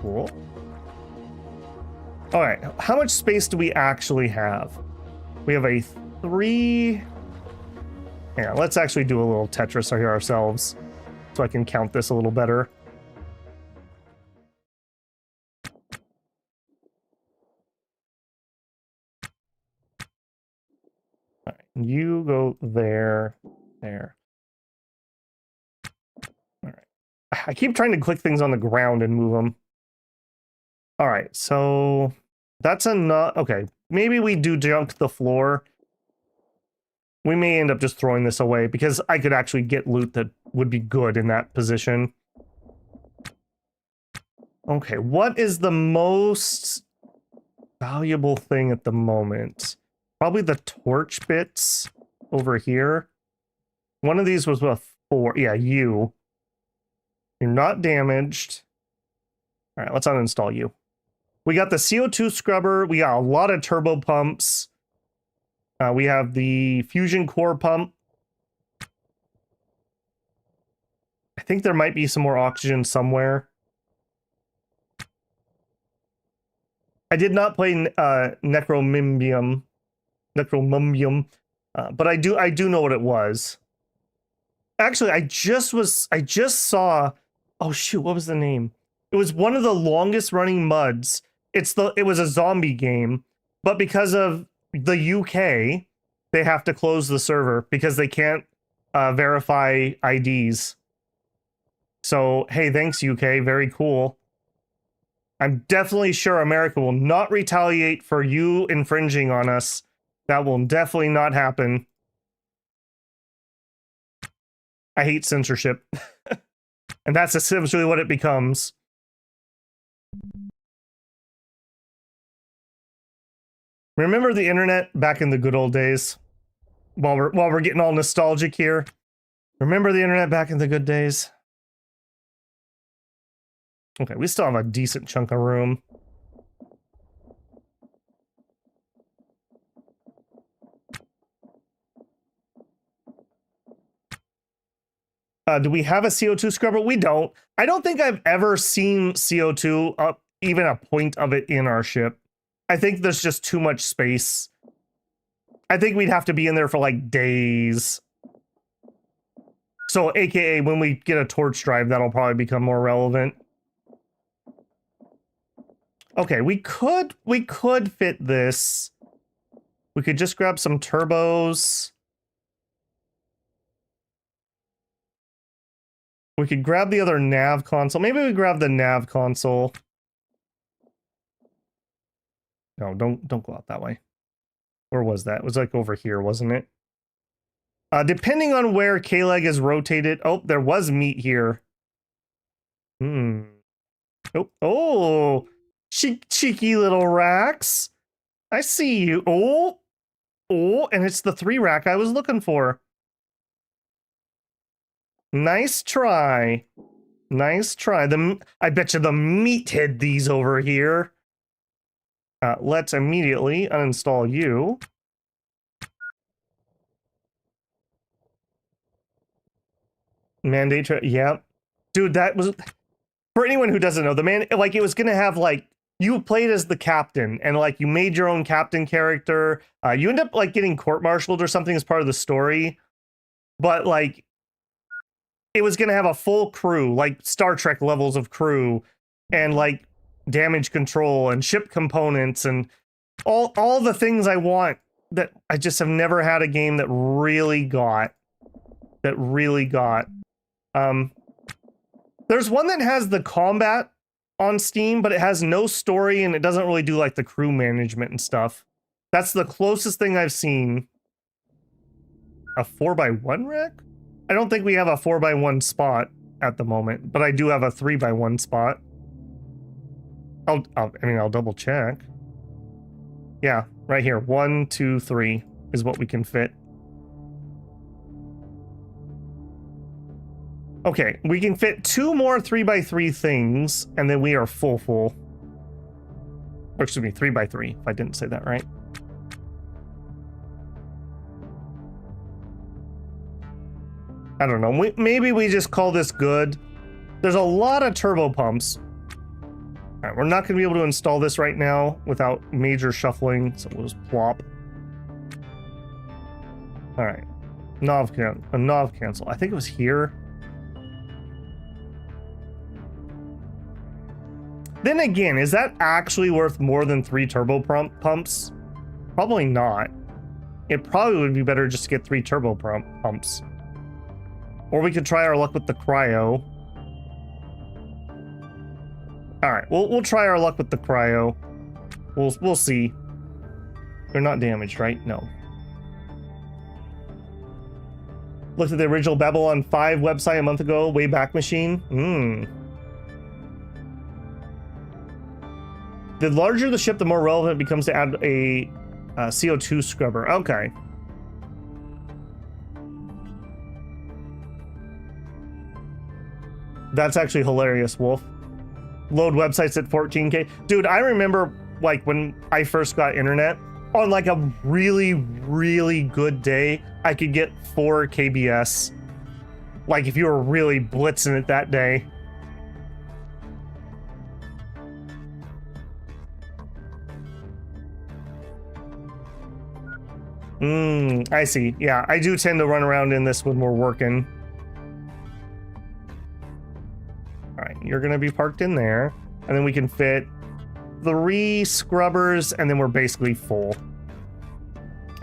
Cool. All right, how much space do we actually have? We have a 3... Yeah, let's actually do a little Tetris here ourselves so I can count this a little better. All right, you go there, there. All right. I keep trying to click things on the ground and move them. All right, so that's enough. Okay, maybe we do junk the floor. We may end up just throwing this away because I could actually get loot that would be good in that position. Okay, what is the most valuable thing at the moment? Probably the torch bits over here. One of these was with 4. Yeah, you. You're not damaged. All right, let's uninstall you. We got the CO2 scrubber. We got a lot of turbo pumps. We have the fusion core pump. I think there might be some more oxygen somewhere. I did not play Necromumbium, but I do know what it was. Actually, I just saw. Oh shoot, what was the name? It was one of the longest running MUDs. It was a zombie game, but because of the UK, they have to close the server because they can't verify IDs. So, hey, thanks UK, very cool. I'm definitely sure America will not retaliate for you infringing on us. That will definitely not happen. I hate censorship. And that's essentially what it becomes. Remember the internet back in the good old days? While we're getting all nostalgic here. Remember the internet back in the good days? Okay, we still have a decent chunk of room. Do we have a CO2 scrubber? We don't. I don't think I've ever seen CO2 up, even a point of it in our ship. I think there's just too much space. I think we'd have to be in there for like days. So AKA when we get a torch drive, that'll probably become more relevant. Okay, we could fit this. We could just grab some turbos. We could grab the other nav console. Maybe we grab the nav console. No, don't go out that way. Where was that? It was like over here, wasn't it? Depending on where K-Leg is rotated. Oh, there was meat here. Oh, cheeky little racks. I see you. Oh, and it's the 3 rack I was looking for. Nice try. Nice try. I bet you the meat hid these over here. Let's immediately uninstall you. Mandate, yep. Dude, that was... For anyone who doesn't know, it was gonna have, like, you played as the captain, and, like, you made your own captain character. You end up, like, getting court-martialed or something as part of the story. But, like, it was gonna have a full crew, like Star Trek levels of crew, and, like, damage control and ship components and all the things I want that I just have never had a game that really got. There's one that has the combat on Steam, but it has no story and it doesn't really do like the crew management and stuff. That's the closest thing I've seen. A 4x1 rack? I don't think we have a 4x1 spot at the moment, but I do have a 3x1 spot. I'll double check. Yeah, right here. 1, 2, 3 is what we can fit. Okay, we can fit 2 more 3x3 things, and then we are full. Or excuse me, 3x3, if I didn't say that right. I don't know. Maybe we just call this good. There's a lot of turbo pumps. All right, we're not going to be able to install this right now without major shuffling, so we'll just plop. All right, Nav cancel. I think it was here. Then again, is that actually worth more than 3 turbo pumps? Probably not. It probably would be better just to get 3 turbo pumps. Or we could try our luck with the cryo. All right, we'll try our luck with the cryo. We'll see. They're not damaged, right? No. Looked at the original Babylon 5 website a month ago. Wayback Machine. The larger the ship, the more relevant it becomes to add a CO2 scrubber. Okay. That's actually hilarious, Wolf. Load websites at 14K. Dude, I remember like when I first got internet, on like a really, really good day, I could get 4 KBS. Like if you were really blitzing it that day. I see. Yeah, I do tend to run around in this when we're working. All right, you're gonna be parked in there, and then we can fit 3 scrubbers, and then we're basically full.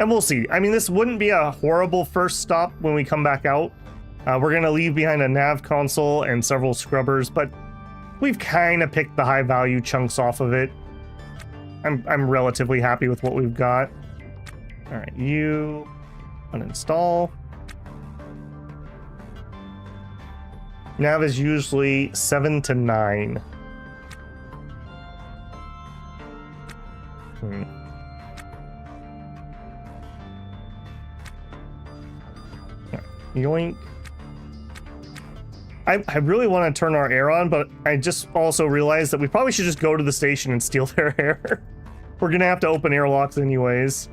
And we'll see. I mean, this wouldn't be a horrible first stop when we come back out. We're gonna leave behind a nav console and several scrubbers, but we've kind of picked the high value chunks off of it. I'm relatively happy with what we've got. All right, you uninstall. Nav is usually 7 to 9. Yoink. I really want to turn our air on, but I just also realized that we probably should just go to the station and steal their air. We're gonna have to open airlocks anyways.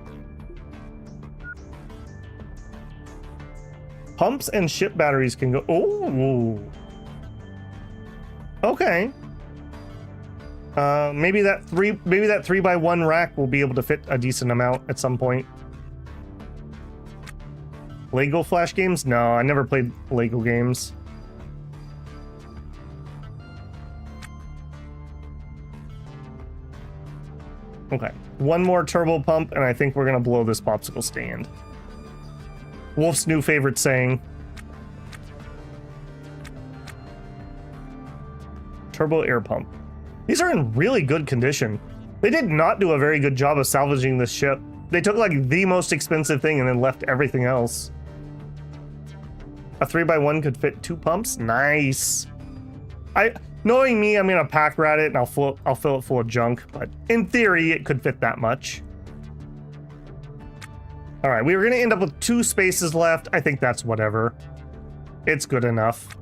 Pumps and ship batteries can go. Oh, okay. Maybe that 3x1 rack will be able to fit a decent amount at some point. Lego Flash games? No, I never played Lego games. Okay, 1 more turbo pump, and I think we're gonna blow this popsicle stand. Wolf's new favorite saying. Turbo air pump. These are in really good condition. They did not do a very good job of salvaging this ship. They took like the most expensive thing and then left everything else. A 3x1 could fit 2 pumps? Nice. Knowing me, I'm gonna pack rat it and I'll fill it full of junk, but in theory, it could fit that much. All right, we were gonna end up with 2 spaces left. I think that's whatever. It's good enough.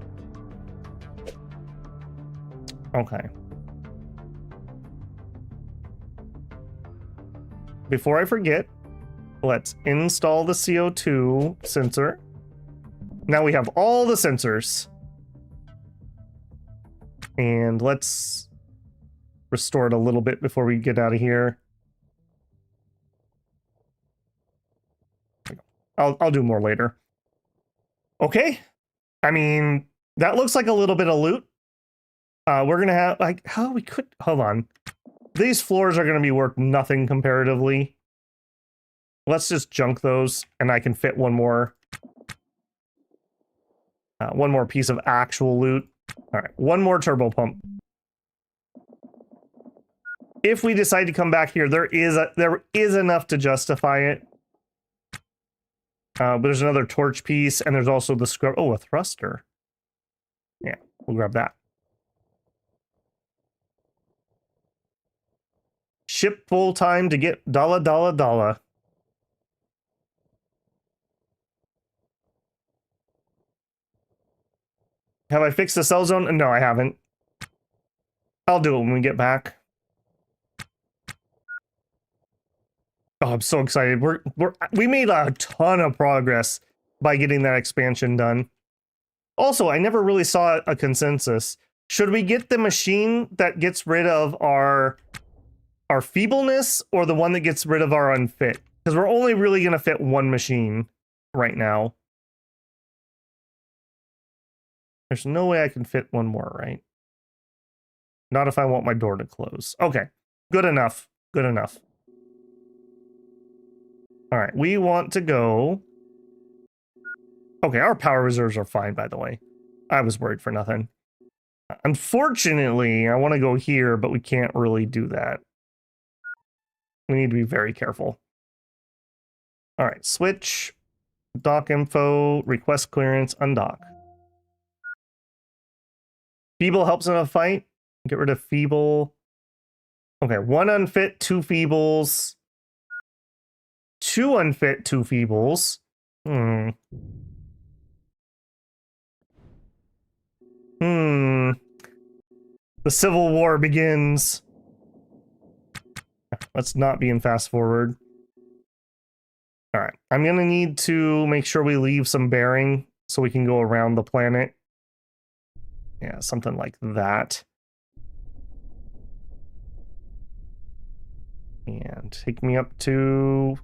Okay. Before I forget, let's install the CO2 sensor. Now we have all the sensors. And let's restore it a little bit before we get out of here. I'll do more later. Okay. I mean, that looks like a little bit of loot. We're gonna have like how we could hold on. These floors are gonna be worth nothing comparatively. Let's just junk those, and I can fit one more piece of actual loot. All right, one more turbo pump. If we decide to come back here, there is enough to justify it. But there's another torch piece, and there's also the scrub. Oh, a thruster. Yeah, we'll grab that. Ship full time to get $. Have I fixed the cell zone? No, I haven't. I'll do it when we get back. Oh, I'm so excited. We made a ton of progress by getting that expansion done. Also, I never really saw a consensus. Should we get the machine that gets rid of our feebleness, or the one that gets rid of our unfit? Because we're only really going to fit one machine right now. There's no way I can fit one more, right? Not if I want my door to close. Okay, good enough. Good enough. All right, we want to go. Okay, our power reserves are fine, by the way. I was worried for nothing. Unfortunately, I want to go here, but we can't really do that. We need to be very careful. All right, switch, dock info, request clearance, undock. Feeble helps in a fight. Get rid of feeble. Okay, 1 unfit, 2 feebles. 2 unfit, 2 feebles. The Civil War begins. Let's not be in fast forward. All right, I'm gonna need to make sure we leave some bearing so we can go around the planet. Yeah, something like that. And take me up to...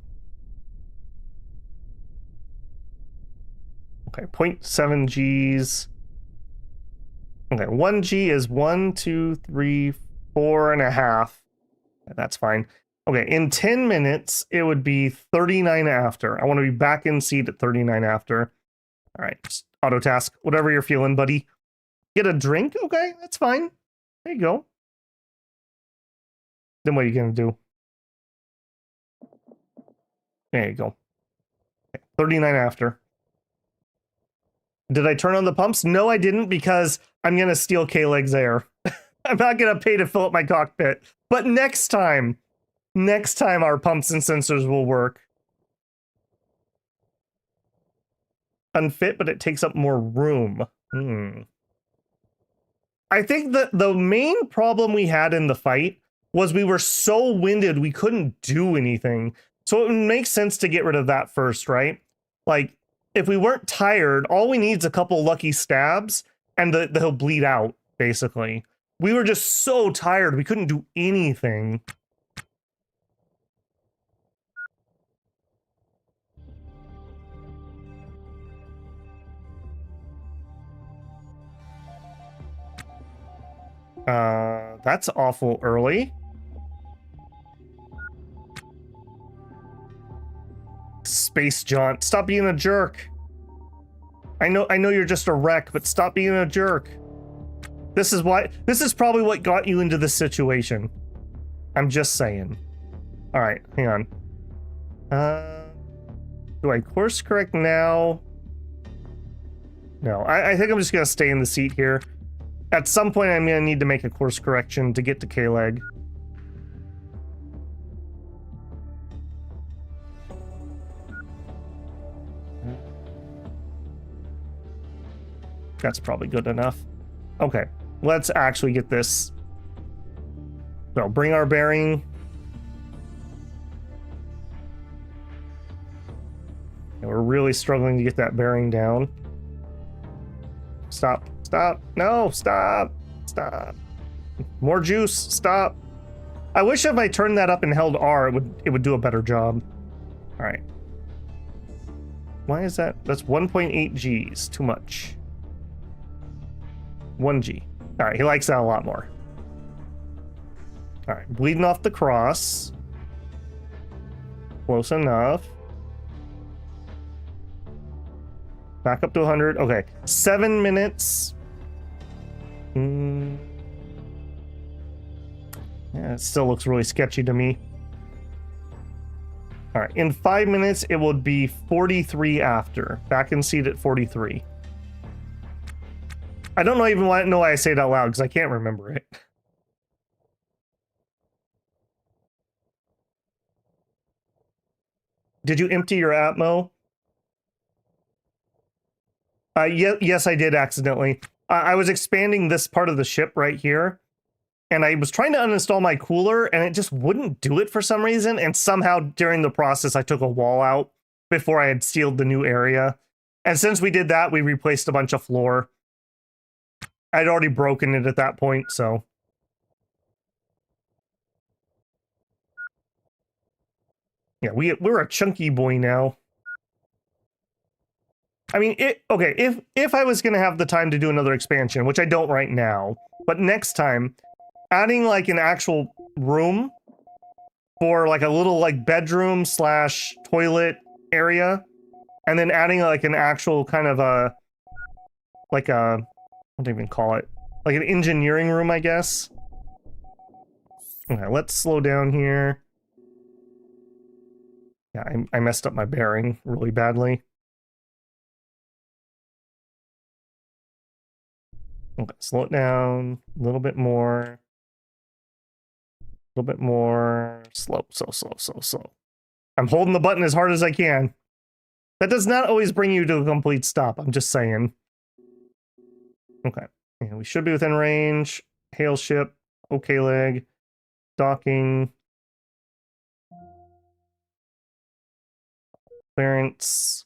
Okay, 0.7 Gs. Okay, 1 G is 1, 2, 3, 4.5. That's fine. Okay, in 10 minutes, it would be 39 after. I want to be back in seat at 39 after. All right, just auto task, whatever you're feeling, buddy. Get a drink? Okay, that's fine. There you go. Then what are you going to do? There you go. Okay, 39 after. Did I turn on the pumps? No, I didn't, because I'm going to steal K-Leg's air. I'm not going to pay to fill up my cockpit. But next time our pumps and sensors will work. Unfit, but it takes up more room. I think that the main problem we had in the fight was we were so winded we couldn't do anything. So it makes sense to get rid of that first, right? Like, if we weren't tired, all we need is a couple lucky stabs, and he'll bleed out, basically. We were just so tired, we couldn't do anything. That's awful early. Space Jaunt, stop being a jerk. I know you're just a wreck, but stop being a jerk. This is probably what got you into this situation. I'm just saying. All right, hang on. Do I course correct now? No, I think I'm just gonna stay in the seat here. At some point, I'm gonna need to make a course correction to get to K-Leg. That's probably good enough. Okay, let's actually get this. So bring our bearing. And we're really struggling to get that bearing down. Stop, stop, no, stop, stop. More juice, stop. I wish if I turned that up and held R, it would do a better job. All right. Why is that? That's 1.8 Gs, too much. 1 G. All right, he likes that a lot more. All right, bleeding off the cross. Close enough. Back up to 100. Okay, 7 minutes. Yeah, it still looks really sketchy to me. All right, in 5 minutes, it would be 43 after. Back in seat at 43. I don't even know why I say it out loud, because I can't remember it. Did you empty your Atmo? Yes, I did accidentally. I was expanding this part of the ship right here, and I was trying to uninstall my cooler, and it just wouldn't do it for some reason, and somehow during the process, I took a wall out before I had sealed the new area. And since we did that, we replaced a bunch of floor. I'd already broken it at that point, so... Yeah, we're a chunky boy now. I mean, okay, if I was going to have the time to do another expansion, which I don't right now, but next time, adding like an actual room for like a little like bedroom slash toilet area, and then adding like an actual kind of a, like a, what do you even call it? Like an engineering room, I guess. Okay, let's slow down here. Yeah, I messed up my bearing really badly. Okay, slow it down a little bit more. A little bit more. Slow. I'm holding the button as hard as I can. That does not always bring you to a complete stop. I'm just saying. Okay. And we should be within range. Hail ship. Okay leg. Docking. Clearance.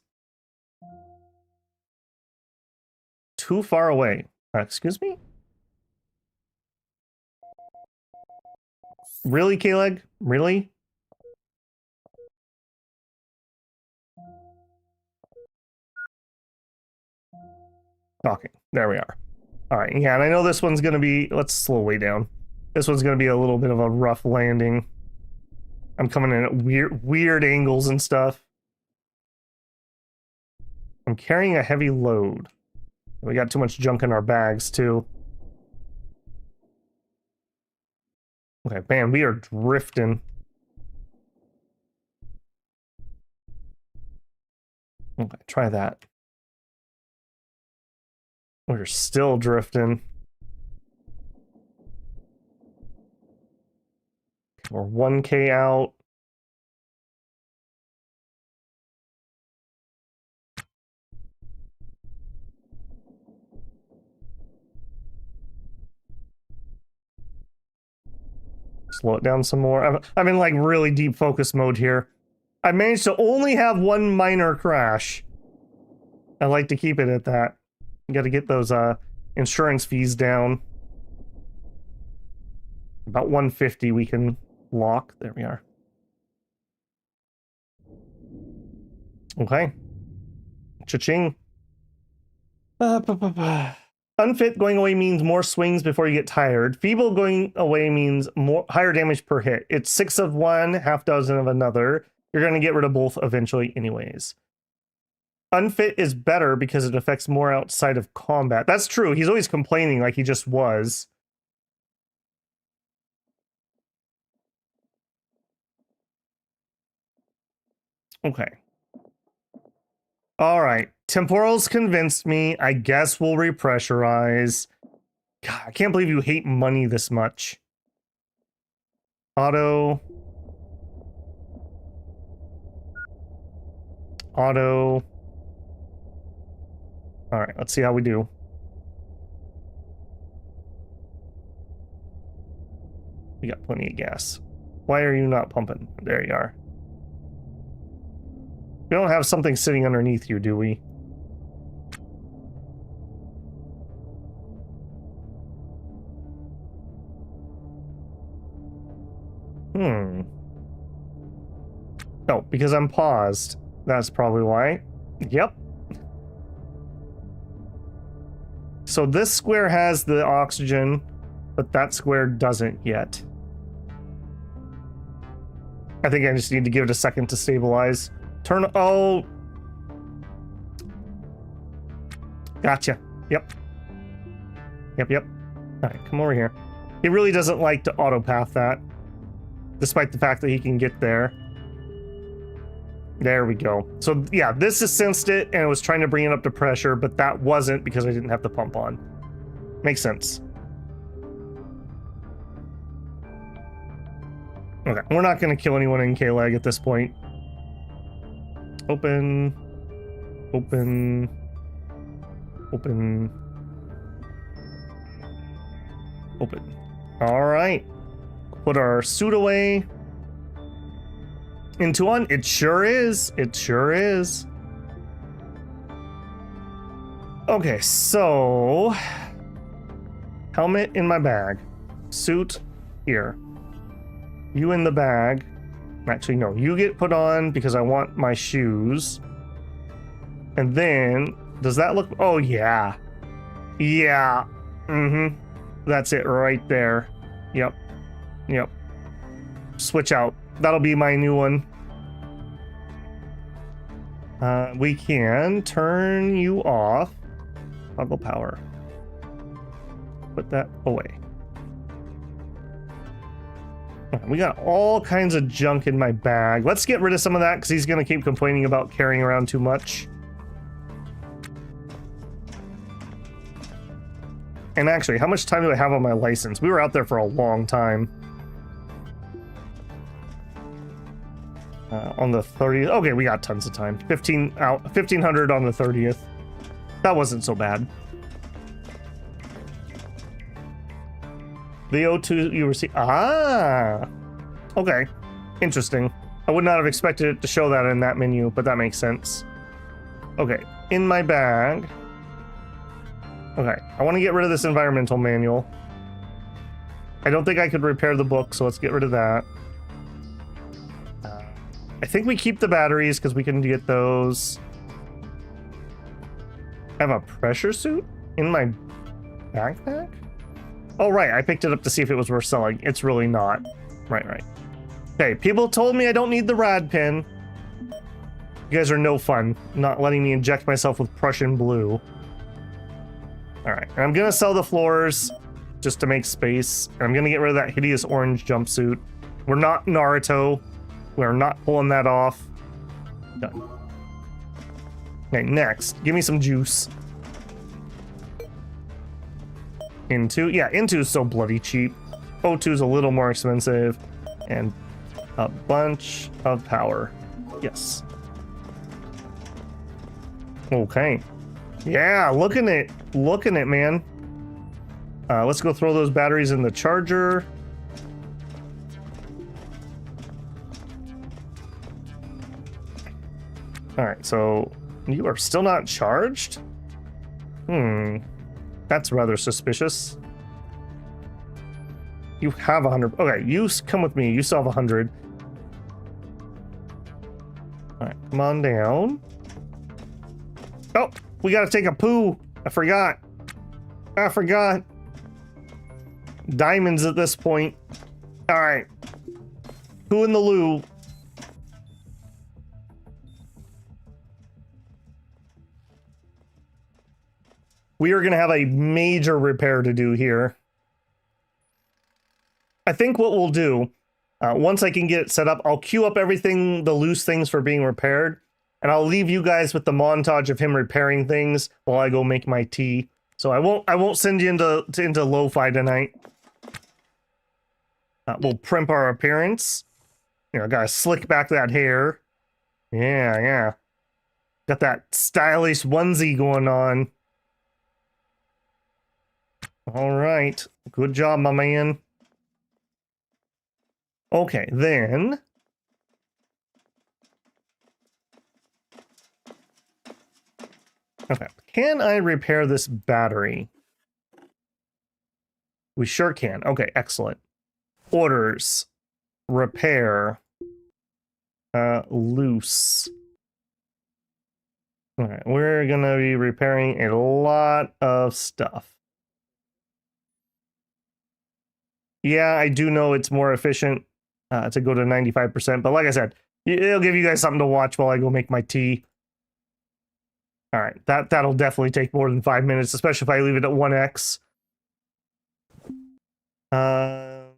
Too far away. Excuse me? Really, K-Leg? Really? Docking. There we are. All right, yeah, and I know this one's going to be... Let's slow way down. This one's going to be a little bit of a rough landing. I'm coming in at weird angles and stuff. I'm carrying a heavy load. We got too much junk in our bags, too. Okay, man, we are drifting. Okay, try that. We're still drifting. We're 1K out. Slow it down some more. I'm in like really deep focus mode here. I managed to only have one minor crash. I like to keep it at that. You got to get those insurance fees down. About 150 we can lock. There we are. Okay. Cha-ching. Unfit going away means more swings before you get tired. Feeble going away means more higher damage per hit. It's 6 of one, half dozen of another. You're going to get rid of both eventually anyways. Unfit is better because it affects more outside of combat. That's true. He's always complaining like he just was. Okay. All right. Temporals convinced me. I guess we'll repressurize. God, I can't believe you hate money this much. Auto. Auto. All right, let's see how we do. We got plenty of gas. Why are you not pumping? There you are. We don't have something sitting underneath you, do we? Oh, because I'm paused. That's probably why. Yep. so this square has the oxygen, but that square doesn't yet. I think I just need to give it a second to stabilize. Turn, oh. Gotcha. Yep. Yep. All right, come over here. He really doesn't like to auto-path that, despite the fact that he can get there. There we go. So yeah, this has sensed it, and it was trying to bring it up to pressure, but that wasn't because I didn't have the pump on. Makes sense. Okay, we're not going to kill anyone in K-Leg at this point. Open. Open. Open. Open. All right. Put our suit away. Into on. It sure is. It sure is. Okay, so helmet in my bag. Suit here. You in the bag. Actually, no. You get put on because I want my shoes. And then, does that look... Oh, yeah. Yeah. Mm-hmm. That's it right there. Yep. Yep. Switch out. That'll be my new one. We can turn you off. Toggle power. Put that away. We got all kinds of junk in my bag. Let's get rid of some of that because he's going to keep complaining about carrying around too much. And actually, how much time do I have on my license? We were out there for a long time. On the 30th. Okay, we got tons of time. 1500 on the 30th. That wasn't so bad. The O2 you receive. Ah! Okay. Interesting. I would not have expected it to show that in that menu, but that makes sense. Okay. In my bag. Okay. I want to get rid of this environmental manual. I don't think I could repair the book, so let's get rid of that. I think we keep the batteries because we can get those. I have a pressure suit in my backpack? Oh, right. I picked it up to see if it was worth selling. It's really not. Right. Okay, people told me I don't need the rad pin. You guys are no fun. Not letting me inject myself with Prussian blue. Alright, and I'm gonna sell the floors just to make space. And I'm gonna get rid of that hideous orange jumpsuit. We're not Naruto. We're not pulling that off. Done. Okay, next. Give me some juice. Into, yeah, Into is so bloody cheap. O2 is a little more expensive. And a bunch of power. Yes. Okay. Yeah, looking at it, man. Let's go throw those batteries in the charger. All right, so you are still not charged? That's rather suspicious. You have 100. Okay, you come with me. You still have 100. All right, come on down. Oh, we gotta take a poo. I forgot. Diamonds at this point. All right. Poo in the loo. We are going to have a major repair to do here. I think what we'll do, once I can get it set up, I'll queue up everything, the loose things for being repaired, and I'll leave you guys with the montage of him repairing things while I go make my tea. So I won't send you into lo-fi tonight. We'll primp our appearance. You know, gotta slick back that hair. Yeah. Got that stylish onesie going on. All right. Good job, my man. Okay, then. Okay. Can I repair this battery? We sure can. Okay, excellent. Orders. Repair. Loose. All right, we're gonna be repairing a lot of stuff. Yeah, I do know it's more efficient to go to 95%, but like I said, it'll give you guys something to watch while I go make my tea. All right, that'll definitely take more than 5 minutes, especially if I leave it at 1x. And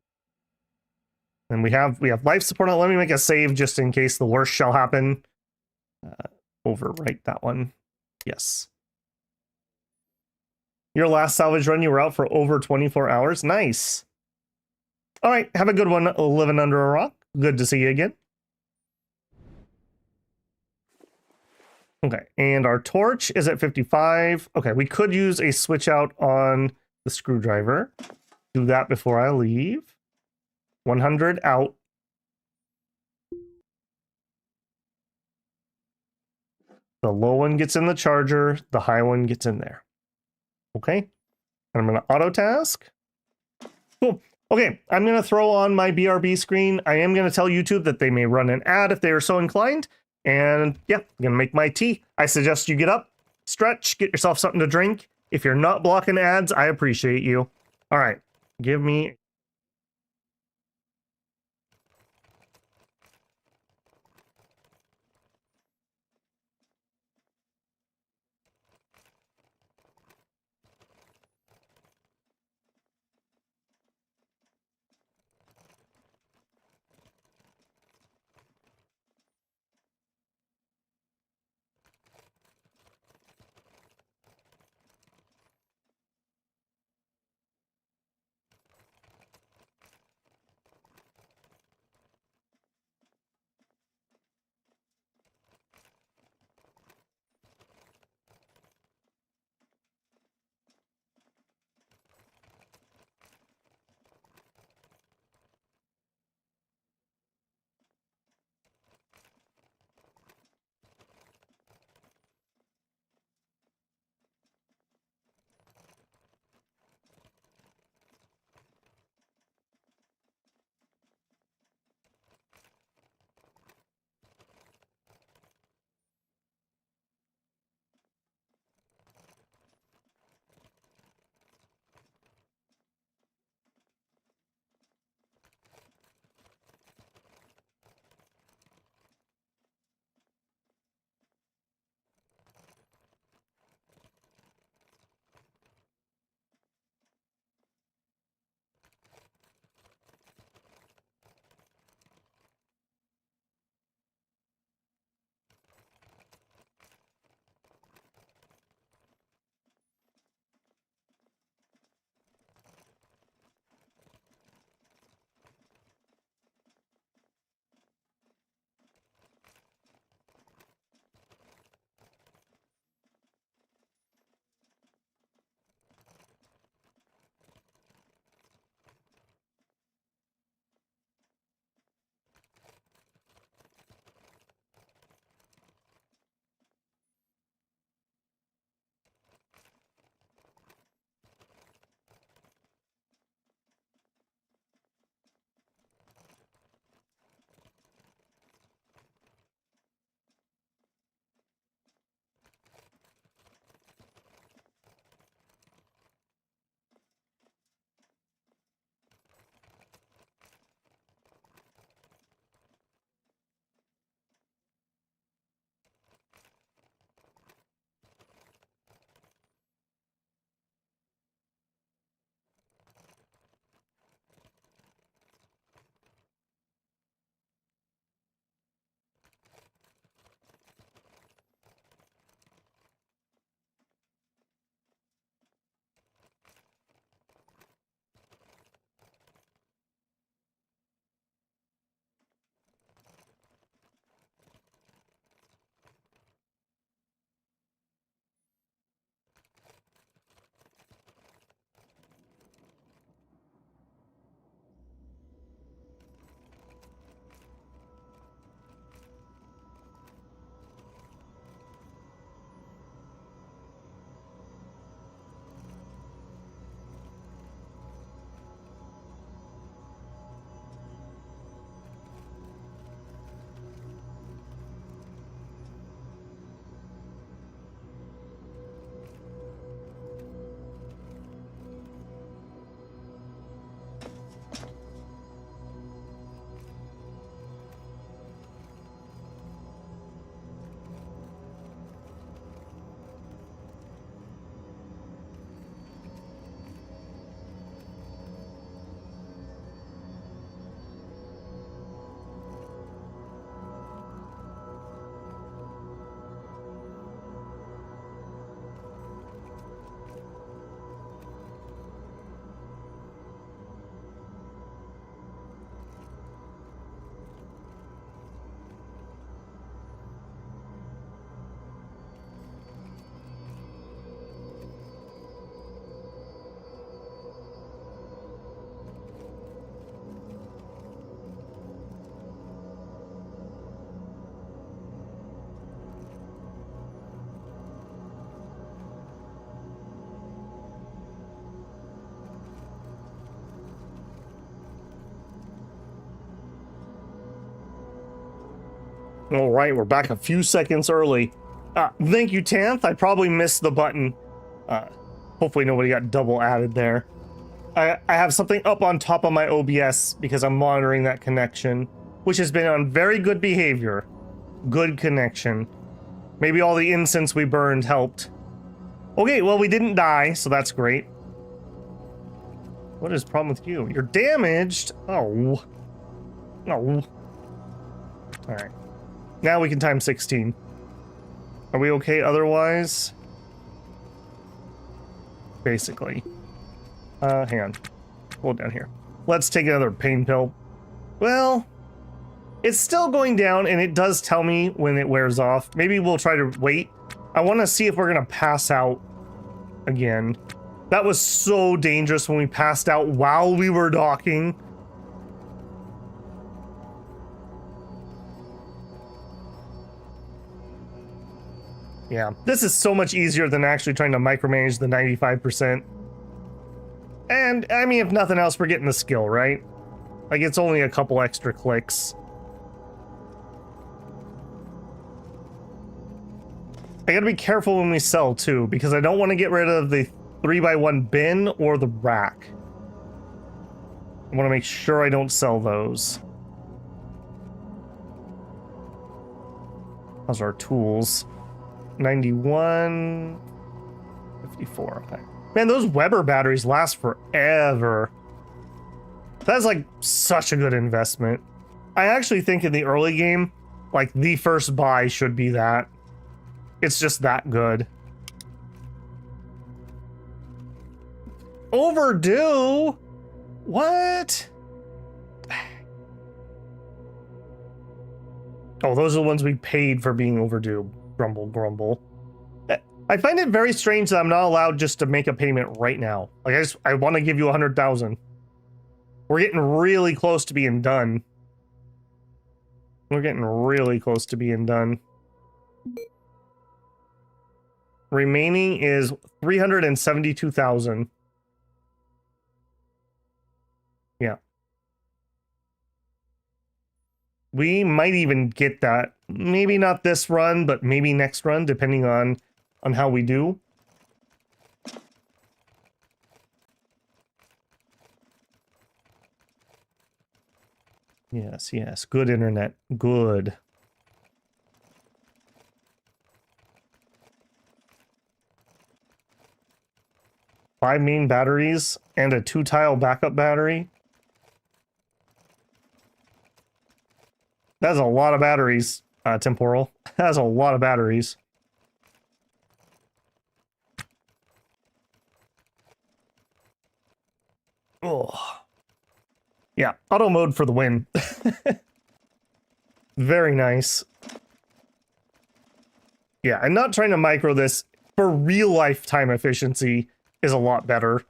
we have life support on. Let me make a save just in case the worst shall happen. Overwrite that one. Yes. Your last salvage run, you were out for over 24 hours. Nice. All right, have a good one living under a rock. Good to see you again. Okay, and our torch is at 55. Okay, we could use a switch out on the screwdriver. Do that before I leave. 100 out. The low one gets in the charger, the high one gets in there. Okay, and I'm going to auto task. Cool. Okay, I'm going to throw on my BRB screen. I am going to tell YouTube that they may run an ad if they are so inclined. And yeah, I'm going to make my tea. I suggest you get up, stretch, get yourself something to drink. If you're not blocking ads, I appreciate you. All right, give me... All right, we're back a few seconds early. Thank you, Tanth. I probably missed the button. Hopefully nobody got double added there. I have something up on top of my OBS because I'm monitoring that connection, which has been on very good behavior. Good connection. Maybe all the incense we burned helped. Okay, well, we didn't die, so that's great. What is the problem with you? You're damaged. Oh. No. All right. Now we can time 16. Are we okay otherwise? Basically. Hang on. Hold down here. Let's take another pain pill. Well, it's still going down, and it does tell me when it wears off. Maybe we'll try to wait. I want to see if we're going to pass out again. That was so dangerous when we passed out while we were docking. Yeah, this is so much easier than actually trying to micromanage the 95%. And, I mean, if nothing else, we're getting the skill, right? Like, it's only a couple extra clicks. I gotta be careful when we sell, too, because I don't want to get rid of the 3x1 bin or the rack. I want to make sure I don't sell those. How's our tools? 91, 54. Okay. Man, those Weber batteries last forever. That's like such a good investment. I actually think in the early game, like the first buy should be that. It's just that good. Overdue? What? Oh, those are the ones we paid for being overdue. Grumble, grumble. I find it very strange that I'm not allowed just to make a payment right now. Like, I want to give you 100,000. We're getting really close to being done. We're getting really close to being done. Remaining is 372,000. Yeah. We might even get that. Maybe not this run, but maybe next run, depending on how we do. Yes, yes. Good internet. Good. Five main batteries and a 2-tile backup battery. That's a lot of batteries, Temporal. That's a lot of batteries. Oh. Yeah, auto mode for the win. Very nice. Yeah, I'm not trying to micro this. For real life time efficiency is a lot better.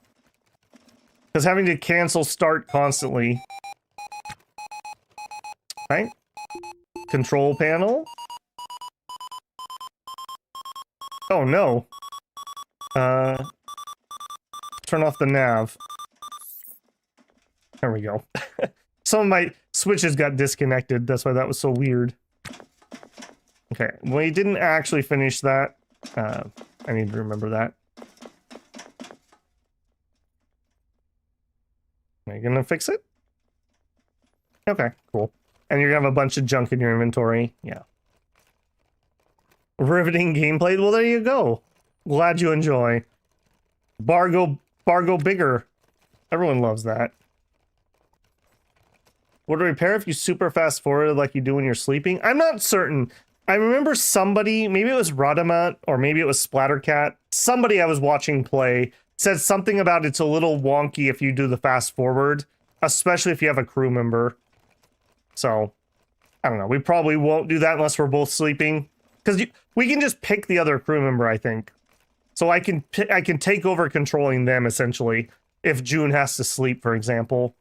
Because having to cancel start constantly. Right? Control panel. Oh no. Turn off the nav. There we go. Some of my switches got disconnected. That's why that was so weird. Okay, we didn't actually finish that. I need to remember that. Are you gonna fix it? Okay, cool. And you're gonna have a bunch of junk in your inventory. Yeah. Riveting gameplay. Well, there you go. Glad you enjoy. Bargo bigger. Everyone loves that. Would it repair if you super fast forward like you do when you're sleeping? I'm not certain. I remember somebody, maybe it was Radamat or maybe it was Splattercat. Somebody I was watching play said something about it's a little wonky if you do the fast forward, especially if you have a crew member. So, I don't know. We probably won't do that unless we're both sleeping. Because we can just pick the other crew member, I think. So I can take over controlling them, essentially, if June has to sleep, for example.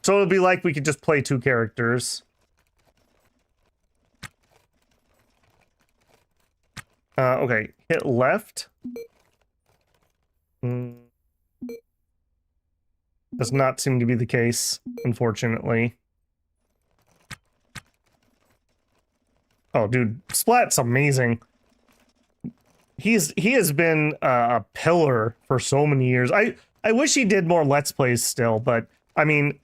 So it'll be like we could just play two characters. Okay, hit left. Does not seem to be the case, unfortunately. Oh, dude, Splat's amazing. He has been a pillar for so many years. I wish he did more Let's Plays still, but I mean,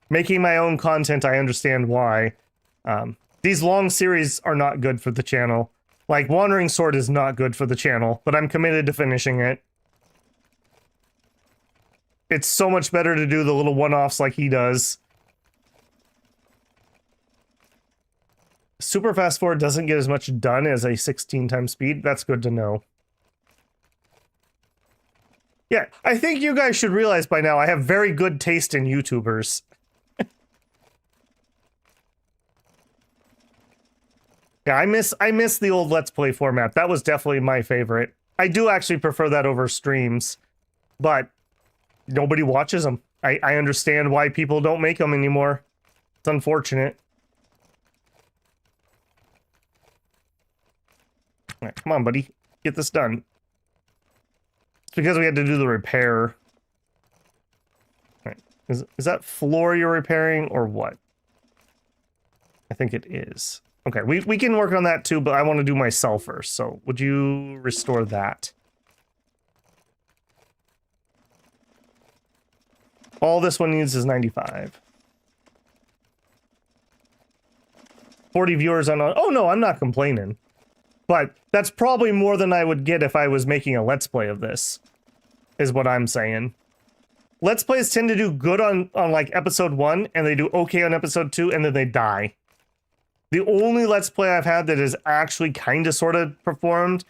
making my own content, I understand why. These long series are not good for the channel. Like, Wandering Sword is not good for the channel, but I'm committed to finishing it. It's so much better to do the little one-offs like he does. Super fast forward doesn't get as much done as a 16 times speed. That's good to know. Yeah, I think you guys should realize by now I have very good taste in YouTubers. Yeah, I miss the old Let's Play format. That was definitely my favorite. I do actually prefer that over streams, but nobody watches them. I understand why people don't make them anymore. It's unfortunate. All right, come on, buddy. Get this done. It's because we had to do the repair. All right. Is that floor you're repairing or what? I think it is. Okay, we can work on that too, but I want to do myself first. So would you restore that? All this one needs is 95. 40 viewers on... Oh no, I'm not complaining. But that's probably more than I would get if I was making a Let's Play of this, is what I'm saying. Let's Plays tend to do good on like episode 1, and they do okay on episode 2, and then they die. The only Let's Play I've had that has actually kind of sort of performed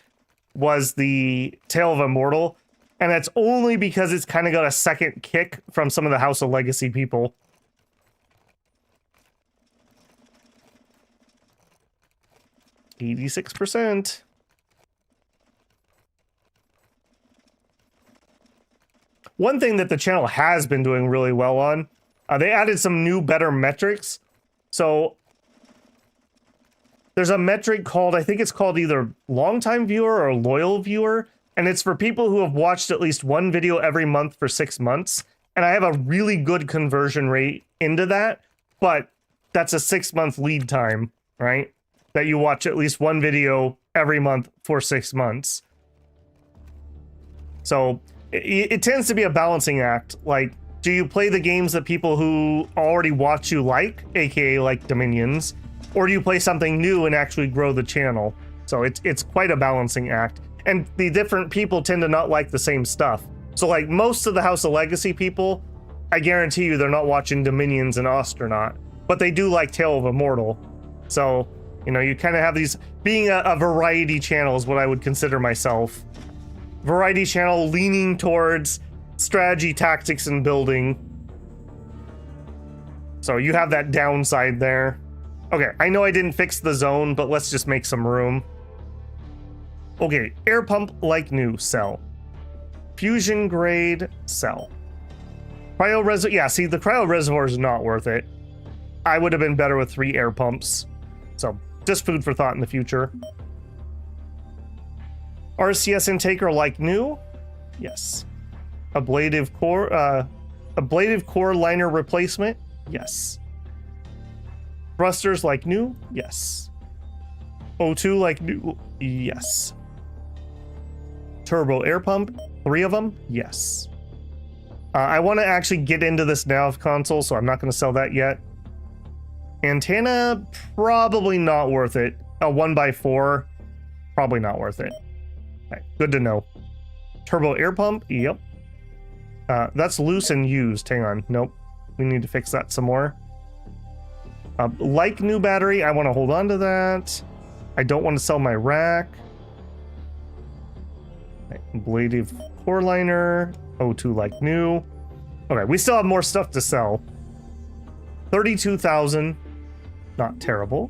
was the Tale of Immortal, and that's only because it's kind of got a second kick from some of the House of Legacy people. %. One thing that the channel has been doing really well on, they added some new, better metrics. So there's a metric called, I think it's called either longtime viewer or loyal viewer, and it's for people who have watched at least one video every month for 6 months. And I have a really good conversion rate into that, but that's a 6-month lead time, right? That you watch at least one video every month for 6 months. So it tends to be a balancing act. Like, do you play the games that people who already watch you like, aka like Dominions, or do you play something new and actually grow the channel? So it's quite a balancing act. And the different people tend to not like the same stuff. So like most of the House of Legacy people, I guarantee you they're not watching Dominions and Ostranauts, but they do like Tale of Immortal. So, you know, you kind of have these, being a variety channel is what I would consider myself. Variety channel leaning towards strategy, tactics, and building. So you have that downside there. Okay, I know I didn't fix the zone, but let's just make some room. Okay, air pump like new, sell. Fusion grade, sell. Cryo reservoir, yeah, see, the cryo reservoir is not worth it. I would have been better with 3 air pumps. So, just food for thought in the future. RCS intaker like new, yes. Ablative core liner replacement, yes. Thrusters like new, yes. O2 like new, yes. Turbo air pump, 3 of them, yes. I want to actually get into this nav console, so I'm not going to sell that yet. Antenna, probably not worth it. A 1x4, probably not worth it. Okay, good to know. Turbo air pump, yep. That's loose and used. Hang on, nope. We need to fix that some more. Like new battery, I want to hold on to that. I don't want to sell my rack. Okay, ablative core liner, O2 like new. Okay, we still have more stuff to sell. 32,000, not terrible.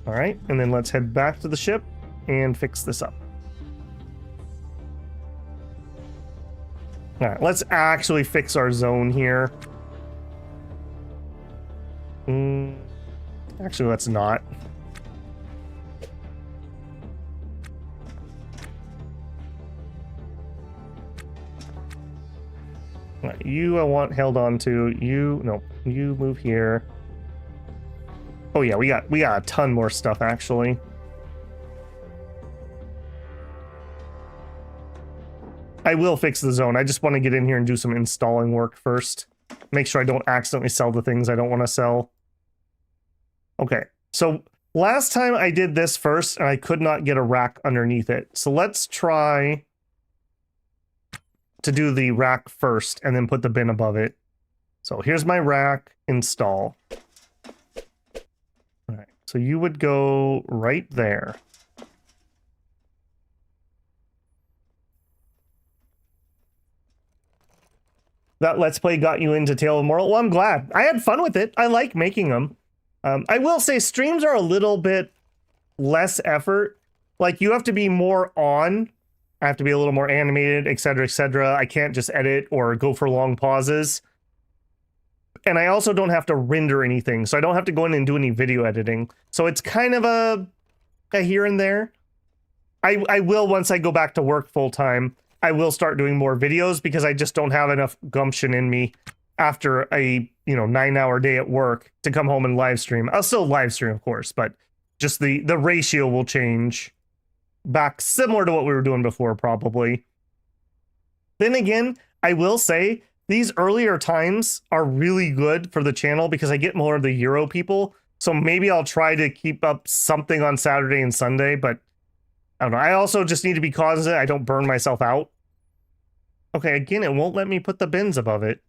All right, and then let's head back to the ship and fix this up. All right, let's actually fix our zone here. Actually, let's not. Right, you I want held on to. You, no, you move here. Oh yeah, we got a ton more stuff actually. I will fix the zone. I just want to get in here and do some installing work first. Make sure I don't accidentally sell the things I don't want to sell. Okay, so last time I did this first and I could not get a rack underneath it. So let's try to do the rack first and then put the bin above it. So here's my rack, install. All right, so you would go right there. That Let's Play got you into Tale of Moral. Well, I'm glad. I had fun with it. I like making them. I will say streams are a little bit less effort. Like, you have to be more on. I have to be a little more animated, etc., etc. I can't just edit or go for long pauses. And I also don't have to render anything, so I don't have to go in and do any video editing. So it's kind of a here and there. I will, once I go back to work full-time, I will start doing more videos because I just don't have enough gumption in me after a 9-hour day at work to come home and live stream. I'll still live stream, of course, but just the ratio will change back similar to what we were doing before, probably. Then again, I will say these earlier times are really good for the channel because I get more of the Euro people. So maybe I'll try to keep up something on Saturday and Sunday, but I don't know. I also just need to be cognizant I don't burn myself out. Okay, again, it won't let me put the bins above it.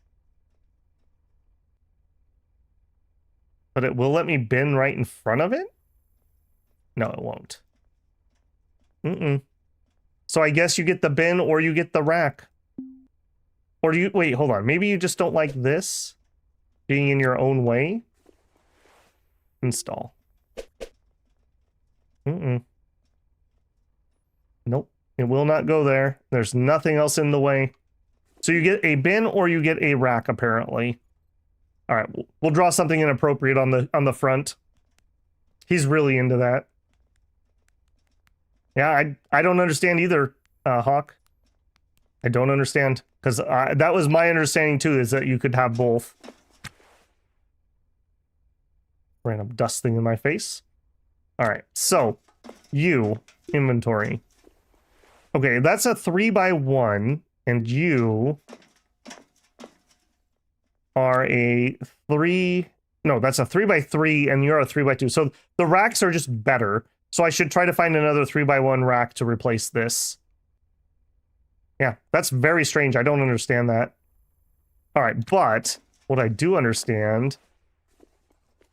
But it will let me bin right in front of it? No, it won't. So I guess you get the bin or you get the rack. Or do you... Wait, hold on. Maybe you just don't like this being in your own way? Install. Nope. It will not go there. There's nothing else in the way. So you get a bin or you get a rack, apparently. All right, we'll draw something inappropriate on the front. He's really into that. Yeah, I don't understand either, Hawk. I don't understand, because that was my understanding too, is that you could have both. Random dust thing in my face. All right, so you inventory. Okay, that's a 3x1, and you are a 3... No, that's a 3x3, and you're a 3x2. So the racks are just better. So I should try to find another 3x1 rack to replace this. Yeah, that's very strange. I don't understand that. All right, but what I do understand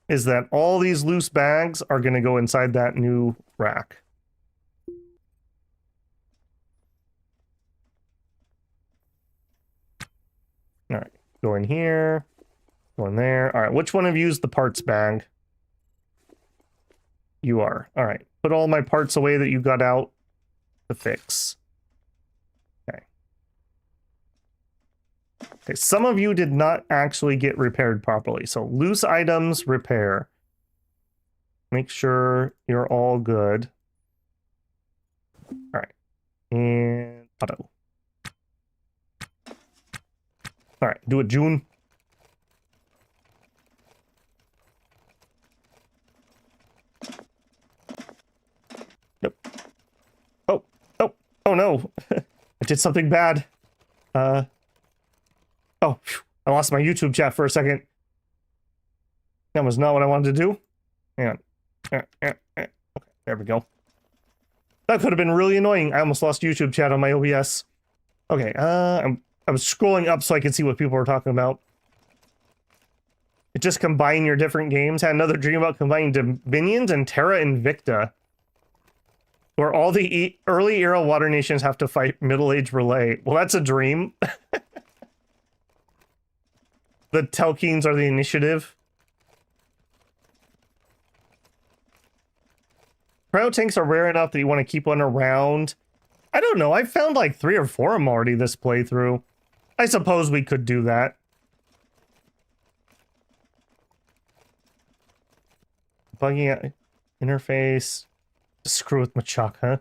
is that all these loose bags are going to go inside that new rack. All right, go in here, go in there. All right, which one of you is the parts bag? You are. All right, put all my parts away that you got out to fix. Okay. Okay, some of you did not actually get repaired properly. So loose items, repair. Make sure you're all good. All right, and auto. All right, do it, June. Nope. Oh no. I did something bad. Oh, phew. I lost my YouTube chat for a second. That was not what I wanted to do. Hang on. Okay, there we go. That could have been really annoying. I almost lost YouTube chat on my OBS. Okay, I was scrolling up so I could see what people were talking about. It just combined your different games. Had another dream about combining Dominions and Terra Invicta, where all the early era water nations have to fight middle-age relay. Well, that's a dream. The Telkines are the initiative. Cryo tanks are rare enough that you want to keep one around. I don't know. I found like 3 or 4 of them already this playthrough. I suppose we could do that. Bugging out interface. Screw with Machaca.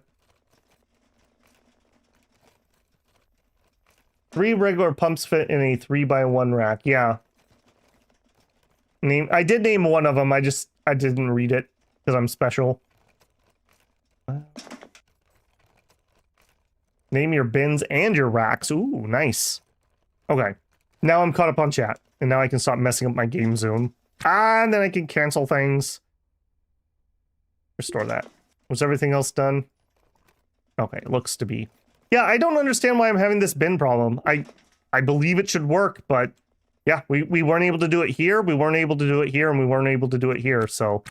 3 regular pumps fit in a 3x1 rack. Yeah. I did name one of them. I just I didn't read it because I'm special. Name your bins and your racks. Ooh, nice. Okay. Now I'm caught up on chat. And now I can stop messing up my game zone. And then I can cancel things. Restore that. Was everything else done? Okay, it looks to be. Yeah, I don't understand why I'm having this bin problem. I believe it should work, but yeah, we weren't able to do it here, we weren't able to do it here, and we weren't able to do it here, so...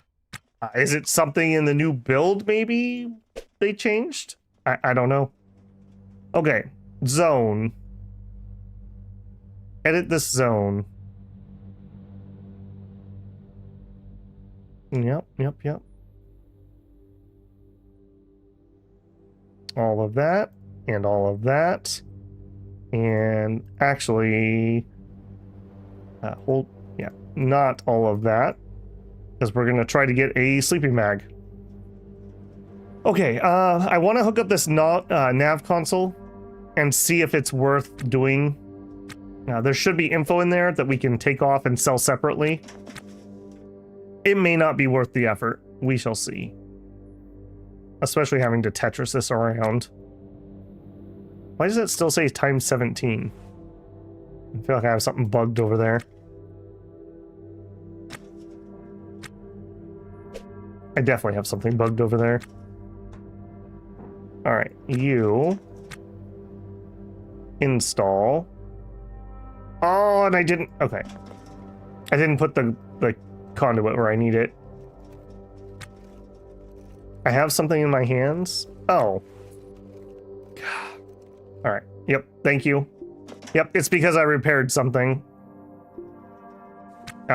is it something in the new build, maybe, they changed? I don't know. Okay, zone. Edit this zone. Yep. All of that, and all of that. And actually, not all of that, because we're going to try to get a sleeping mag. Okay, I want to hook up this nav console and see if it's worth doing. There should be info in there that we can take off and sell separately. It may not be worth the effort. We shall see. Especially having to Tetris this around. Why does it still say times 17? I feel like I have something bugged over there. I definitely have something bugged over there. Alright, you... install... Oh, and I didn't... Okay. I didn't put the conduit where I need it. I have something in my hands? Oh. Alright. Yep, thank you. Yep, it's because I repaired something.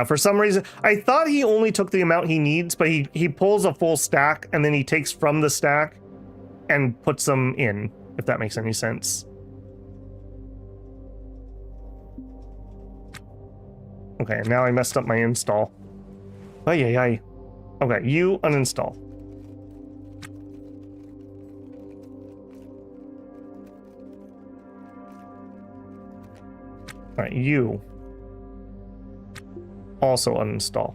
For some reason, I thought he only took the amount he needs, but he pulls a full stack, and then he takes from the stack and puts them in, if that makes any sense. Okay, now I messed up my install. Ay. Okay, you uninstall. Alright, you also uninstall.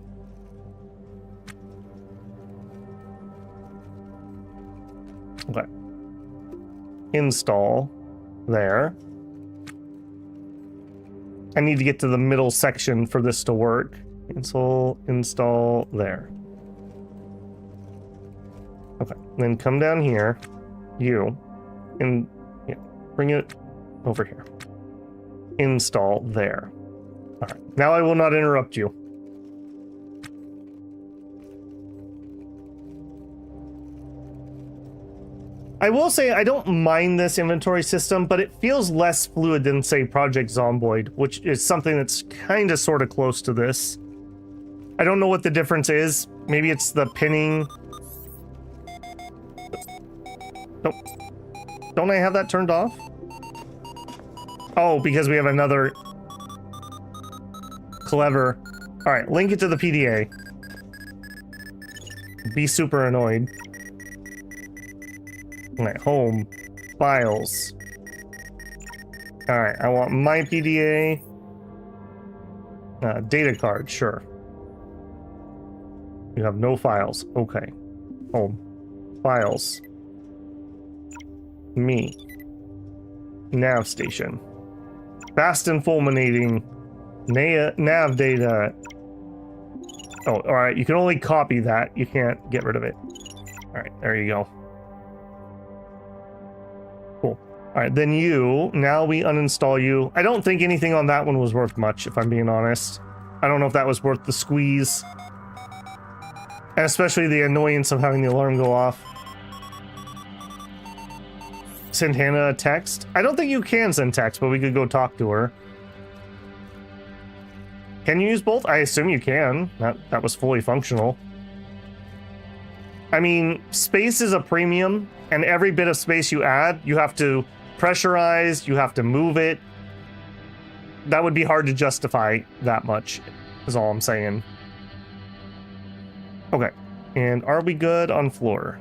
Okay. Install there. I need to get to the middle section for this to work. Install there. Okay, then come down here, you, and yeah, bring it over here. Install there. All right, now I will not interrupt you. I will say I don't mind this inventory system, but it feels less fluid than, say, Project Zomboid, which is something that's kind of sort of close to this. I don't know what the difference is. Maybe it's the pinning. Nope. Don't I have that turned off? Oh, because we have another... Clever. Alright, link it to the PDA. Be super annoyed. Alright, home. Files. Alright, I want my PDA. Data card, sure. You have no files. Okay. Home. Files. Me. Nav station. Fast and fulminating. Nav data. Oh, alright. You can only copy that. You can't get rid of it. Alright, there you go. Cool. Alright, then you. Now we uninstall you. I don't think anything on that one was worth much, if I'm being honest. I don't know if that was worth the squeeze. And especially the annoyance of having the alarm go off. Send Hannah a text? I don't think you can send text, but we could go talk to her. Can you use both? I assume you can. That was fully functional. I mean, space is a premium, and every bit of space you add, you have to pressurize, you have to move it. That would be hard to justify that much, is all I'm saying. Okay, and are we good on floor?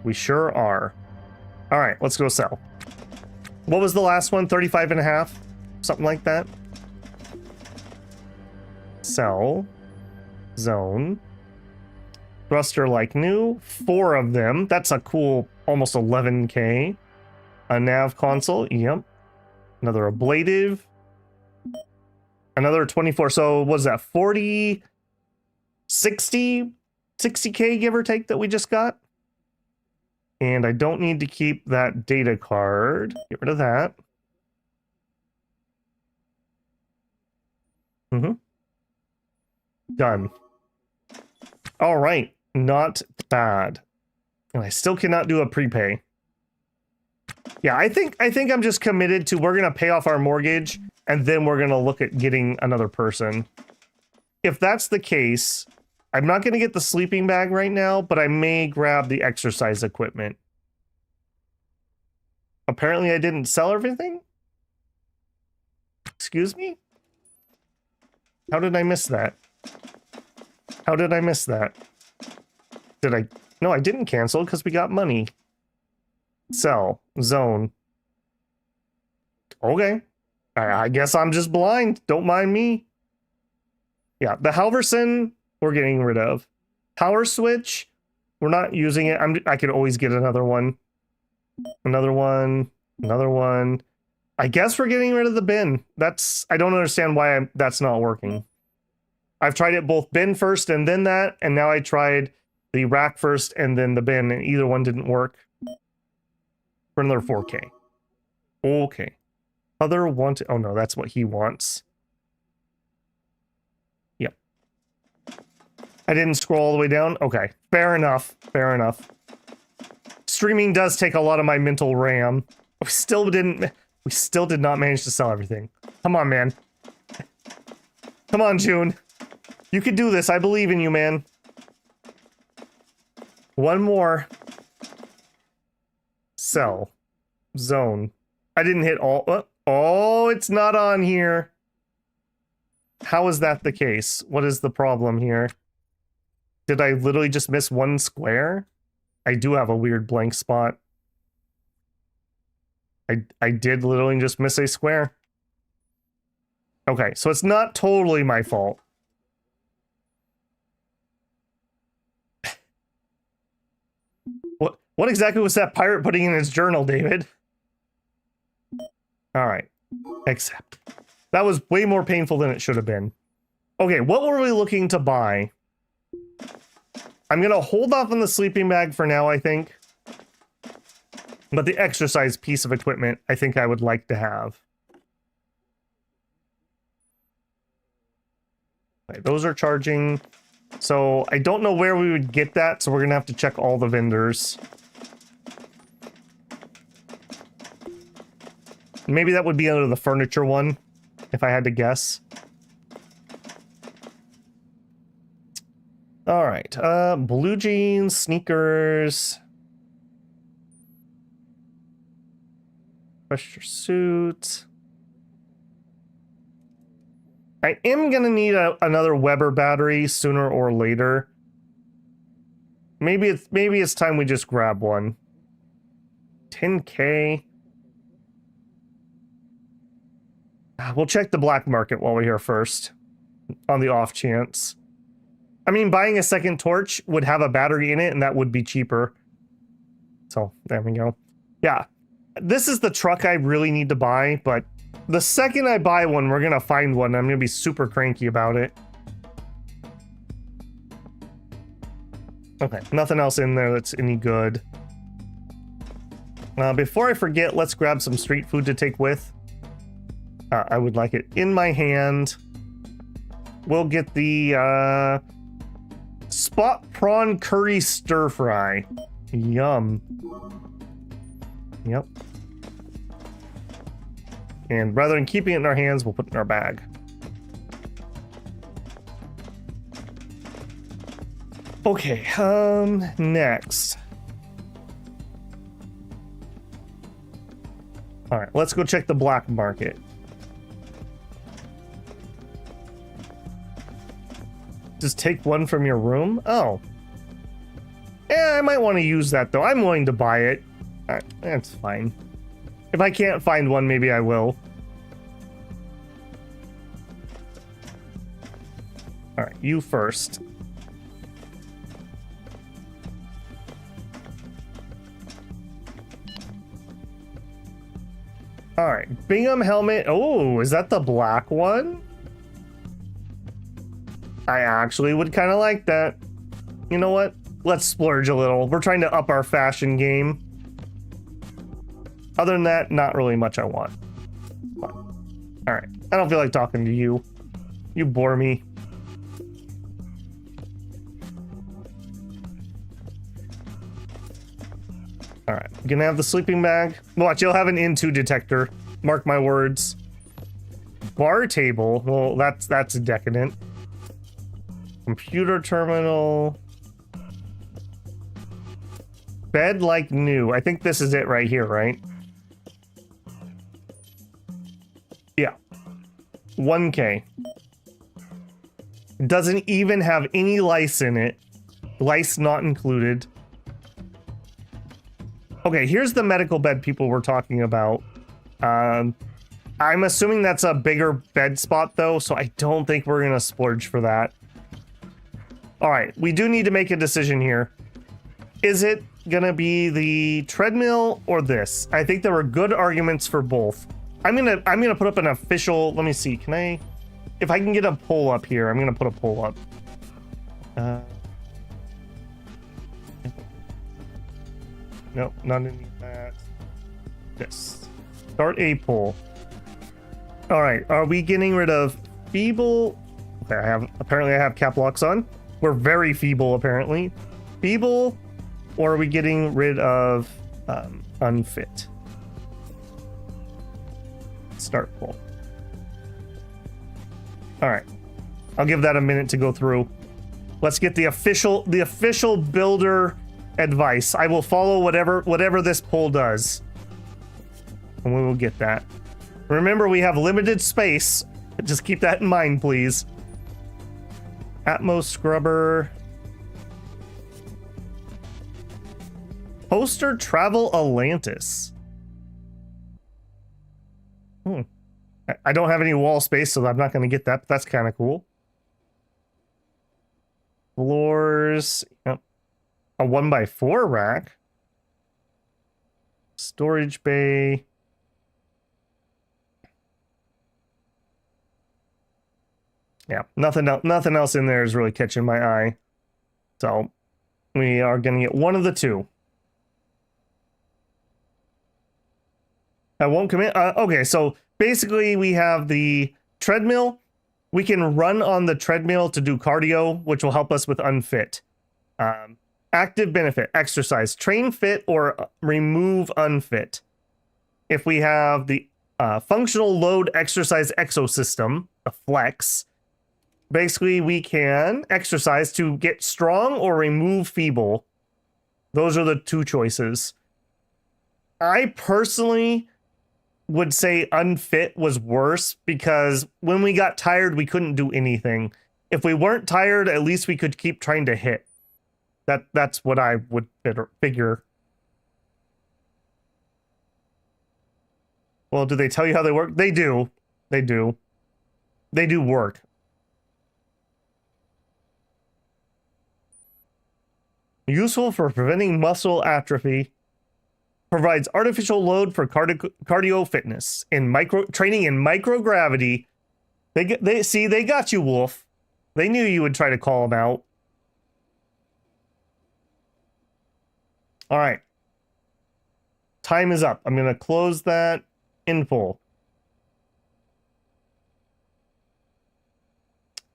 We sure are. All right, let's go sell. What was the last one? 35.5? Something like that? Sell. Zone. Thruster like new. 4 of them. That's a cool almost 11k. A nav console. Yep. Another ablative. Another 24. So what was that? 40, 60, 60k give or take that we just got. And I don't need to keep that data card. Get rid of that. Done. All right. Not bad. And I still cannot do a prepay. Yeah, I think I'm just committed to we're going to pay off our mortgage and then we're going to look at getting another person. If that's the case, I'm not going to get the sleeping bag right now, but I may grab the exercise equipment. Apparently I didn't sell everything? Excuse me? How did I miss that? How did I miss that? Did I? No, I didn't cancel because we got money. Sell. Zone. Okay. I guess I'm just blind. Don't mind me. Yeah, the Halverson we're getting rid of. Power switch, we're not using it. I could always get another one. Another one. Another one. I guess we're getting rid of the bin. I don't understand why that's not working. I've tried it both bin first and then that, and now I tried the rack first and then the bin, and either one didn't work. For another 4k. Okay. Other want. Oh no, that's what he wants. Yep. I didn't scroll all the way down. Okay. Fair enough. Fair enough. Streaming does take a lot of my mental RAM. We still did not manage to sell everything. Come on, man. Come on, June. You could do this. I believe in you, man. One more. Sell. Zone. I didn't hit all. Oh, it's not on here. How is that the case? What is the problem here? Did I literally just miss one square? I do have a weird blank spot. I did literally just miss a square. Okay, so it's not totally my fault. What exactly was that pirate putting in his journal, David? All right. Accept. That was way more painful than it should have been. Okay, what were we looking to buy? I'm going to hold off on the sleeping bag for now, I think. But the exercise piece of equipment, I think I would like to have. Okay, those are charging. So I don't know where we would get that, so we're going to have to check all the vendors. Maybe that would be under the furniture one, if I had to guess. All right, blue jeans, sneakers, pressure suit. I am gonna need another Weber battery sooner or later. Maybe it's time we just grab one. 10k. We'll check the black market while we're here first, on the off chance. I mean, buying a second torch would have a battery in it, and that would be cheaper. So, there we go. Yeah, this is the truck I really need to buy, but the second I buy one, we're going to find one. I'm going to be super cranky about it. Okay, nothing else in there that's any good. Before I forget, let's grab some street food to take with. I would like it in my hand. We'll get the spot prawn curry stir fry. Yum. Yep. And rather than keeping it in our hands, we'll put it in our bag. Okay, next. All right, let's go check the black market. Just take one from your room? Oh. Yeah, I might want to use that, though. I'm willing to buy it. That's fine. If I can't find one, maybe I will. All right, you first. All right, Bingham helmet. Oh, is that the black one? I actually would kind of like that. You know what? Let's splurge a little. We're trying to up our fashion game. Other than that, not really much I want. But, all right, I don't feel like talking to you. You bore me. All right, gonna have the sleeping bag. Watch, you'll have an into detector. Mark my words. Bar table. Well, that's decadent. Computer terminal. Bed like new. I think this is it right here, right? Yeah. 1K. Doesn't even have any lice in it. Lice not included. Okay, here's the medical bed people were talking about. I'm assuming that's a bigger bed spot though, so I don't think we're gonna splurge for that. All right, we do need to make a decision here. Is it gonna be the treadmill or this? I think there were good arguments for both. I'm gonna put up an official. Let me see. Can I? If I can get a poll up here, I'm gonna put a poll up. No, not any of that. This. Start a poll. All right, are we getting rid of feeble? Okay, apparently I have cap locks on. We're very feeble apparently. Feeble, or are we getting rid of unfit? Start poll. All right, I'll give that a minute to go through. Let's get the official builder advice. I will follow whatever this poll does, and we will get that. Remember, we have limited space. Just keep that in mind, please. Atmos scrubber. Poster travel Atlantis. I don't have any wall space, so I'm not going to get that, but that's kind of cool. Floors. Yep. A 1x4 rack. Storage bay. Yeah, nothing else in there is really catching my eye. So we are going to get one of the two. I won't commit. Okay, so basically we have the treadmill. We can run on the treadmill to do cardio, which will help us with unfit. Active benefit, exercise, train fit or remove unfit. If we have the functional load exercise exosystem, the flex, basically we can exercise to get strong or remove feeble. Those are the two choices. I personally would say unfit was worse because when we got tired, we couldn't do anything. If we weren't tired, at least we could keep trying to hit. That's what I would figure. Well, do they tell you how they work? They do. They do. They do work. Useful for preventing muscle atrophy. Provides artificial load for cardio fitness in training in microgravity. They got you, Wolf. They knew you would try to call them out. All right. Time is up. I'm going to close that in full.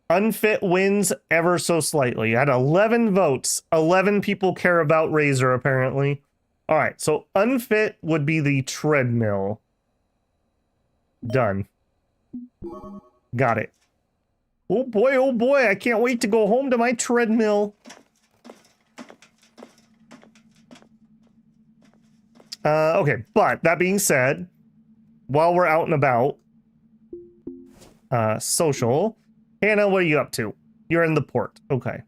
Unfit wins ever so slightly. At 11 votes, 11 people care about Razor, apparently. All right, so unfit would be the treadmill. Done. Got it. Oh boy, I can't wait to go home to my treadmill. Okay, but that being said, while we're out and about, social, Hannah, what are you up to? You're in the port. Okay.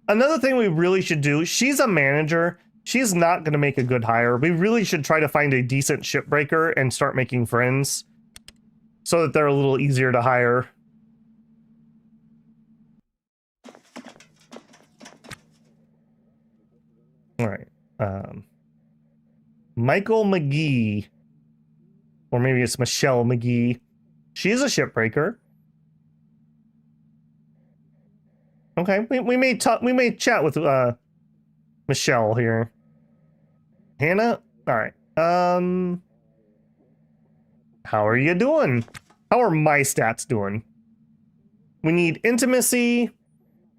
Another thing we really should do, she's a manager. She's not going to make a good hire. We really should try to find a decent shipbreaker and start making friends so that they're a little easier to hire. All right. Michael McGee. Or maybe it's Michelle McGee. She's a shipbreaker. Okay, we may chat with Michelle here. Hannah? All right. How are you doing? How are my stats doing? We need intimacy,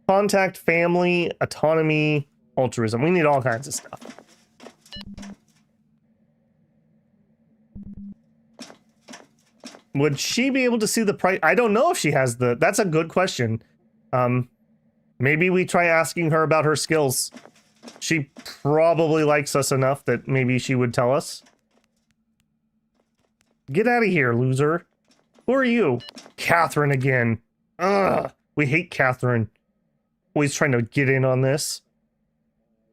contact, family, autonomy, altruism. We need all kinds of stuff. Would she be able to see the price? I don't know if she has the... That's a good question. Maybe we try asking her about her skills. She probably likes us enough that maybe she would tell us. Get out of here, loser. Who are you? Catherine again. Ugh, we hate Catherine. Always trying to get in on this.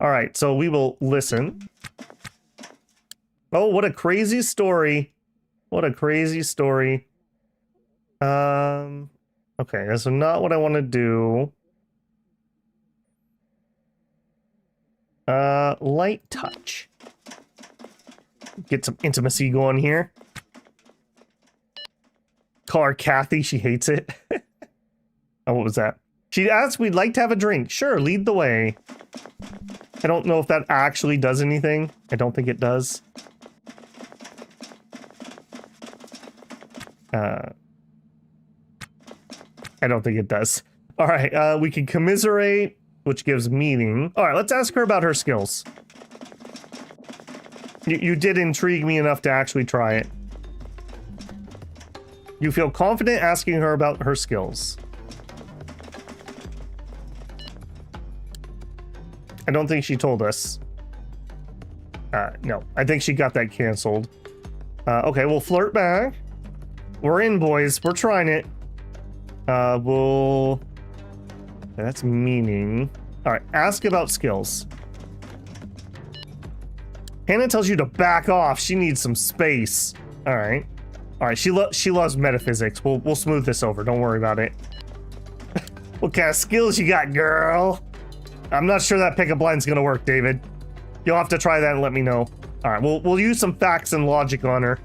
All right, so we will listen. Oh, what a crazy story. What a crazy story. Okay, that's not what I want to do. Light touch. Get some intimacy going here. Call her Kathy, she hates it. Oh, what was that? She asked we'd like to have a drink. Sure, lead the way. I don't know if that actually does anything. I don't think it does. I don't think it does. All right, we can commiserate, which gives meaning. All right, let's ask her about her skills. You did intrigue me enough to actually try it. You feel confident asking her about her skills. I don't think she told us. No, I think she got that canceled. Okay, we'll flirt back. We're in, boys. We're trying it. That's meaning. All right, ask about skills. Hannah tells you to back off. She needs some space. All right. All right, she loves metaphysics. We'll smooth this over. Don't worry about it. What kind of skills you got, girl? I'm not sure that pickup line's gonna work, David. You'll have to try that and let me know. All right, we'll use some facts and logic on her.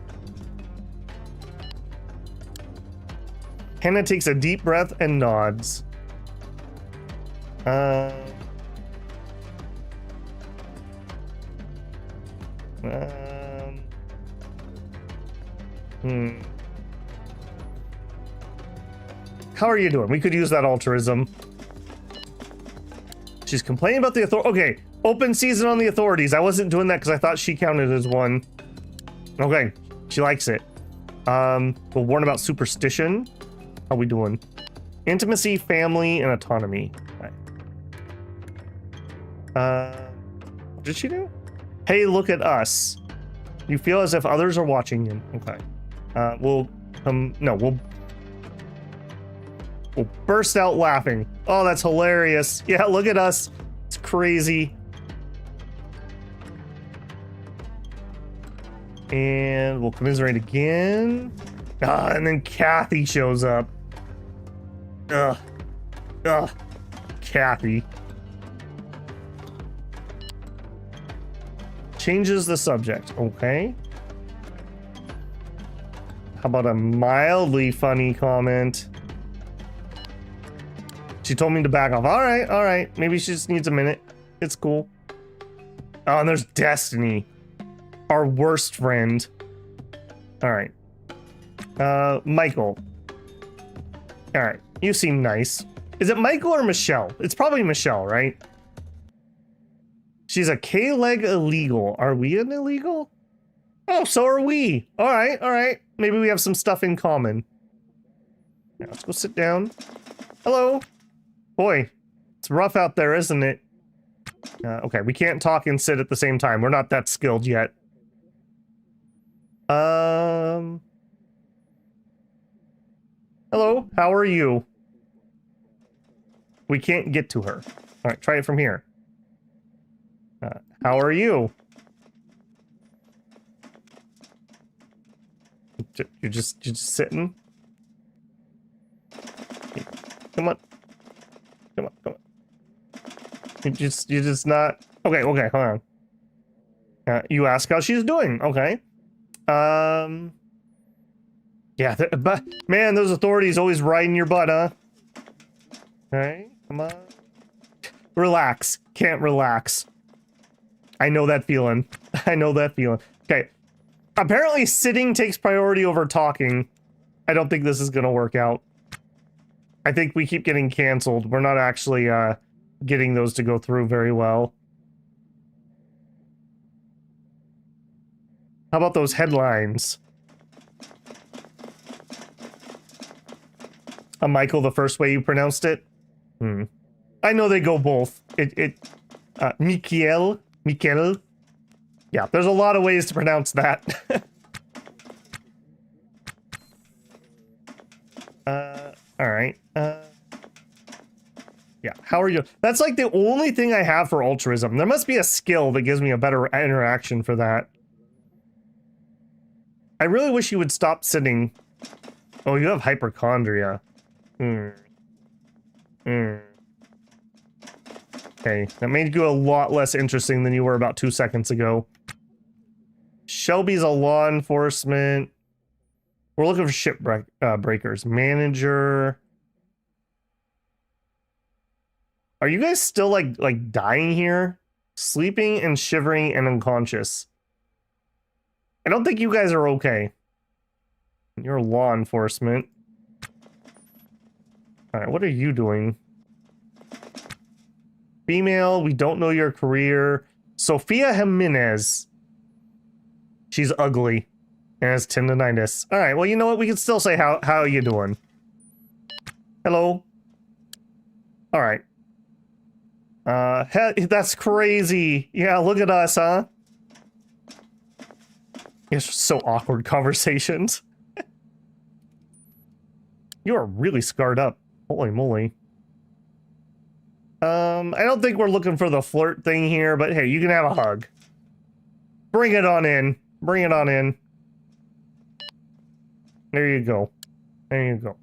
Hannah takes a deep breath and nods. How are you doing? We could use that altruism. She's complaining about the authority. Okay, open season on the authorities. I wasn't doing that because I thought she counted as one. Okay, she likes it. We'll warn about superstition. How we doing? Intimacy, family, and autonomy. Right. What did she do? Hey, look at us. You feel as if others are watching you. Okay. We'll burst out laughing. Oh, that's hilarious. Yeah, look at us. It's crazy. And we'll commiserate again. And then Kathy shows up. Ugh. Kathy. Changes the subject. Okay. How about a mildly funny comment? She told me to back off. All right. Maybe she just needs a minute. It's cool. Oh, and there's Destiny. Our worst friend. All right. Michael. All right. You seem nice. Is it Michael or Michelle? It's probably Michelle, right? She's a K-leg illegal. Are we an illegal? Oh, so are we. All right. Maybe we have some stuff in common. Now, let's go sit down. Hello. Boy, it's rough out there, isn't it? Okay, we can't talk and sit at the same time. We're not that skilled yet. Hello, how are you? We can't get to her. All right, try it from here. How are you? You're just sitting? Come on. You're just not... Okay, hold on. You ask how she's doing. Okay. Yeah, but man, those authorities always riding your butt, huh? Okay, come on. Relax. Can't relax. I know that feeling. I know that feeling. Okay. Apparently sitting takes priority over talking. I don't think this is gonna work out. I think we keep getting canceled. We're not actually, getting those to go through very well. How about those headlines? Michael, the first way you pronounced it? I know they go both. Michael. Yeah, there's a lot of ways to pronounce that. Alright. Yeah, how are you? That's like the only thing I have for altruism. There must be a skill that gives me a better interaction for that. I really wish you would stop sitting. Oh, you have hypochondria. Okay, that made you a lot less interesting than you were about 2 seconds ago. Shelby's a law enforcement. We're looking for shipwreck breakers. Manager. Are you guys still like dying here? Sleeping and shivering and unconscious. I don't think you guys are okay. You're law enforcement. Alright, what are you doing? Female, we don't know your career. Sophia Jimenez. She's ugly. And has tendinitis. Alright, well, you know what? We can still say how are you doing? Hello? Alright. That's crazy. Yeah, look at us, huh? It's so awkward conversations. You are really scarred up. Holy moly. I don't think we're looking for the flirt thing here, but hey, you can have a hug. Bring it on in. Bring it on in. There you go. There you go.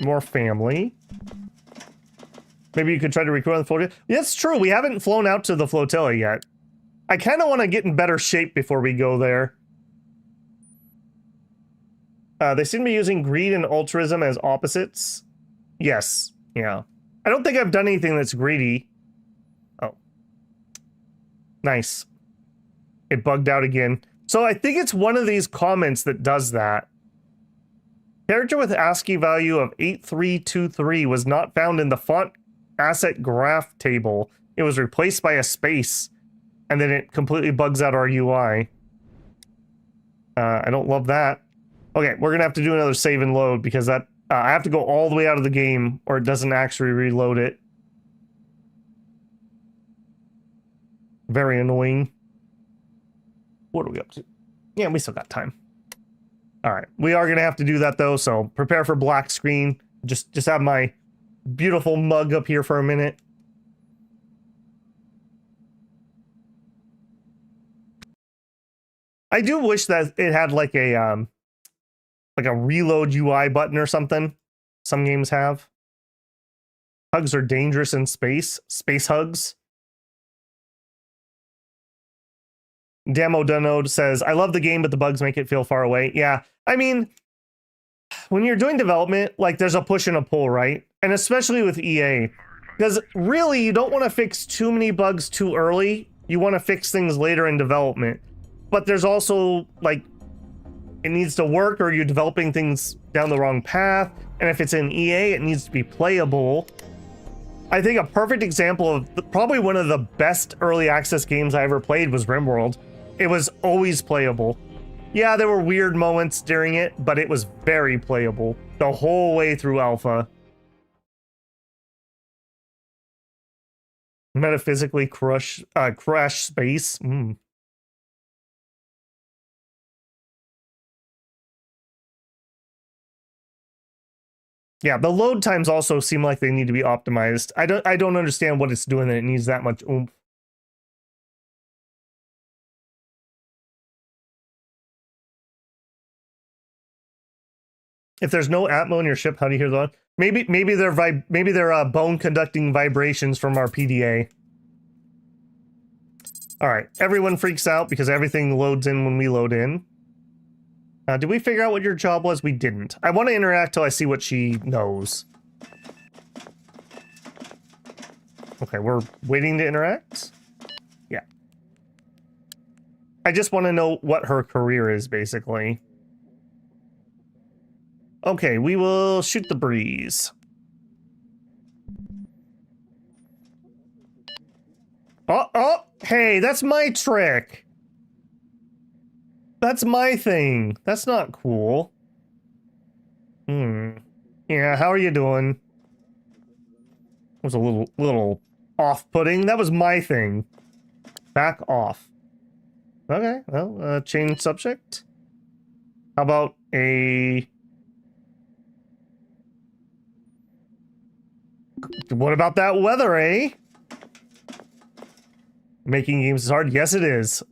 More family. Maybe you could try to recruit on the flotilla. That's true. We haven't flown out to the flotilla yet. I kind of want to get in better shape before we go there. They seem to be using greed and altruism as opposites. Yes. Yeah. I don't think I've done anything that's greedy. Oh. Nice. It bugged out again. So I think it's one of these comments that does that. Character with ASCII value of 8323 was not found in the font asset graph table. It was replaced by a space. And then it completely bugs out our UI. I don't love that. Okay, we're gonna have to do another save and load because that I have to go all the way out of the game or it doesn't actually reload it. Very annoying. What are we up to? Yeah, we still got time. All right, we are gonna have to do that though, so prepare for black screen. Just have my beautiful mug up here for a minute. I do wish that it had like a reload UI button or something. Some games have. Hugs are dangerous in space. Space hugs. Damo Dunode says, I love the game, but the bugs make it feel far away. Yeah, I mean, when you're doing development, like there's a push and a pull, right? And especially with EA. Because really, you don't want to fix too many bugs too early. You want to fix things later in development. But there's also, like, it needs to work or you're developing things down the wrong path. And if it's in EA, it needs to be playable. I think a perfect example of probably one of the best early access games I ever played was RimWorld. It was always playable. Yeah, there were weird moments during it, but it was very playable the whole way through alpha. Metaphysically crash space. Yeah, the load times also seem like they need to be optimized. I don't understand what it's doing that it needs that much oomph. If there's no Atmo in your ship, how do you hear the? Maybe they're bone conducting vibrations from our PDA. All right, everyone freaks out because everything loads in when we load in. Did we figure out what your job was? We didn't. I want to interact till I see what she knows. Okay, we're waiting to interact? Yeah. I just want to know what her career is, basically. Okay, we will shoot the breeze. Oh, hey, that's my trick. That's my thing. That's not cool. Yeah, how are you doing? It was a little off-putting. That was my thing. Back off. Okay, well, change subject. How about a... What about that weather, eh? Making games is hard. Yes, it is.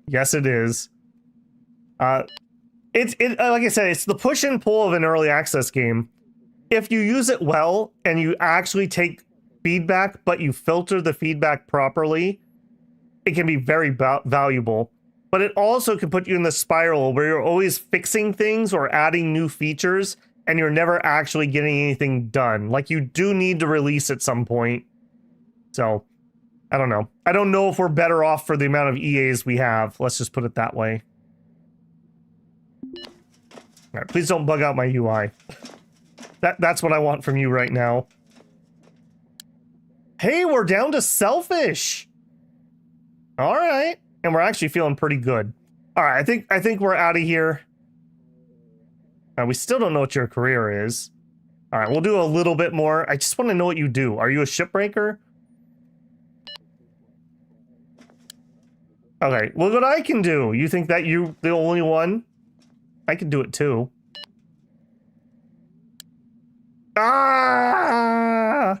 Yes, it is. It's like I said, it's the push and pull of an early access game. If you use it well and you actually take feedback, but you filter the feedback properly, it can be very valuable. But it also can put you in the spiral where you're always fixing things or adding new features, and you're never actually getting anything done. Like, you do need to release at some point. So, I don't know. I don't know if we're better off for the amount of EAs we have. Let's just put it that way. All right, please don't bug out my UI. That's what I want from you right now. Hey, we're down to selfish. All right, and we're actually feeling pretty good. All right, I think we're out of here. We still don't know what your career is. All right, we'll do a little bit more. I just want to know what you do. Are you a shipbreaker? Okay, look what I can do. You think that you're the only one? I can do it too. Ah!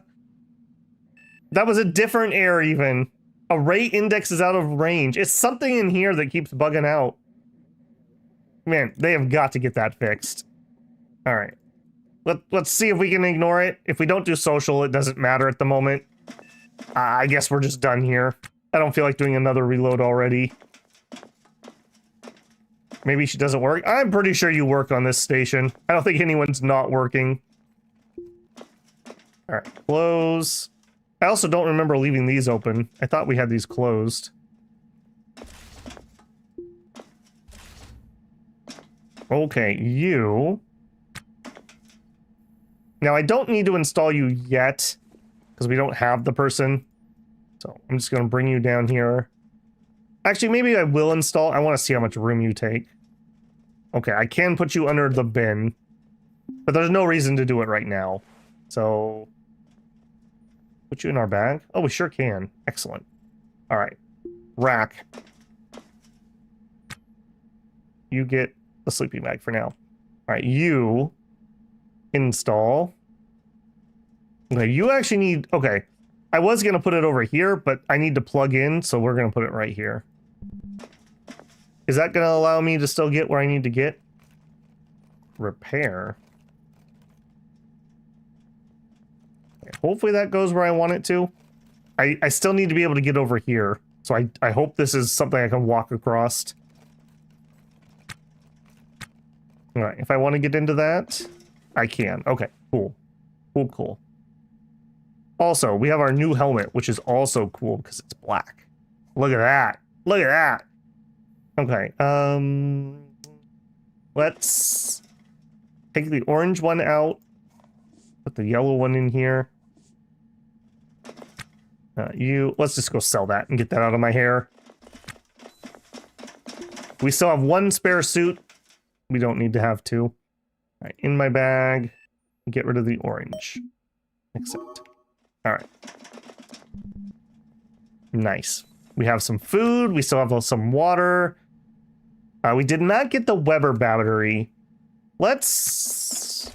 That was a different error even. Array index is out of range. It's something in here that keeps bugging out. Man, they have got to get that fixed. All right. Let's see if we can ignore it. If we don't do social, it doesn't matter at the moment. I guess we're just done here. I don't feel like doing another reload already. Maybe she doesn't work. I'm pretty sure you work on this station. I don't think anyone's not working. All right, close. I also don't remember leaving these open. I thought we had these closed. Okay, you. Now, I don't need to install you yet, because we don't have the person. So I'm just going to bring you down here. Actually, maybe I will install. I want to see how much room you take. Okay, I can put you under the bin, but there's no reason to do it right now. So, put you in our bag? Oh, we sure can. Excellent. All right. Rack. You get a sleeping bag for now. All right, you install. Okay, you actually need... Okay, I was going to put it over here, but I need to plug in, so we're going to put it right here. Is that going to allow me to still get where I need to get? Repair. Okay, hopefully that goes where I want it to. I still need to be able to get over here. So I hope this is something I can walk across. All right, if I want to get into that, I can. Okay, cool. Cool, cool. Also, we have our new helmet, which is also cool because it's black. Look at that. Look at that. Okay, let's take the orange one out. Put the yellow one in here. Let's just go sell that and get that out of my hair. We still have one spare suit. We don't need to have two. All right, in my bag. Get rid of the orange. Accept. All right. Nice. We have some food. We still have some water. We did not get the Weber battery. Let's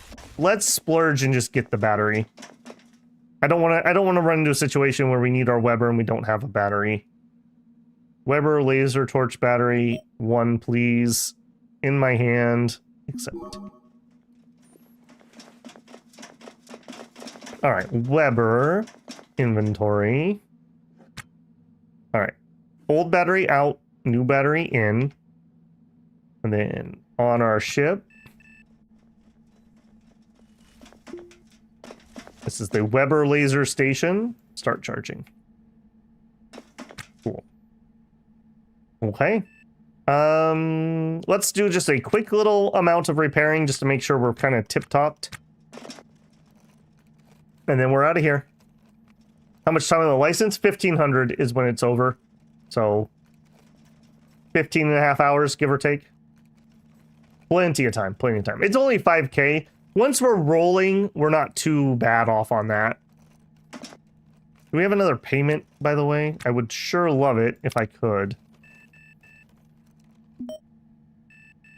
splurge and just get the battery. I don't want to run into a situation where we need our Weber and we don't have a battery. Weber laser torch battery 1, please. In my hand. Accept. All right, Weber inventory. All right, old battery out, new battery in. And then on our ship. This is the Weber laser station. Start charging. Cool. Okay. Let's do just a quick little amount of repairing just to make sure we're kind of tip-topped. And then we're out of here. How much time on the license? 1,500 is when it's over. So 15 and a half hours, give or take. Plenty of time, plenty of time. It's only 5K. Once we're rolling, we're not too bad off on that. Do we have another payment, by the way? I would sure love it if I could.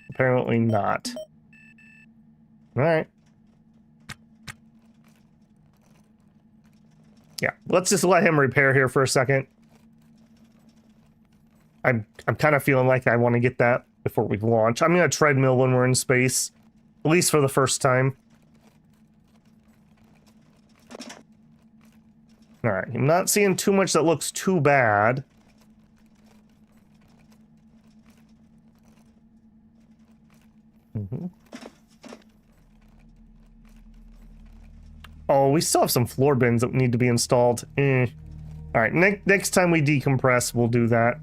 Apparently not. Alright. Yeah, let's just let him repair here for a second. I'm kind of feeling like I want to get that before we launch. I'm going to treadmill when we're in space. At least for the first time. Alright, I'm not seeing too much that looks too bad. Oh, we still have some floor bins that need to be installed. Alright, next time we decompress, we'll do that.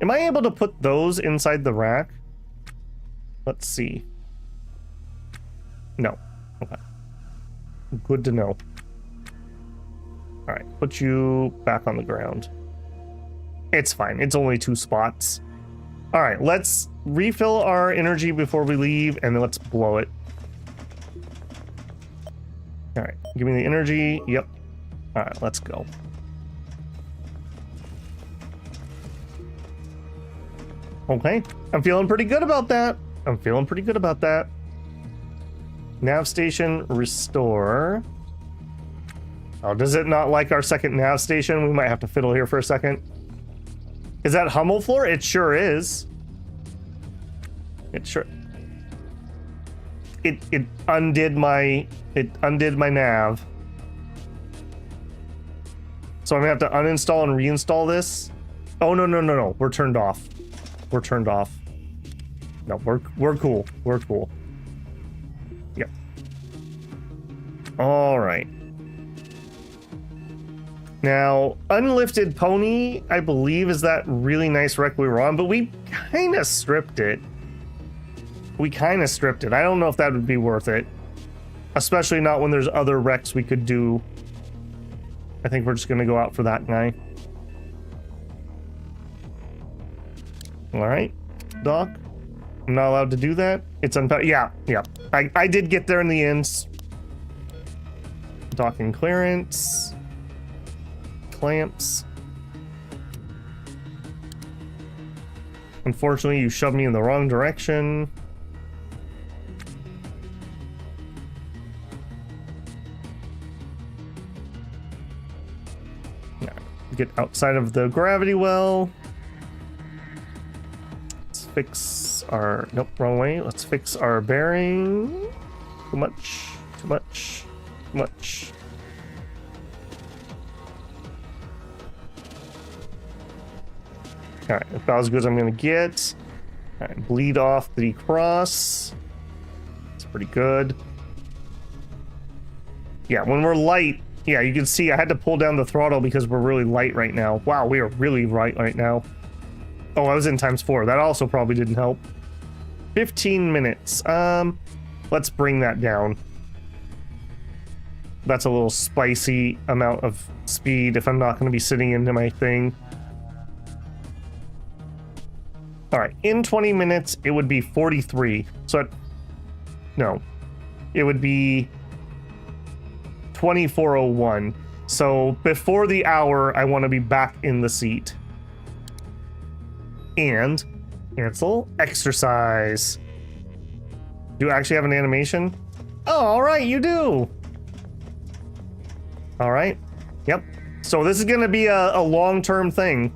Am I able to put those inside the rack? Let's see. No. Okay. Good to know. Alright, put you back on the ground. It's fine. It's only 2 spots. Alright, let's refill our energy before we leave, and then let's blow it. Alright, give me the energy. Yep. Alright, let's go. Okay, I'm feeling pretty good about that. I'm feeling pretty good about that. Nav station, restore. Oh, does it not like our second nav station? We might have to fiddle here for a second. Is that Hummel floor? It sure is. It sure... It undid my nav. So I'm gonna have to uninstall and reinstall this. Oh no. We're turned off. We're turned off. No, we're cool. We're cool. Yep. All right. Now, Unlifted Pony, I believe, is that really nice wreck we were on, but we kind of stripped it. I don't know if that would be worth it. Especially not when there's other wrecks we could do. I think we're just going to go out for that guy. Alright, Doc. I'm not allowed to do that. It's yeah. I did get there in the end. Docking clearance. Clamps. Unfortunately, you shoved me in the wrong direction. Get outside of the gravity well. Let's fix our... Nope, wrong way. Let's fix our bearing. Too much. Alright, about as good as I'm gonna get. Alright, bleed off the cross. It's pretty good. Yeah, when we're light, yeah, you can see I had to pull down the throttle because we're really light right now. Wow, we are really light right now. Oh, I was in ×4. That also probably didn't help. 15 minutes. Let's bring that down. That's a little spicy amount of speed if I'm not going to be sitting into my thing. Alright, in 20 minutes, it would be 43. So, no. It would be 24:01. So, before the hour, I want to be back in the seat. And cancel exercise. Do you actually have an animation? Oh, alright, you do! Alright. Yep. So this is going to be a long-term thing.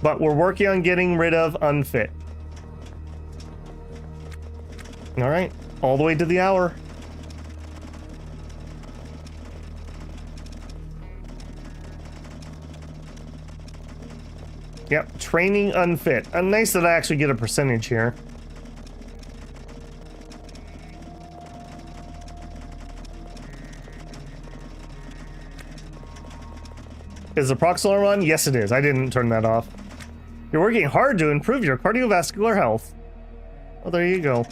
But we're working on getting rid of unfit. Alright. All the way to the hour. Yep, training unfit. Nice that I actually get a percentage here. Is the prox alarm on? Yes, it is. I didn't turn that off. You're working hard to improve your cardiovascular health. Oh, there you go.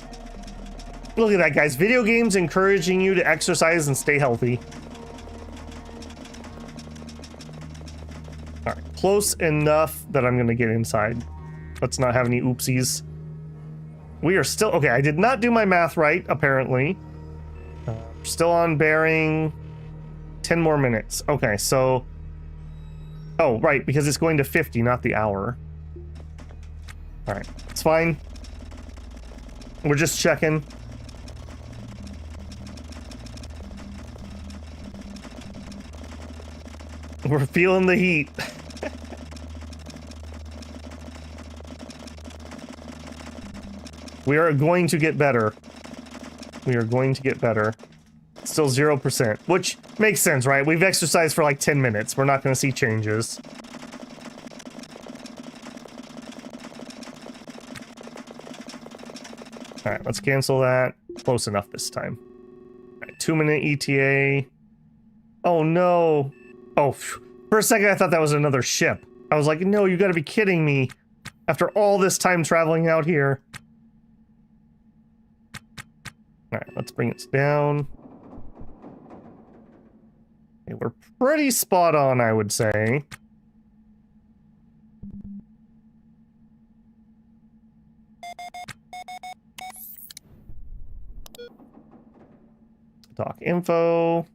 Look at that, guys. Video games encouraging you to exercise and stay healthy. All right, close enough that I'm gonna get inside. Let's not have any oopsies. We are still, okay, I did not do my math right, apparently. Still on bearing 10 more minutes. Okay, so, oh, right, because it's going to 50, not the hour. All right, it's fine. We're just checking. We're feeling the heat. We are going to get better. We are going to get better. Still 0%, which makes sense, right? We've exercised for like 10 minutes. We're not going to see changes. All right, let's cancel that. Close enough this time. All right, 2-minute ETA. Oh, no. Oh, for a second, I thought that was another ship. I was like, no, you gotta be kidding me. After all this time traveling out here. All right, let's bring it down. Okay, we're pretty spot on, I would say. Dock info.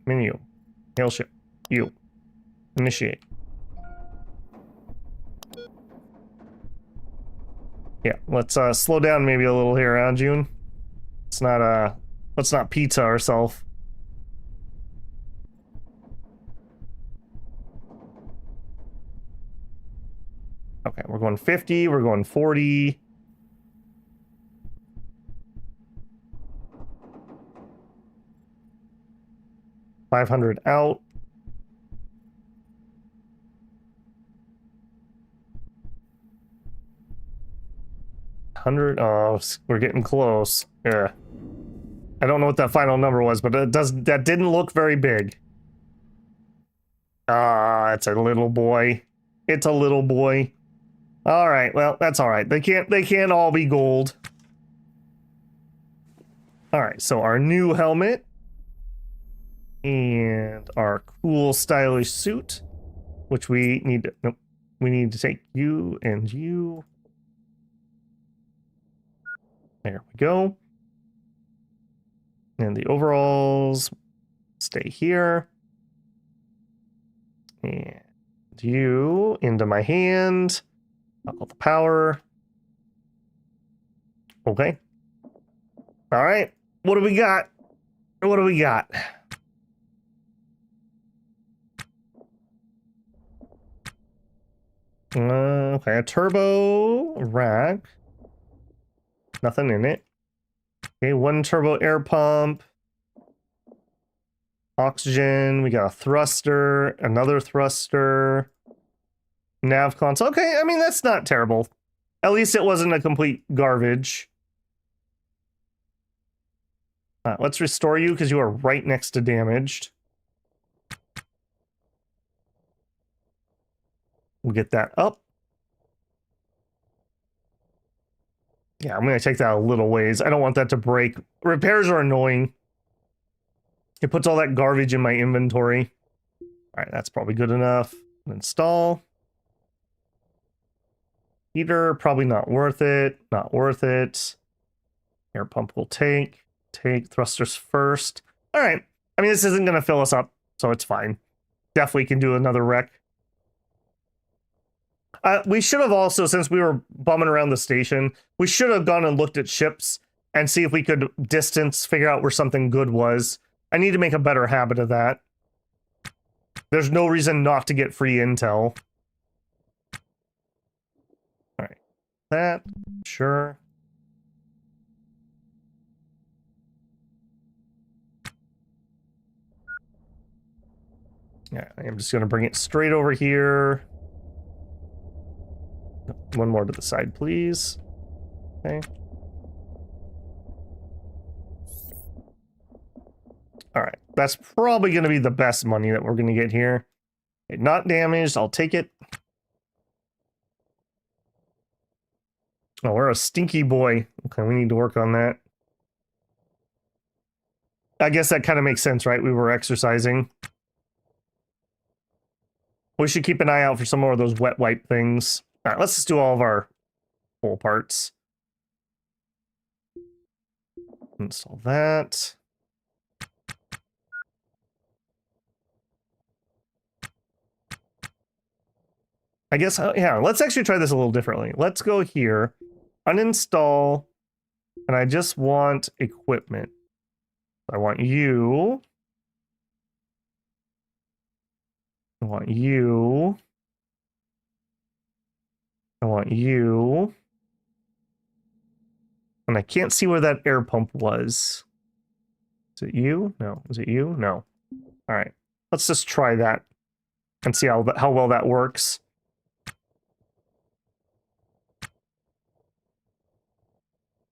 Menu. Hail ship. You. Initiate. Yeah, let's slow down maybe a little here, huh, June? Let's not pizza ourselves. Okay, we're going 50, we're going 40. $500 out. 100. Oh, we're getting close. Yeah. I don't know what that final number was, but that didn't look very big. Ah, it's a little boy. It's a little boy. All right, well, that's all right. They can't all be gold. All right, so our new helmet and our cool stylish suit, which we need to, nope, we need to take you and you. There we go. And the overalls stay here. And you into my hand. All the power. Okay. All right. What do we got? What do we got? Okay, a turbo rack. Nothing in it. Okay, 1 turbo air pump. Oxygen. We got a thruster. Another thruster. Nav console. Okay, I mean, that's not terrible. At least it wasn't a complete garbage. Let's restore you because you are right next to damaged. We'll get that up. Yeah, I'm going to take that a little ways. I don't want that to break. Repairs are annoying. It puts all that garbage in my inventory. All right, that's probably good enough. Install. Heater, probably not worth it. Not worth it. Air pump will take. Take thrusters first. All right. I mean, this isn't going to fill us up, so it's fine. Definitely can do another wreck. We should have also, since we were bumming around the station, we should have gone and looked at ships and see if we could figure out where something good was. I need to make a better habit of that. There's no reason not to get free intel. All right. That, sure. Yeah, I'm just going to bring it straight over here. One more to the side, please. Okay. All right, that's probably going to be the best money that we're going to get here. Okay, not damaged, I'll take it. Oh, we're a stinky boy. Okay, we need to work on that. I guess that kind of makes sense, right? We were exercising. We should keep an eye out for some more of those wet wipe things. All right, let's just do all of our whole parts. Install that. I guess, yeah, let's actually try this a little differently. Let's go here, uninstall, and I just want equipment. I want you. I want you. I want you. And I can't see where that air pump was. Is it you? No. Is it you? No. All right. Let's just try that and see how well that works.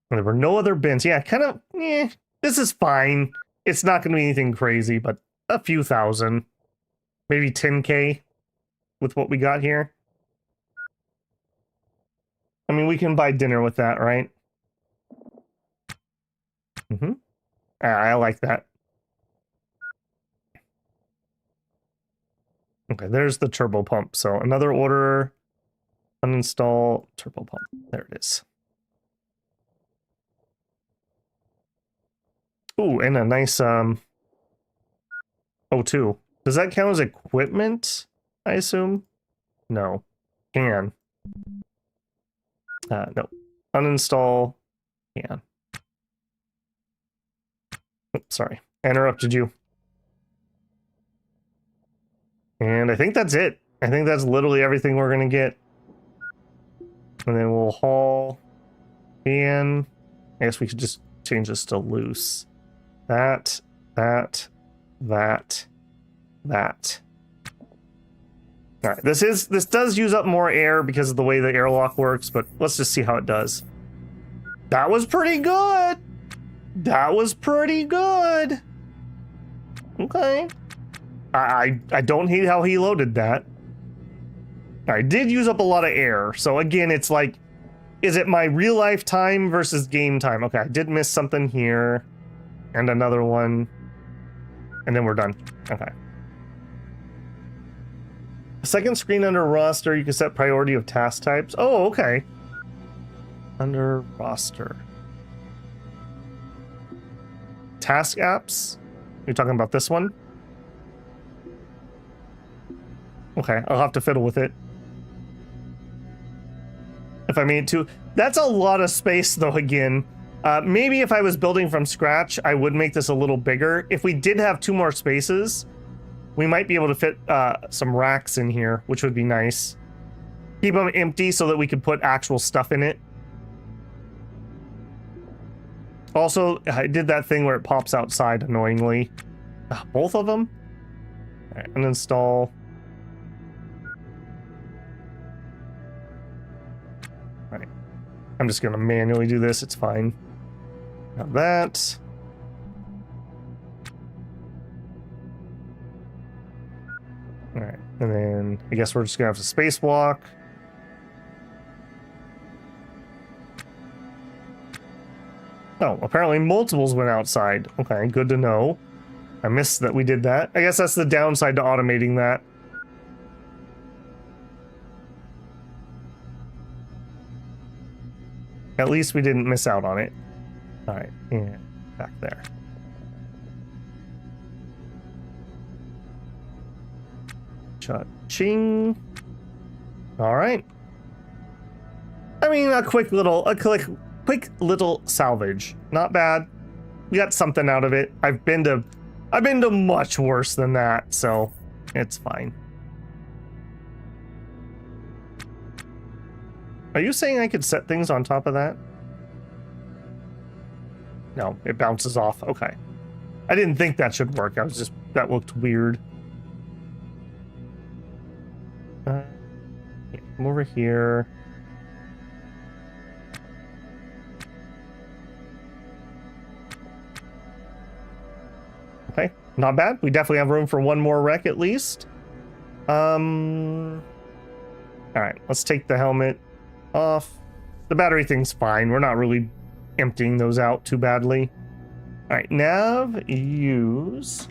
There were no other bins. Yeah, kind of, this is fine. It's not going to be anything crazy, but a few thousand. Maybe 10K with what we got here. I mean, we can buy dinner with that, right? Mm-hmm. I like that. Okay, there's the turbo pump. So another order, uninstall turbo pump. There it is. Ooh, and a nice O2. Does that count as equipment, I assume? No. Can. No. Uninstall. Can. Oops, sorry. Interrupted you. And I think that's it. I think that's literally everything we're going to get. And then we'll haul. And I guess we could just change this to loose. That. All right, this does use up more air because of the way the airlock works, but let's just see how it does. That was pretty good. That was pretty good. Okay. I don't hate how he loaded that. I did use up a lot of air, so again, it's like, is it my real life time versus game time? Okay, I did miss something here. And another one. And then we're done. Okay. Second screen under roster, you can set priority of task types. Oh, okay. Under roster. Task apps? You're talking about this one? Okay, I'll have to fiddle with it. If I need to. That's a lot of space, though, again. Maybe if I was building from scratch, I would make this a little bigger. If we did have 2 more spaces, we might be able to fit some racks in here, which would be nice. Keep them empty so that we could put actual stuff in it. Also, I did that thing where it pops outside annoyingly. Both of them? All right, uninstall. All right. I'm just going to manually do this. It's fine. Now that. All right. And then I guess we're just going to have to space walk. Oh, apparently multiples went outside. Okay, good to know. I missed that we did that. I guess that's the downside to automating that. At least we didn't miss out on it. All right, and back there. Cha-ching. All right. I mean, a quick little salvage. Not bad. We got something out of it. I've been to much worse than that, so it's fine. Are you saying I could set things on top of that? No, it bounces off. Okay. I didn't think that should work. That looked weird. Come over here. Okay, not bad. We definitely have room for one more wreck at least. All right, let's take the helmet off. The battery thing's fine. We're not really emptying those out too badly. All right, nav, use.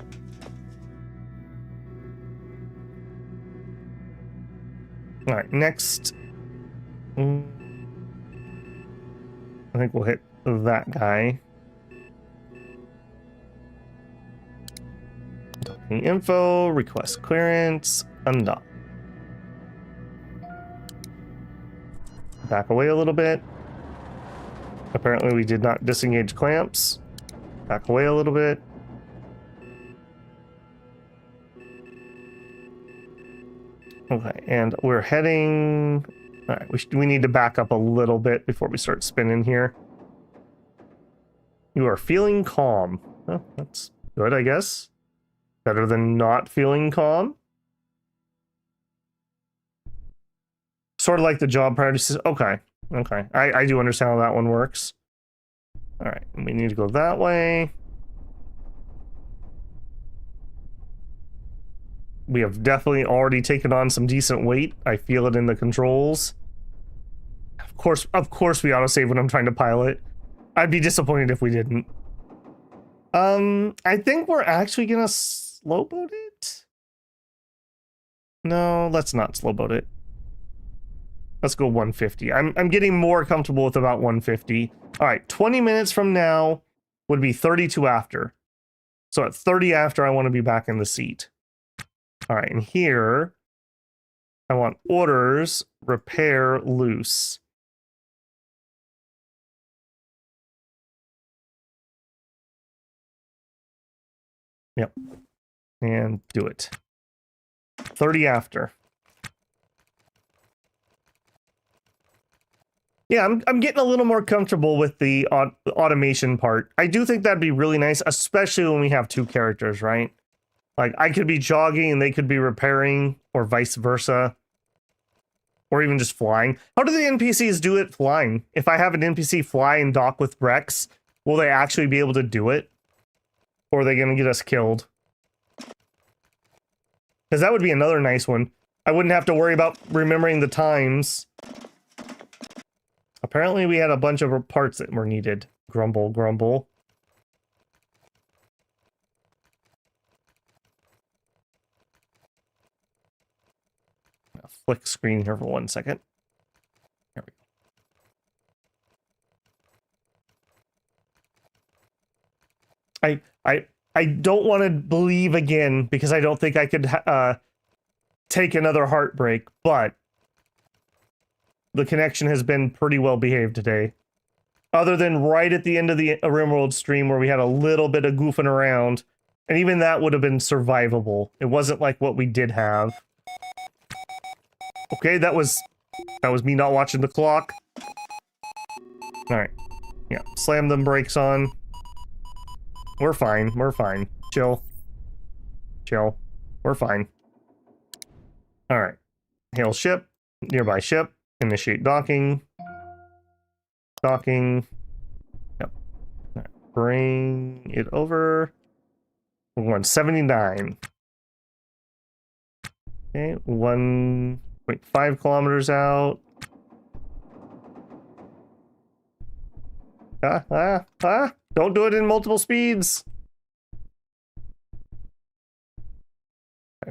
All right, next. I think we'll hit that guy. Docking info, request clearance, undock. Back away a little bit. Apparently we did not disengage clamps. Back away a little bit. Okay, and we're heading... All right, we need to back up a little bit before we start spinning here. You are feeling calm. Oh, that's good, I guess. Better than not feeling calm. Sort of like the job priorities. Okay, okay. I do understand how that one works. All right, we need to go that way. We have definitely already taken on some decent weight. I feel it in the controls. Of course we autosave when I'm trying to pilot. I'd be disappointed if we didn't. I think we're actually gonna slow boat it. No, let's not slow boat it. Let's go 150. I'm getting more comfortable with about 150. All right, 20 minutes from now would be 32 after. So at 30 after, I want to be back in the seat. All right, and here, I want orders, repair, loose. Yep, and do it. 30 after. Yeah, I'm getting a little more comfortable with the automation part. I do think that'd be really nice, especially when we have two characters, right? Like, I could be jogging and they could be repairing, or vice versa. Or even just flying. How do the NPCs do it flying? If I have an NPC fly and dock with Rex, will they actually be able to do it? Or are they going to get us killed? Because that would be another nice one. I wouldn't have to worry about remembering the times. Apparently we had a bunch of parts that were needed. Grumble, grumble. I'll flick screen here for 1 second. There we go. I don't want to believe again because I don't think I could take another heartbreak, but the connection has been pretty well behaved today. Other than right at the end of the RimWorld stream where we had a little bit of goofing around, and even that would have been survivable. It wasn't like what we did have. Okay, that was me not watching the clock. Alright. Yeah, slam them brakes on. We're fine, we're fine. Chill. Chill. We're fine. Alright. Hail ship. Nearby ship. Initiate docking. Docking. Yep. Right. Bring it over. We're going 79. Okay, 1.5 kilometers out. Don't do it in multiple speeds.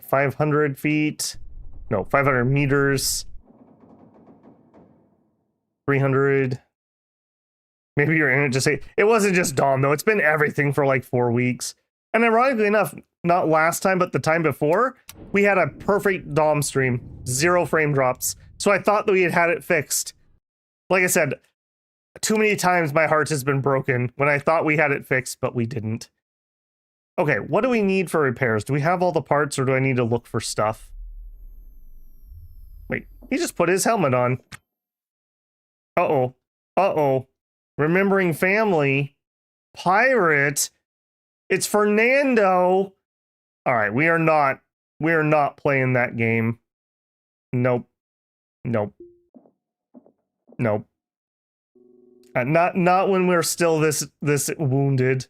500 feet. No, 500 meters. 300. Maybe you're in it just say it wasn't just Dom though. It's been everything for like 4 weeks. And ironically enough, not last time, but the time before, we had a perfect Dom stream. 0 frame drops. So I thought that we had it fixed. Like I said, too many times my heart has been broken when I thought we had it fixed, but we didn't. Okay, what do we need for repairs? Do we have all the parts or do I need to look for stuff? Wait, he just put his helmet on. Uh-oh. Uh-oh. Remembering family. Pirate. It's Fernando. All right, we are not playing that game. Nope. Nope. Nope. Not when we're still this wounded.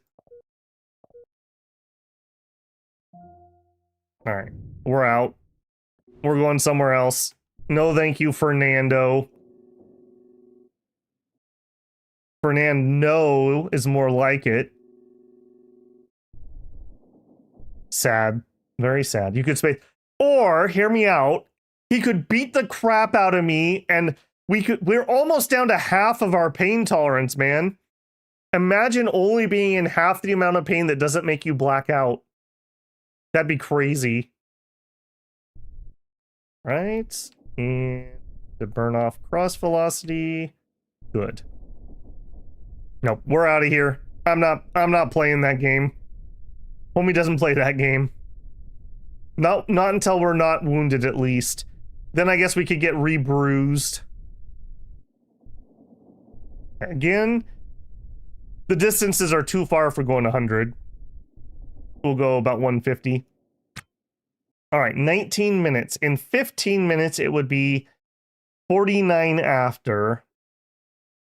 All right, we're out. We're going somewhere else. No, thank you, Fernando. Fernando is more like it. Sad. Very sad. You could space. Or, hear me out, he could beat the crap out of me and we're almost down to half of our pain tolerance, man. Imagine only being in half the amount of pain that doesn't make you black out. That'd be crazy. Right? And to burn off cross velocity. Good. Nope, we're out of here. I'm not playing that game. Homie doesn't play that game. Not until we're not wounded, at least. Then I guess we could get re-bruised. Again, the distances are too far for going 100. We'll go about 150. All right, 19 minutes. In 15 minutes, it would be 49 after.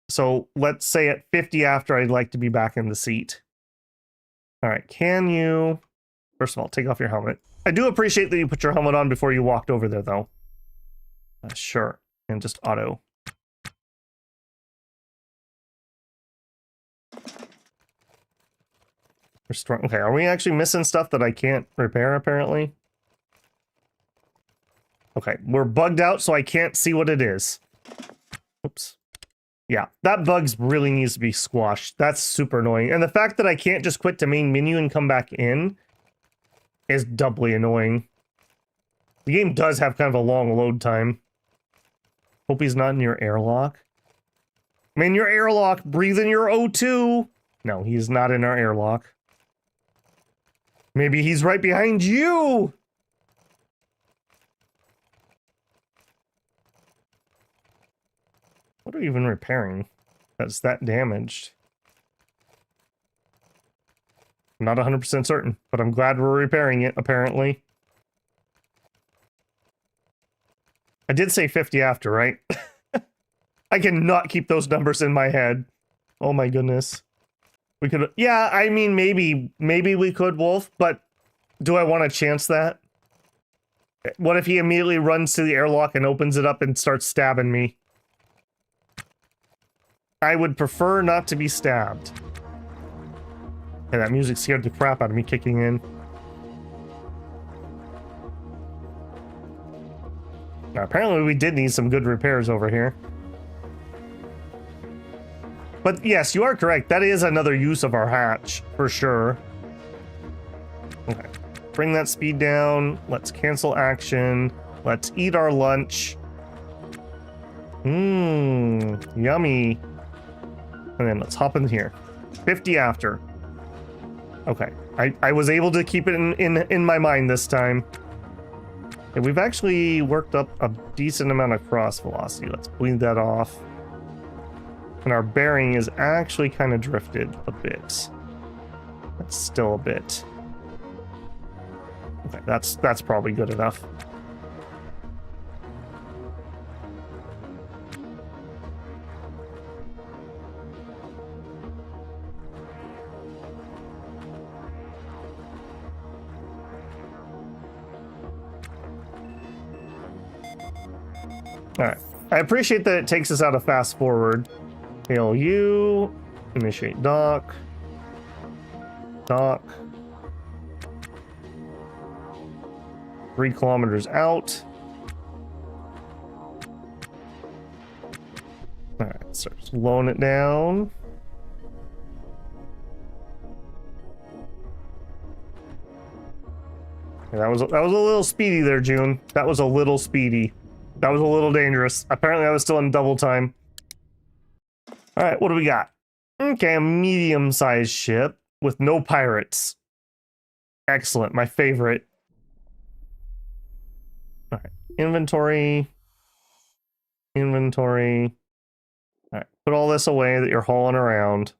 So let's say at 50 after, I'd like to be back in the seat. All right, can you... First of all, take off your helmet. I do appreciate that you put your helmet on before you walked over there, though. Sure, and just auto. Restore. Okay, are we actually missing stuff that I can't repair, apparently? Okay, we're bugged out, so I can't see what it is. Oops. Yeah, that bug really needs to be squashed. That's super annoying. And the fact that I can't just quit the main menu and come back in is doubly annoying. The game does have kind of a long load time. Hope he's not in your airlock. I'm in your airlock. Breathe in your O2. No, he's not in our airlock. Maybe he's right behind you. What are we even repairing that's that damaged? I'm not 100% certain, but I'm glad we're repairing it, apparently. I did say 50 after, right? I cannot keep those numbers in my head. Oh my goodness. We could... Yeah, I mean, maybe we could, Wolf, but do I want to chance that? What if he immediately runs to the airlock and opens it up and starts stabbing me? I would prefer not to be stabbed. Yeah, that music scared the crap out of me kicking in. Now, apparently we did need some good repairs over here. But yes, you are correct. That is another use of our hatch, for sure. Okay. Bring that speed down. Let's cancel action. Let's eat our lunch. Yummy. And then let's hop in here. 50 after. Okay. I was able to keep it in my mind this time. Okay, we've actually worked up a decent amount of cross velocity. Let's bleed that off. And our bearing is actually kind of drifted a bit. That's still a bit. Okay, that's probably good enough. Alright. I appreciate that it takes us out of fast forward. Hail you. Initiate dock. Dock. 3 kilometers out. Alright, start slowing it down. Yeah, that was a little speedy there, June. That was a little speedy. That was a little dangerous. Apparently I was still in double time. Alright, what do we got? Okay, a medium-sized ship with no pirates. Excellent, my favorite. Alright, inventory. Inventory. Alright, put all this away that you're hauling around.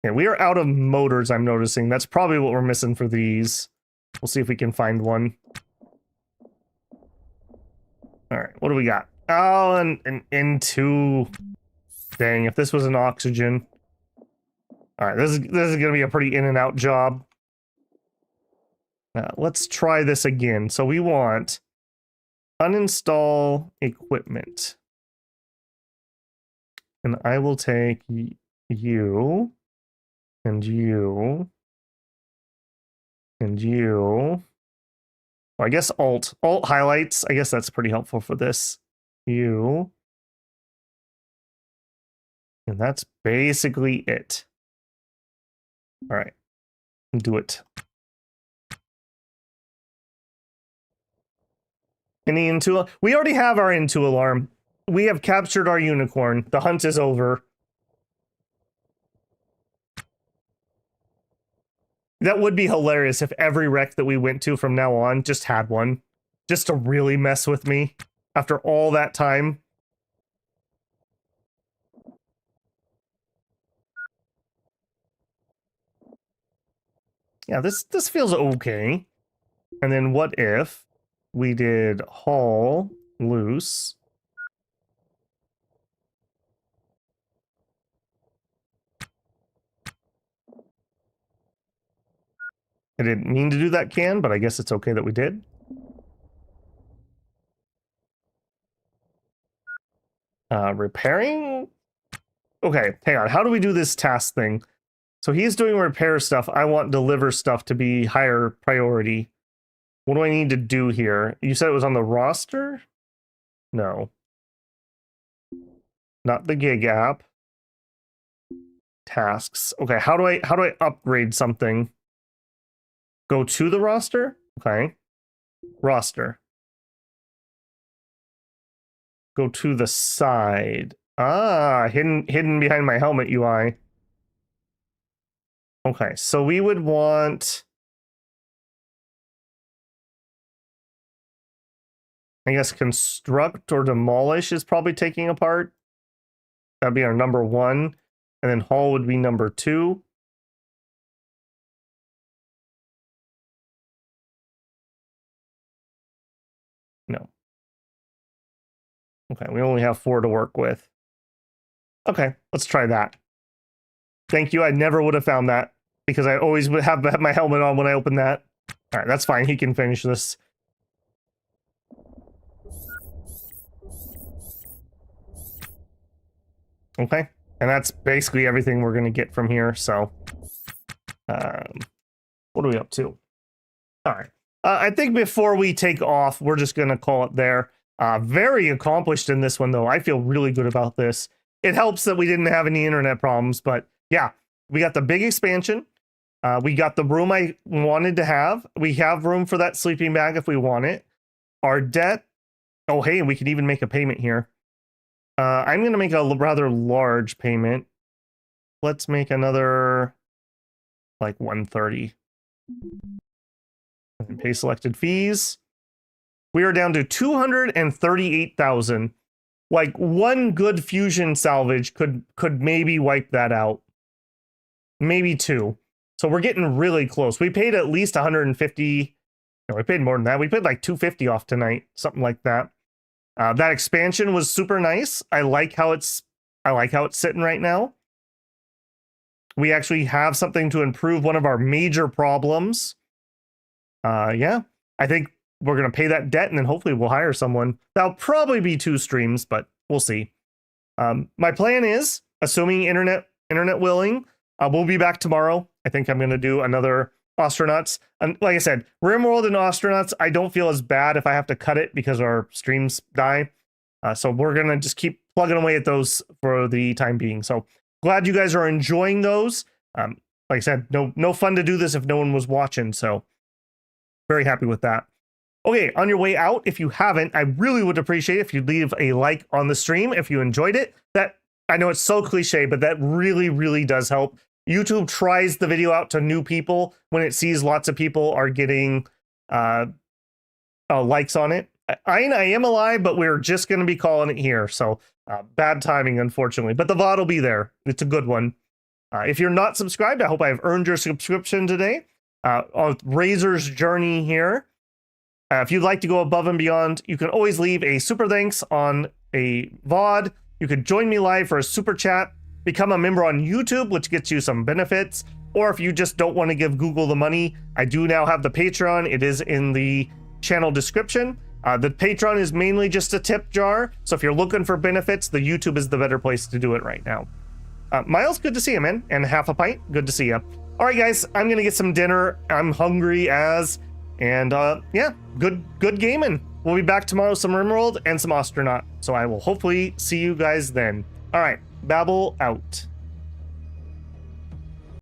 Okay, we are out of motors, I'm noticing. That's probably what we're missing for these. We'll see if we can find one. All right, what do we got? Oh, an N2. Dang, if this was an oxygen. All right, this is going to be a pretty in and out job. Let's try this again. So we want uninstall equipment. And I will take you and you and you. Well, I guess alt highlights. I guess that's pretty helpful for this. You. And that's basically it. All right, do it. Any N2? We already have our N2 alarm. We have captured our unicorn. The hunt is over. That would be hilarious if every wreck that we went to from now on just had one. Just to really mess with me after all that time. Yeah, this feels okay. And then what if we did haul loose? I didn't mean to do that, Can, but I guess it's okay that we did. Repairing? Okay, hang on. How do we do this task thing? So he's doing repair stuff. I want deliver stuff to be higher priority. What do I need to do here? You said it was on the roster? No. Not the gig app. Tasks. Okay, how do I upgrade something? Go to the roster? Okay. Roster. Go to the side. Ah, hidden behind my helmet UI. Okay, so we would want, I guess, construct or demolish is probably taking apart. That'd be our number 1. And then haul would be number 2. No. Okay, we only have 4 to work with. Okay, let's try that. Thank you. I never would have found that because I always would have my helmet on when I open that. All right, that's fine. He can finish this. Okay, and that's basically everything we're going to get from here. So, what are we up to? All right. I think before we take off, we're just going to call it there. Very accomplished in this one, though. I feel really good about this. It helps that we didn't have any internet problems, but yeah, we got the big expansion. We got the room I wanted to have. We have room for that sleeping bag if we want it. Our debt. Oh, hey, we could even make a payment here. I'm going to make a rather large payment. Let's make another, like, 130. And pay selected fees. We are down to 238,000. Like, one good fusion salvage could maybe wipe that out. Maybe 2. So we're getting really close. We paid at least 150. No, we paid more than that. We paid like 250 off tonight, something like that. That expansion was super nice. I like how it's sitting right now. We actually have something to improve one of our major problems. Yeah, I think we're going to pay that debt and then hopefully we'll hire someone. That'll probably be 2 streams, but we'll see. My plan is, assuming internet willing, we'll be back tomorrow. I think I'm going to do another Ostranauts. And like I said, Rimworld and Ostranauts, I don't feel as bad if I have to cut it because our streams die. So we're going to just keep plugging away at those for the time being. So glad you guys are enjoying those. Like I said, no fun to do this if no one was watching. So very happy with that. Okay, on your way out, if you haven't, I really would appreciate it if you'd leave a like on the stream if you enjoyed it. That, I know it's so cliche, but that really, really does help. YouTube tries the video out to new people when it sees lots of people are getting likes on it. I am alive, but we're just going to be calling it here. So bad timing, unfortunately. But the VOD will be there. It's a good one. If you're not subscribed, I hope I've earned your subscription today. On Razor's journey here. If you'd like to go above and beyond, you can always leave a super thanks on a VOD. You could join me live for a super chat, become a member on YouTube, which gets you some benefits. Or if you just don't want to give Google the money, I do now have the Patreon. It is in the channel description. The Patreon is mainly just a tip jar. So if you're looking for benefits, the YouTube is the better place to do it right now. Miles, good to see you, man. And Half a Pint, good to see you. All right, guys, I'm going to get some dinner. I'm hungry as... And yeah, good gaming. We'll be back tomorrow, some RimWorld and some Ostronaut. So I will hopefully see you guys then. All right, Babel out.